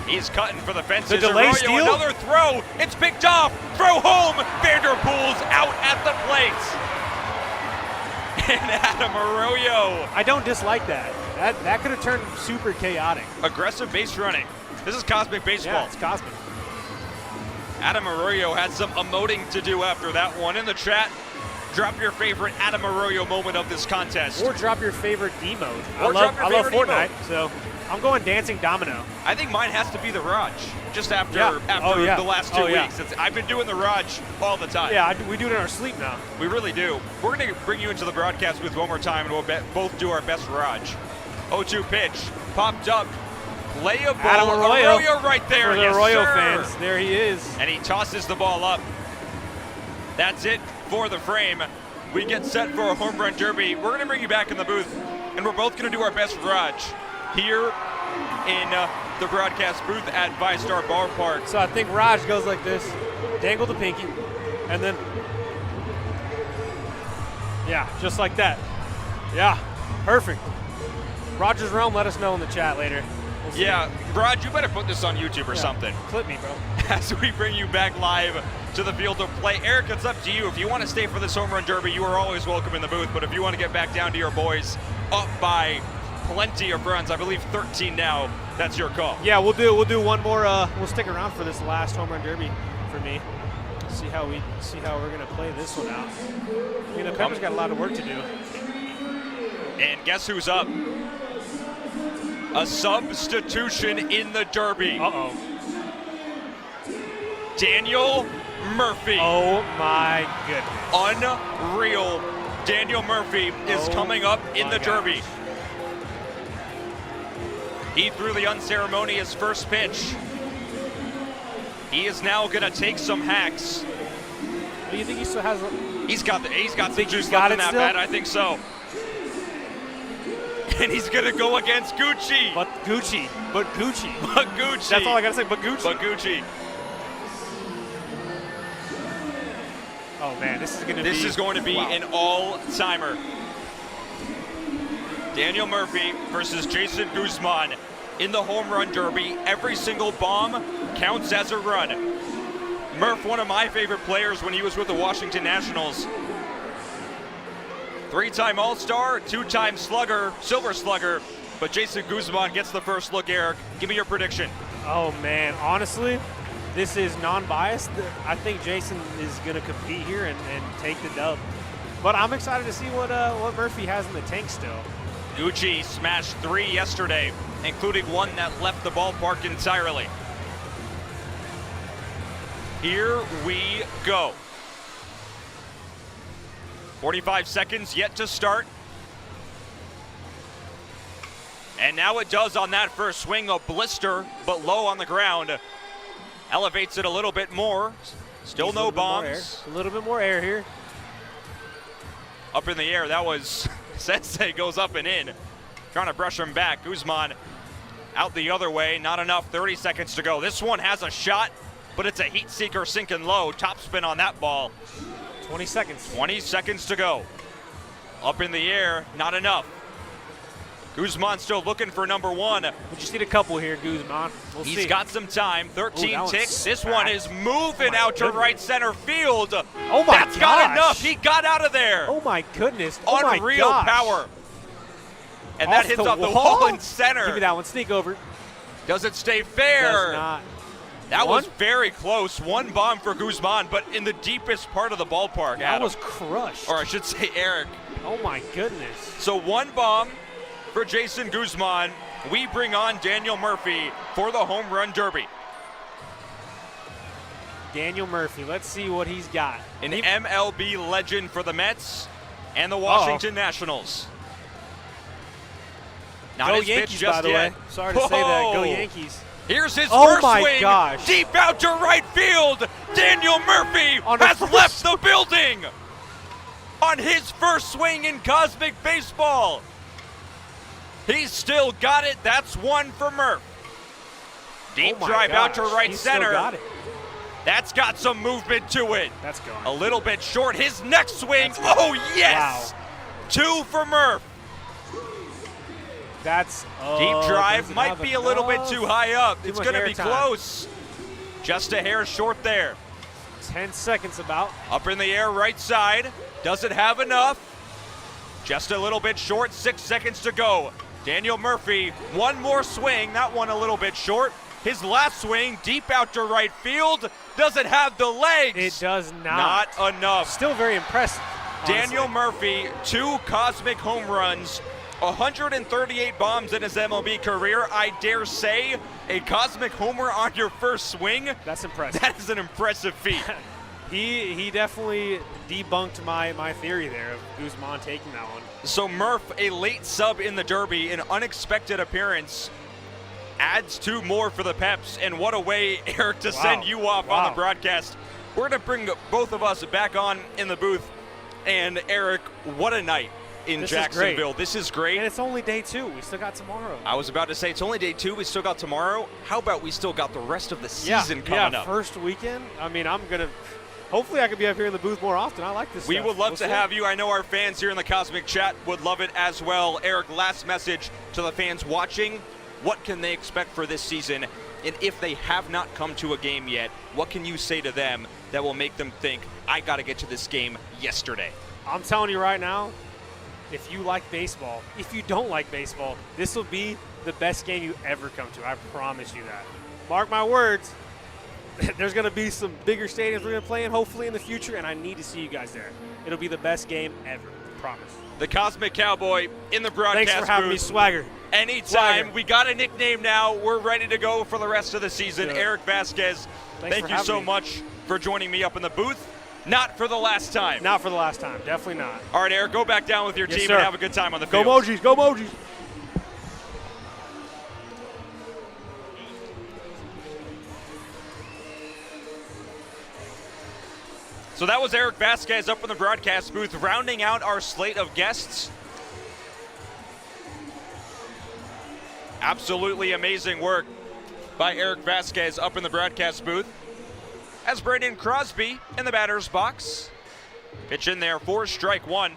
He's cutting for the fences. The delay Arroyo, steal? another throw. It's picked off. Throw home. Vanderpool's out at the plate. And Adam Arroyo. I don't dislike that. That could have turned super chaotic. Aggressive base running. This is Cosmic Baseball. Yeah, it's Cosmic. Adam Arroyo had some emoting to do after that one. In the chat, drop your favorite Adam Arroyo moment of this contest. Or drop your favorite D-mode. Or drop your I love favorite Fortnite, emote. so I'm going Dancing Domino. I think mine has to be the Raj, just after Yeah. the last 2 weeks. I've been doing the Raj all the time. Yeah, we do it in our sleep now. We really do. We're going to bring you into the broadcast booth one more time, and we'll both do our best Raj. 0-2 pitch, popped up, layable. Adam Arroyo right there. For the yes, Arroyo sir. fans, there he is. And he tosses the ball up. That's it for the frame. We get set for a home run derby. We're going to bring you back in the booth, and we're both going to do our best Raj here in the broadcast booth at VyStar Ballpark. So I think Raj goes like this, dangle the pinky, and then, yeah, just like that. Yeah, perfect. Roger's Realm, let us know in the chat later. We'll see. Yeah, Raj, you better put this on YouTube or something. Clip me, bro. As we bring you back live to the field of play. Eric, it's up to you. If you want to stay for this home run derby, you are always welcome in the booth. But if you want to get back down to your boys, up by plenty of runs, I believe 13 now, that's your call. Yeah, we'll do one more. We'll stick around for this last home run derby for me. See how we're gonna play this one out. I mean, Pepper's got a lot of work to do. And guess who's up? A substitution in the derby. Uh-oh. Daniel Murphy. Oh my goodness. Unreal. Daniel Murphy is coming up in the derby. He threw the unceremonious first pitch. He is now going to take some hacks. Do you think he still has? He's got some juice got left in that still? bat. I think so. And he's going to go against Gucci. But Gucci. That's all I got to say, but Gucci. But Gucci. Oh man, this is going to be an all-timer. Daniel Murphy versus Jason Guzman in the home run derby. Every single bomb counts as a run. Murph, one of my favorite players when he was with the Washington Nationals. 3-time All-Star, 2-time Slugger, Silver Slugger, but Jason Guzman gets the first look. Eric, give me your prediction. Oh man, honestly, this is non-biased. I think Jason is going to compete here and take the dub. But I'm excited to see what Murphy has in the tank still. Gucci smashed 3 yesterday, including one that left the ballpark entirely. Here we go. 45 seconds yet to start. And now it does on that first swing, a blister, but low on the ground. Elevates it a little bit more. Still no bombs. A little bit more air here. Up in the air, that was Sensei goes up and in. Trying to brush him back. Guzman out the other way, not enough, 30 seconds to go. This one has a shot, but it's a heat seeker sinking low. Top spin on that ball. 20 seconds. 20 seconds to go. Up in the air, not enough. Guzman still looking for number 1. We just need a couple here, Guzman. We'll see. He's got some time, 13 Ooh, ticks. This smacked. one is moving out to right center field. Oh my That's got gosh. enough. He got out of there. Oh my goodness. Oh my Unreal gosh. power. And Off that hits the off the wall? wall in center. Give me that one. Sneak over. Does it stay fair? Does not. That One? was very close. One bomb for Guzman, but in the deepest part of the ballpark, That Adam. was crushed. Or I should say Eric. Oh my goodness. So one bomb for Jason Guzman. We bring on Daniel Murphy for the home run derby. Daniel Murphy. Let's see what he's got. An MLB legend for the Mets and the Washington Nationals. Not Go his Yankees, pitch just by the yet. way. Sorry to say that. Go Whoa. Yankees. Here's his Oh first my swing. gosh. Deep out to right field. Daniel Murphy On the has first- left the building on his first swing in Cosmic Baseball. He's still got it. That's one for Murph. Deep Oh my drive out to gosh. right He's still center. got it. That's got some movement to it. That's going. A little bit short. His next swing. That's good. Oh, yes. Wow. 2 for Murph. That's Deep drive doesn't might have be a little bit enough. too high up. Too It's much going to air be time. close. Just a hair short there. 10 seconds about. Up in the air, right side. Doesn't have enough. Just a little bit short. 6 seconds to go. Daniel Murphy, one more swing. That one a little bit short. His last swing, deep out to right field. Does it have the legs? It does not. Not enough. Still very impressive. Daniel honestly. Murphy, 2 cosmic home runs, 138 bombs in his MLB career. I dare say a cosmic homer on your first swing. That's impressive. That is an impressive feat. He definitely debunked my theory there of Guzman taking that one. So Murph, a late sub in the Derby, an unexpected appearance, adds 2 more for the Peps. And what a way, Eric, to send you off on the broadcast. We're going to bring both of us back on in the booth. And Eric, what a night in Jacksonville. This is great. And it's only day 2. We still got tomorrow. I was about to say, it's only day 2. We still got tomorrow. How about we still got the rest of the season coming up? First weekend. I mean, hopefully I can be up here in the booth more often. I like this We stuff. would love to have you. I know our fans here in the Cosmic Chat would love it as well. Eric, last message to the fans watching. What can they expect for this season? And if they have not come to a game yet, what can you say to them that will make them think, I got to get to this game yesterday? I'm telling you right now, if you like baseball, if you don't like baseball, this will be the best game you ever come to. I promise you that. Mark my words. There's going to be some bigger stadiums we're going to play in, hopefully in the future, and I need to see you guys there. It'll be the best game ever. Promise. The Cosmic Cowboy in the broadcast Thanks for having me, booth. Swagger. Anytime. Swagger. We got a nickname now. We're ready to go for the rest of the season. Good. Eric Vasquez, thank you so much for joining me up in the booth. Not for the last time. Not for the last time. Definitely not. All right, Eric, go back down with your team sir. and have a good time on the Go field. Mojis. Go Mojis. So that was Eric Vasquez up in the broadcast booth, rounding out our slate of guests. Absolutely amazing work by Eric Vasquez up in the broadcast booth. As Brandon Crosby in the batter's box. Pitch in there for strike 1.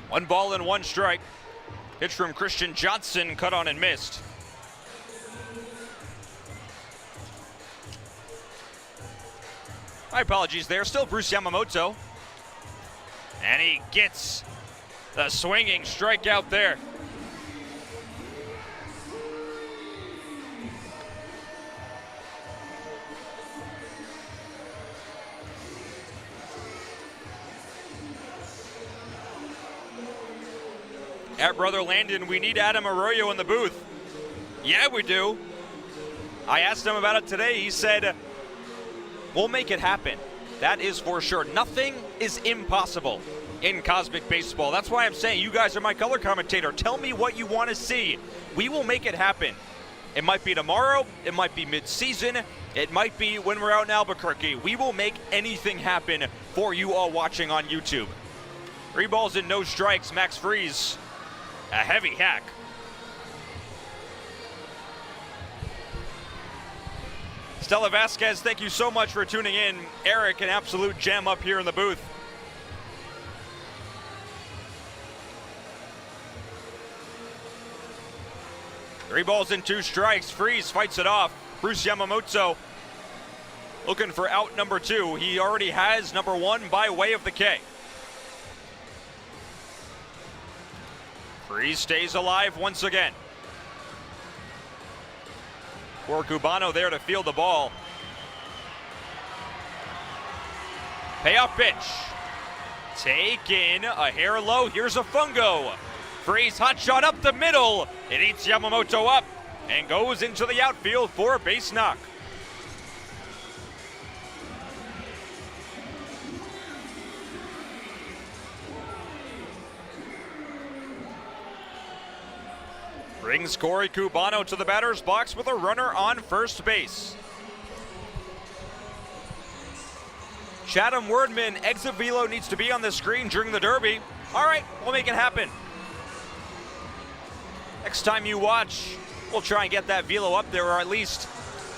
1 ball and 1 strike. Pitch from Christian Johnson, cut on and missed. My apologies there. Still Bruce Yamamoto. And he gets the swinging strikeout there. At Brother Landon, we need Adam Arroyo in the booth. Yeah, we do. I asked him about it today. He said, we'll make it happen. That is for sure. Nothing is impossible in Cosmic Baseball. That's why I'm saying you guys are my color commentator. Tell me what you want to see. We will make it happen. It might be tomorrow. It might be mid-season. It might be when we're out in Albuquerque. We will make anything happen for you all watching on YouTube. 3 balls and no strikes. Max Freeze. A heavy hack. Stella Vasquez, thank you so much for tuning in. Eric, an absolute gem up here in the booth. Three balls and 2 strikes. Freeze fights it off. Bruce Yamamoto looking for out number 2. He already has number 1 by way of the K. Freeze stays alive once again. For Cubano there to field the ball. Payoff pitch. Taken a hair low. Here's a fungo. Freeze hot shot up the middle. It eats Yamamoto up and goes into the outfield for a base knock. Brings Corey Cubano to the batter's box with a runner on first base. Chatham Wordman, exit velo needs to be on the screen during the Derby. All right, we'll make it happen. Next time you watch, we'll try and get that velo up there, or at least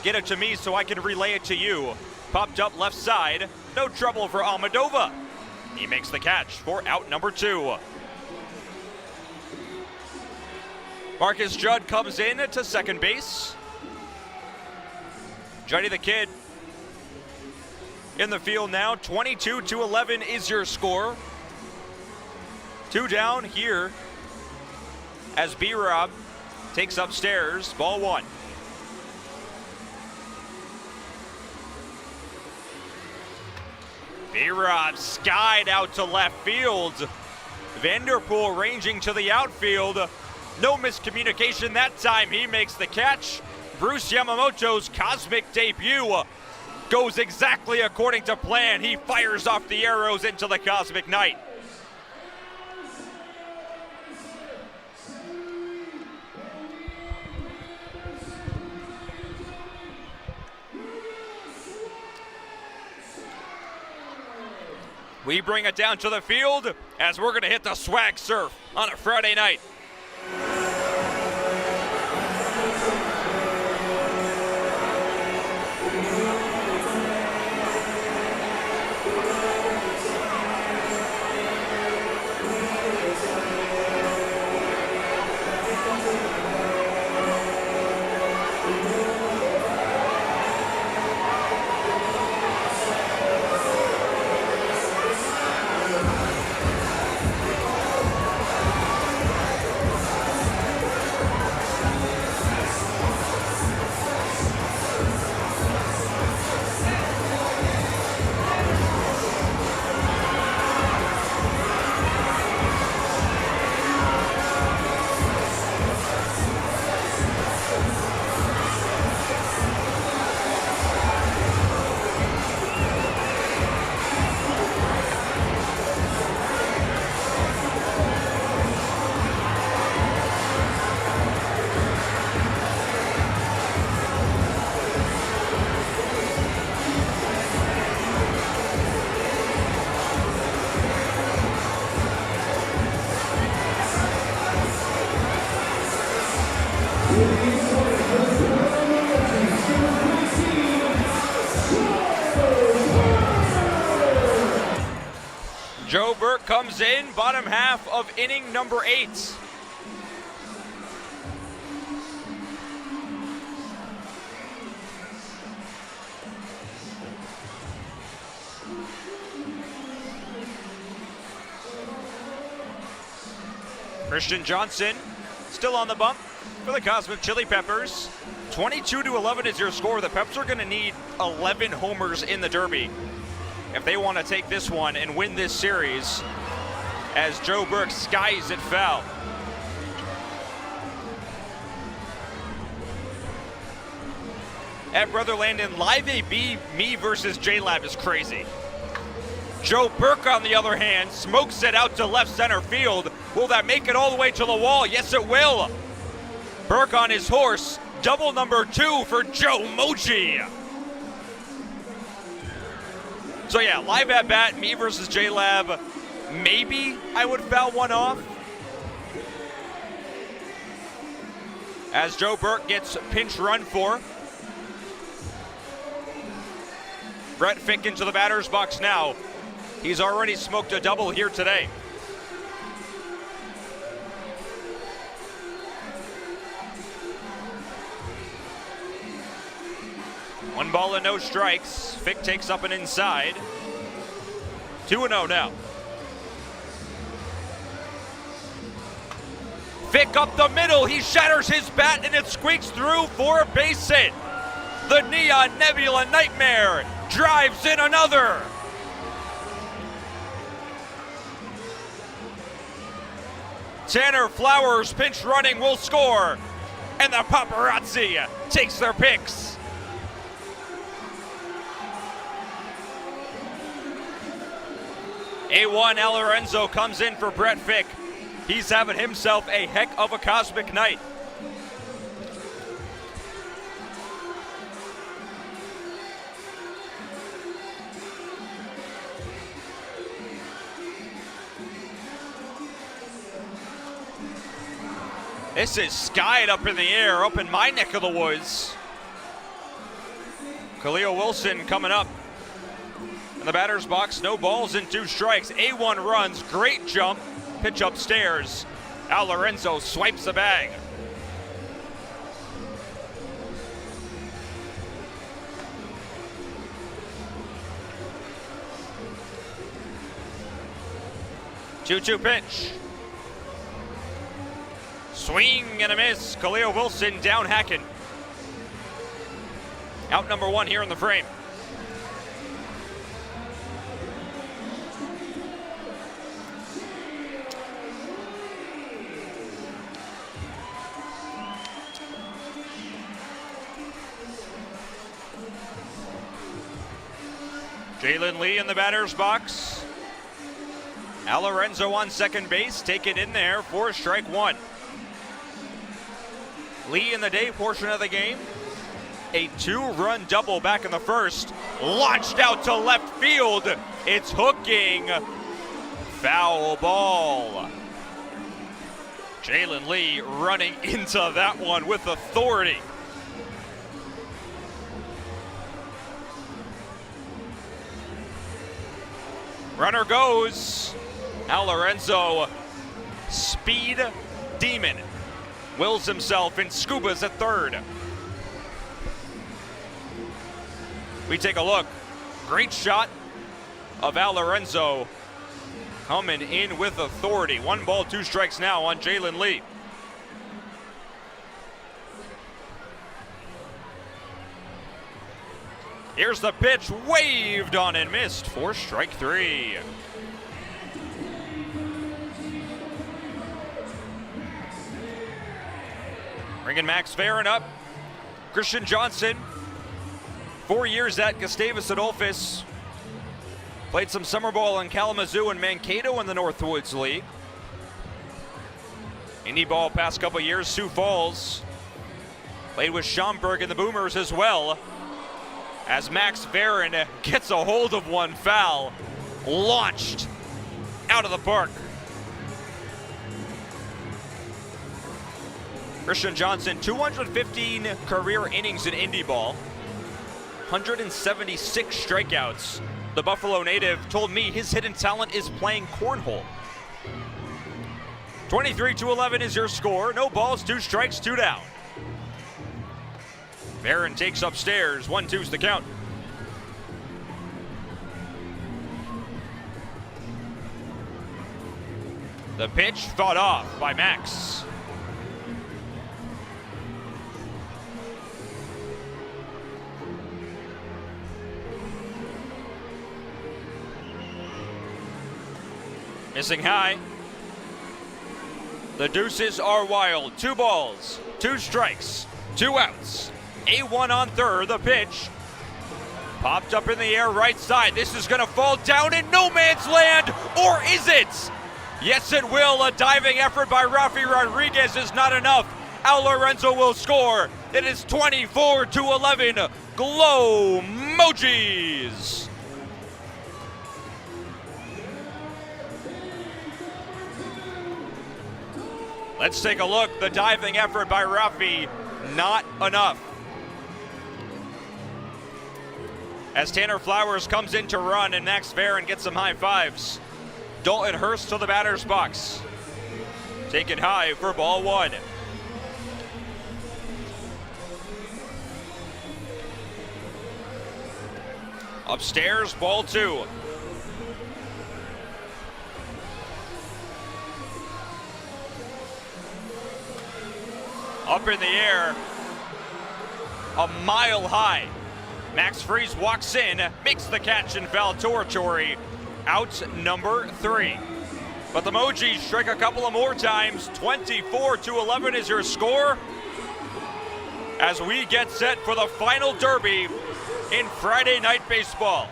get it to me so I can relay it to you. Popped up left side, no trouble for Almadova. He makes the catch for out number 2. Marcus Judd comes in to second base. Juddy the Kid in the field now. 22-11 is your score. 2 down here as B-Rob takes upstairs. Ball 1. A-Rod skied out to left field. Vanderpool ranging to the outfield. No miscommunication that time. He makes the catch. Bruce Yamamoto's cosmic debut goes exactly according to plan. He fires off the arrows into the cosmic night. We bring it down to the field as we're going to hit the swag surf on a Friday night. Joe Burke comes in, bottom half of inning number 8. Christian Johnson still on the bump for the Cosmic Chili Peppers. 22-11 is your score. The Peps are going to need 11 homers in the Derby if they want to take this one and win this series, as Joe Burke skies it foul. At Brother Landon, Live AB, me versus J-Lab is crazy. Joe Burke, on the other hand, smokes it out to left center field. Will that make it all the way to the wall? Yes, it will. Burke on his horse. Double number 2 for Glowmojis. So yeah, live at bat, me versus J-Lab. Maybe I would foul one off, as Joe Burke gets pinch run for. Brett Fick into the batter's box now. He's already smoked a double here today. One ball and no strikes. Fick takes up an inside. 2-0 now. Fick up the middle. He shatters his bat and it squeaks through for a base hit. The Neon Nebula Nightmare drives in another. Tanner Flowers pinch running will score. And the paparazzi takes their picks. A1 Al Lorenzo comes in for Brett Fick. He's having himself a heck of a cosmic night. This is skied up in the air, up in my neck of the woods. Khalil Wilson coming up. In the batter's box, no balls and 2 strikes. A1 runs, great jump, pitch upstairs. Al Lorenzo swipes the bag. Two-two pitch. Swing and a miss. Khalil Wilson down hacking. Out number 1 here in the frame. Jalen Lee in the batter's box. Al Lorenzo on second base, take it in there for strike one. Lee in the day portion of the game, a 2-run double back in the first, launched out to left field. It's hooking, foul ball. Jalen Lee running into that one with authority. Runner goes. Al Lorenzo, speed demon, wills himself and scubas at third. We take a look. Great shot of Al Lorenzo coming in with authority. 1 ball, 2 strikes now on Jalen Lee. Here's the pitch, waved on and missed for strike 3. Bringing Max Farron up. Christian Johnson, 4 years at Gustavus Adolphus. Played some summer ball in Kalamazoo and Mankato in the Northwoods League. Indie ball past couple years, Sioux Falls. Played with Schaumburg and the Boomers as well. As Max Farron gets a hold of one foul, launched out of the park. Christian Johnson, 215 career innings in indie ball, 176 strikeouts. The Buffalo native told me his hidden talent is playing cornhole. 23-11 is your score. No balls, 2 strikes, 2 down. Farron takes upstairs, 1-2's the count. The pitch fought off by Max. Missing high. The deuces are wild. 2 balls, 2 strikes, 2 outs. A1 on third, the pitch. Popped up in the air right side. This is gonna fall down in no man's land, or is it? Yes, it will. A diving effort by Rafi Rodriguez is not enough. Al Lorenzo will score. It is 24-11. Glowmojis. Let's take a look. The diving effort by Rafi, not enough. As Tanner Flowers comes in to run and Max Farron gets some high fives. Dalton Hurst to the batter's box. Taken high for ball 1. Upstairs, ball 2. Up in the air, a mile high. Max Friese walks in, makes the catch in foul territory. Out number 3. But the Mojis strike a couple of more times. 24-11 is your score. As we get set for the final derby in Friday Night Baseball.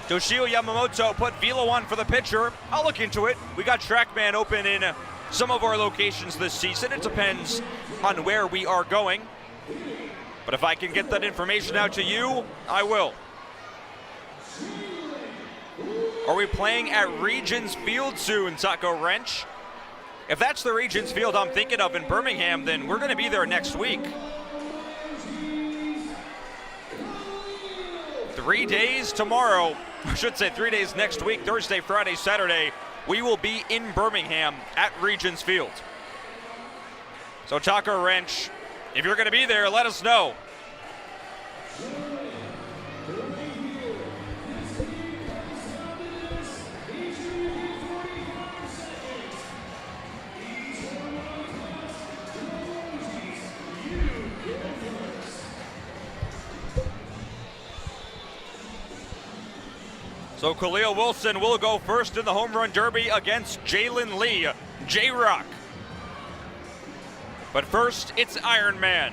Toshio Yamamoto put velo on for the pitcher. I'll look into it. We got TrackMan open in some of our locations this season. It depends on where we are going. But if I can get that information out to you, I will. Are we playing at Regions Field soon, Taco Wrench? If that's the Regions Field I'm thinking of in Birmingham, then we're going to be there next week. 3 days tomorrow, I should say 3 days next week, Thursday, Friday, Saturday, we will be in Birmingham at Regions Field. So Taco Wrench, if you're going to be there, let us know. So Khalil Wilson will go first in the home run derby against Jalen Lee. J-Rock. But first, it's Iron Man.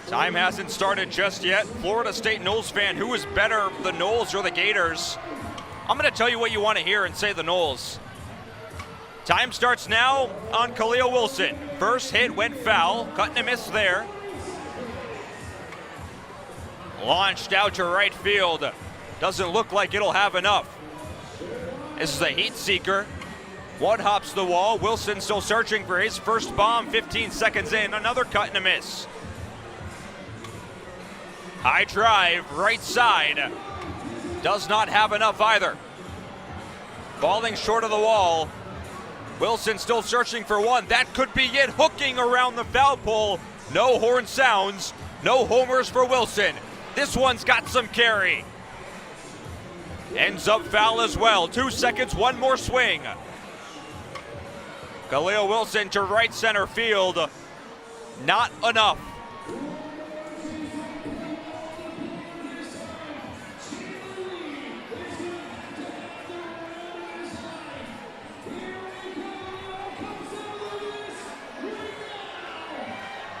Time hasn't started just yet. Florida State Noles fan, who is better, the Noles or the Gators? I'm going to tell you what you want to hear and say the Noles. Time starts now on Khalil Wilson. First hit went foul, cut and a miss there. Launched out to right field. Doesn't look like it'll have enough. This is a heat seeker. One hops the wall. Wilson still searching for his first bomb. 15 seconds in, another cut and a miss. High drive, right side. Does not have enough either. Falling short of the wall. Wilson still searching for one. That could be it. Hooking around the foul pole. No horn sounds. No homers for Wilson. This one's got some carry. Ends up foul as well. 2 seconds, one more swing. Khalil Wilson to right center field. Not enough.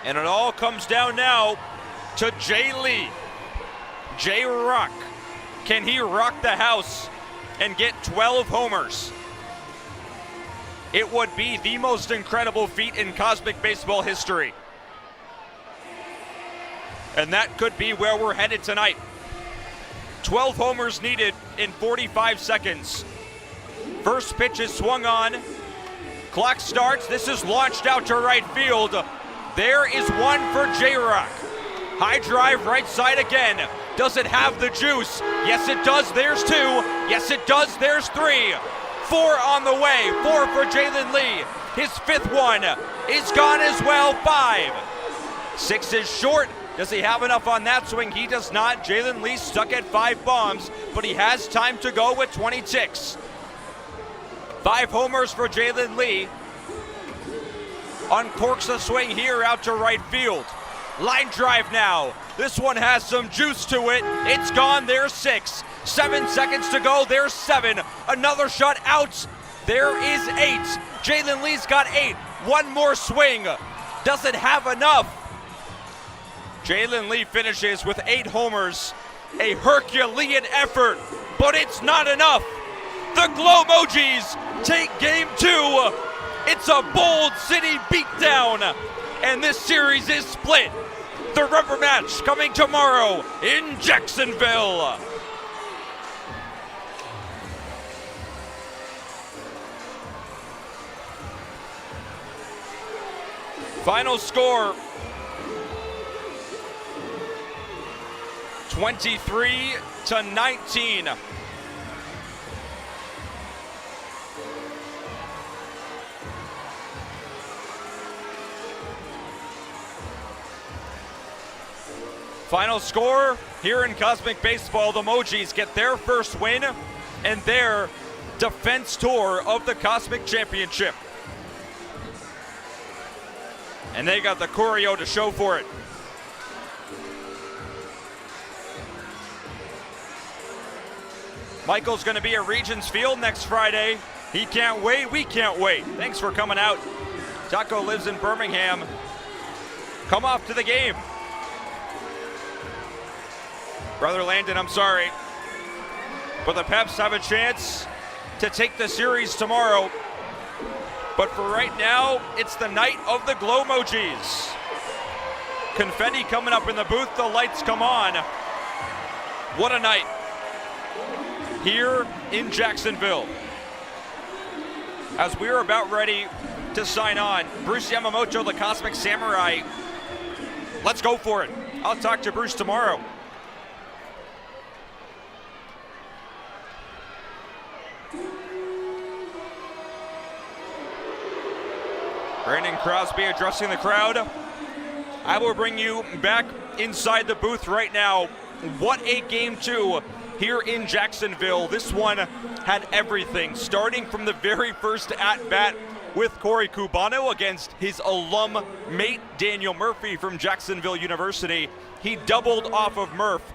And it all comes down now to Jay Lee. Jay Rock. Can he rock the house and get 12 homers? It would be the most incredible feat in Cosmic Baseball history. And that could be where we're headed tonight. 12 homers needed in 45 seconds. First pitch is swung on. Clock starts. This is launched out to right field. There is one for J-Rock. High drive right side again. Does it have the juice? Yes, it does. There's 2. Yes, it does. There's 3. 4 on the way. 4 for Jalen Lee. His 5th one is gone as well. 5. 6 is short. Does he have enough on that swing? He does not. Jalen Lee stuck at 5 bombs, but he has time to go with 26. 5 homers for Jalen Lee. Uncorks a swing here out to right field. Line drive now. This one has some juice to it. It's gone. There's 6. 7 seconds to go. There's 7. Another shot out. There is 8. Jalen Lee's got 8. One more swing. Does it have enough? Jalen Lee finishes with 8 homers. A Herculean effort, but it's not enough. The Glowmojis take game 2. It's a bold city beatdown, and this series is split. The rubber match coming tomorrow in Jacksonville. Final score, 23-19. Final score here in Cosmic Baseball, the Mojis get their first win and their defense tour of the Cosmic Championship. And they got the choreo to show for it. Michael's going to be at Regions Field next Friday. He can't wait. We can't wait. Thanks for coming out. Taco lives in Birmingham. Come off to the game. Brother Landon, I'm sorry. But the Peps have a chance to take the series tomorrow. But for right now, it's the night of the Glowmojis. Confetti coming up in the booth. The lights come on. What a night here in Jacksonville. As we're about ready to sign on, Bruce Yamamoto, the Cosmic Samurai. Let's go for it. I'll talk to Bruce tomorrow. Brandon Crosby addressing the crowd. I will bring you back inside the booth right now. What a game 2 here in Jacksonville. This one had everything, starting from the very first at-bat with Corey Cubano against his alum mate Daniel Murphy from Jacksonville University. He doubled off of Murph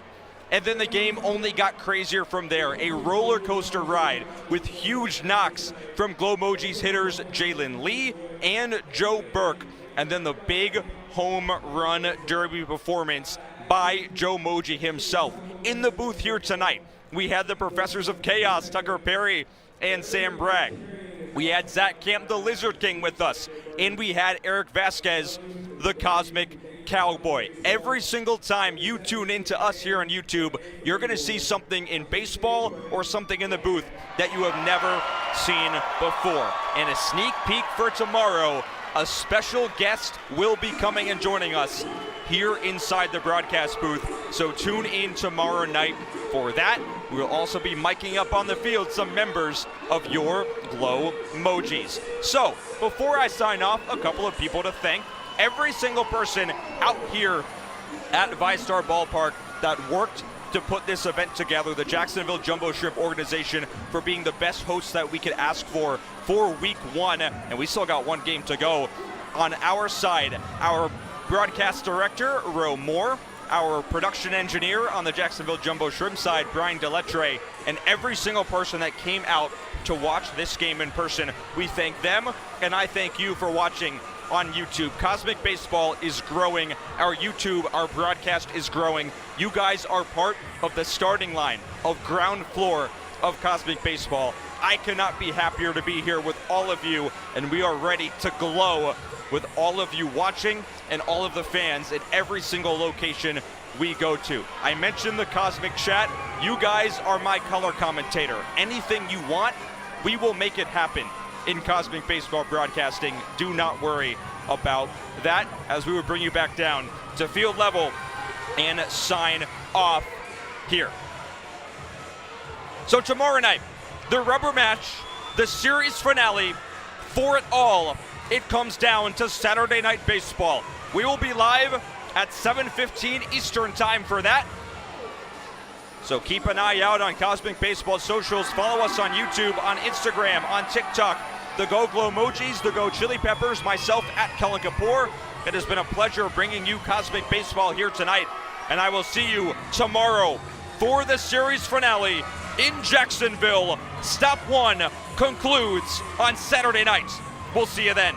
And then the game only got crazier from there. A roller coaster ride with huge knocks from Glowmojis hitters Jalen Lee and Joe Burke. And then the big home run derby performance by Joe Moji himself. In the booth here tonight, we had the Professors of Chaos, Tucker Perry and Sam Bragg. We had Zach Camp, the Lizard King, with us. And we had Eric Vasquez, the Cosmic Cowboy. Every single time you tune into us here on YouTube, you're going to see something in baseball or something in the booth that you have never seen before. And a sneak peek for tomorrow, a special guest will be coming and joining us here inside the broadcast booth. So tune in tomorrow night for that. We will also be miking up on the field some members of your Glowmojis. So before I sign off, a couple of people to thank. Every single person out here at VyStar Ballpark that worked to put this event together, the Jacksonville Jumbo Shrimp organization, for being the best hosts that we could ask for week one, and we still got one game to go. On our side, our broadcast director, Ro Moore, our production engineer on the Jacksonville Jumbo Shrimp side, Brian Delettre, and every single person that came out to watch this game in person. We thank them, and I thank you for watching on YouTube. Cosmic Baseball is growing. Our YouTube, our broadcast is growing. You guys are part of the starting line of ground floor of Cosmic Baseball. I cannot be happier to be here with all of you, and we are ready to glow with all of you watching and all of the fans at every single location we go to. I mentioned the Cosmic Chat. You guys are my color commentator. Anything you want, we will make it happen in Cosmic Baseball broadcasting. Do not worry about that, as we will bring you back down to field level and sign off here. So tomorrow night, the rubber match, the series finale, for it all, it comes down to Saturday Night Baseball. We will be live at 7:15 Eastern time for that. So keep an eye out on Cosmic Baseball socials. Follow us on YouTube, on Instagram, on TikTok. The Go Glowmojis, the Go Chili Peppers, myself at Kellen Kapoor. It has been a pleasure bringing you Cosmic Baseball here tonight. And I will see you tomorrow for the series finale in Jacksonville. Stop one concludes on Saturday night. We'll see you then.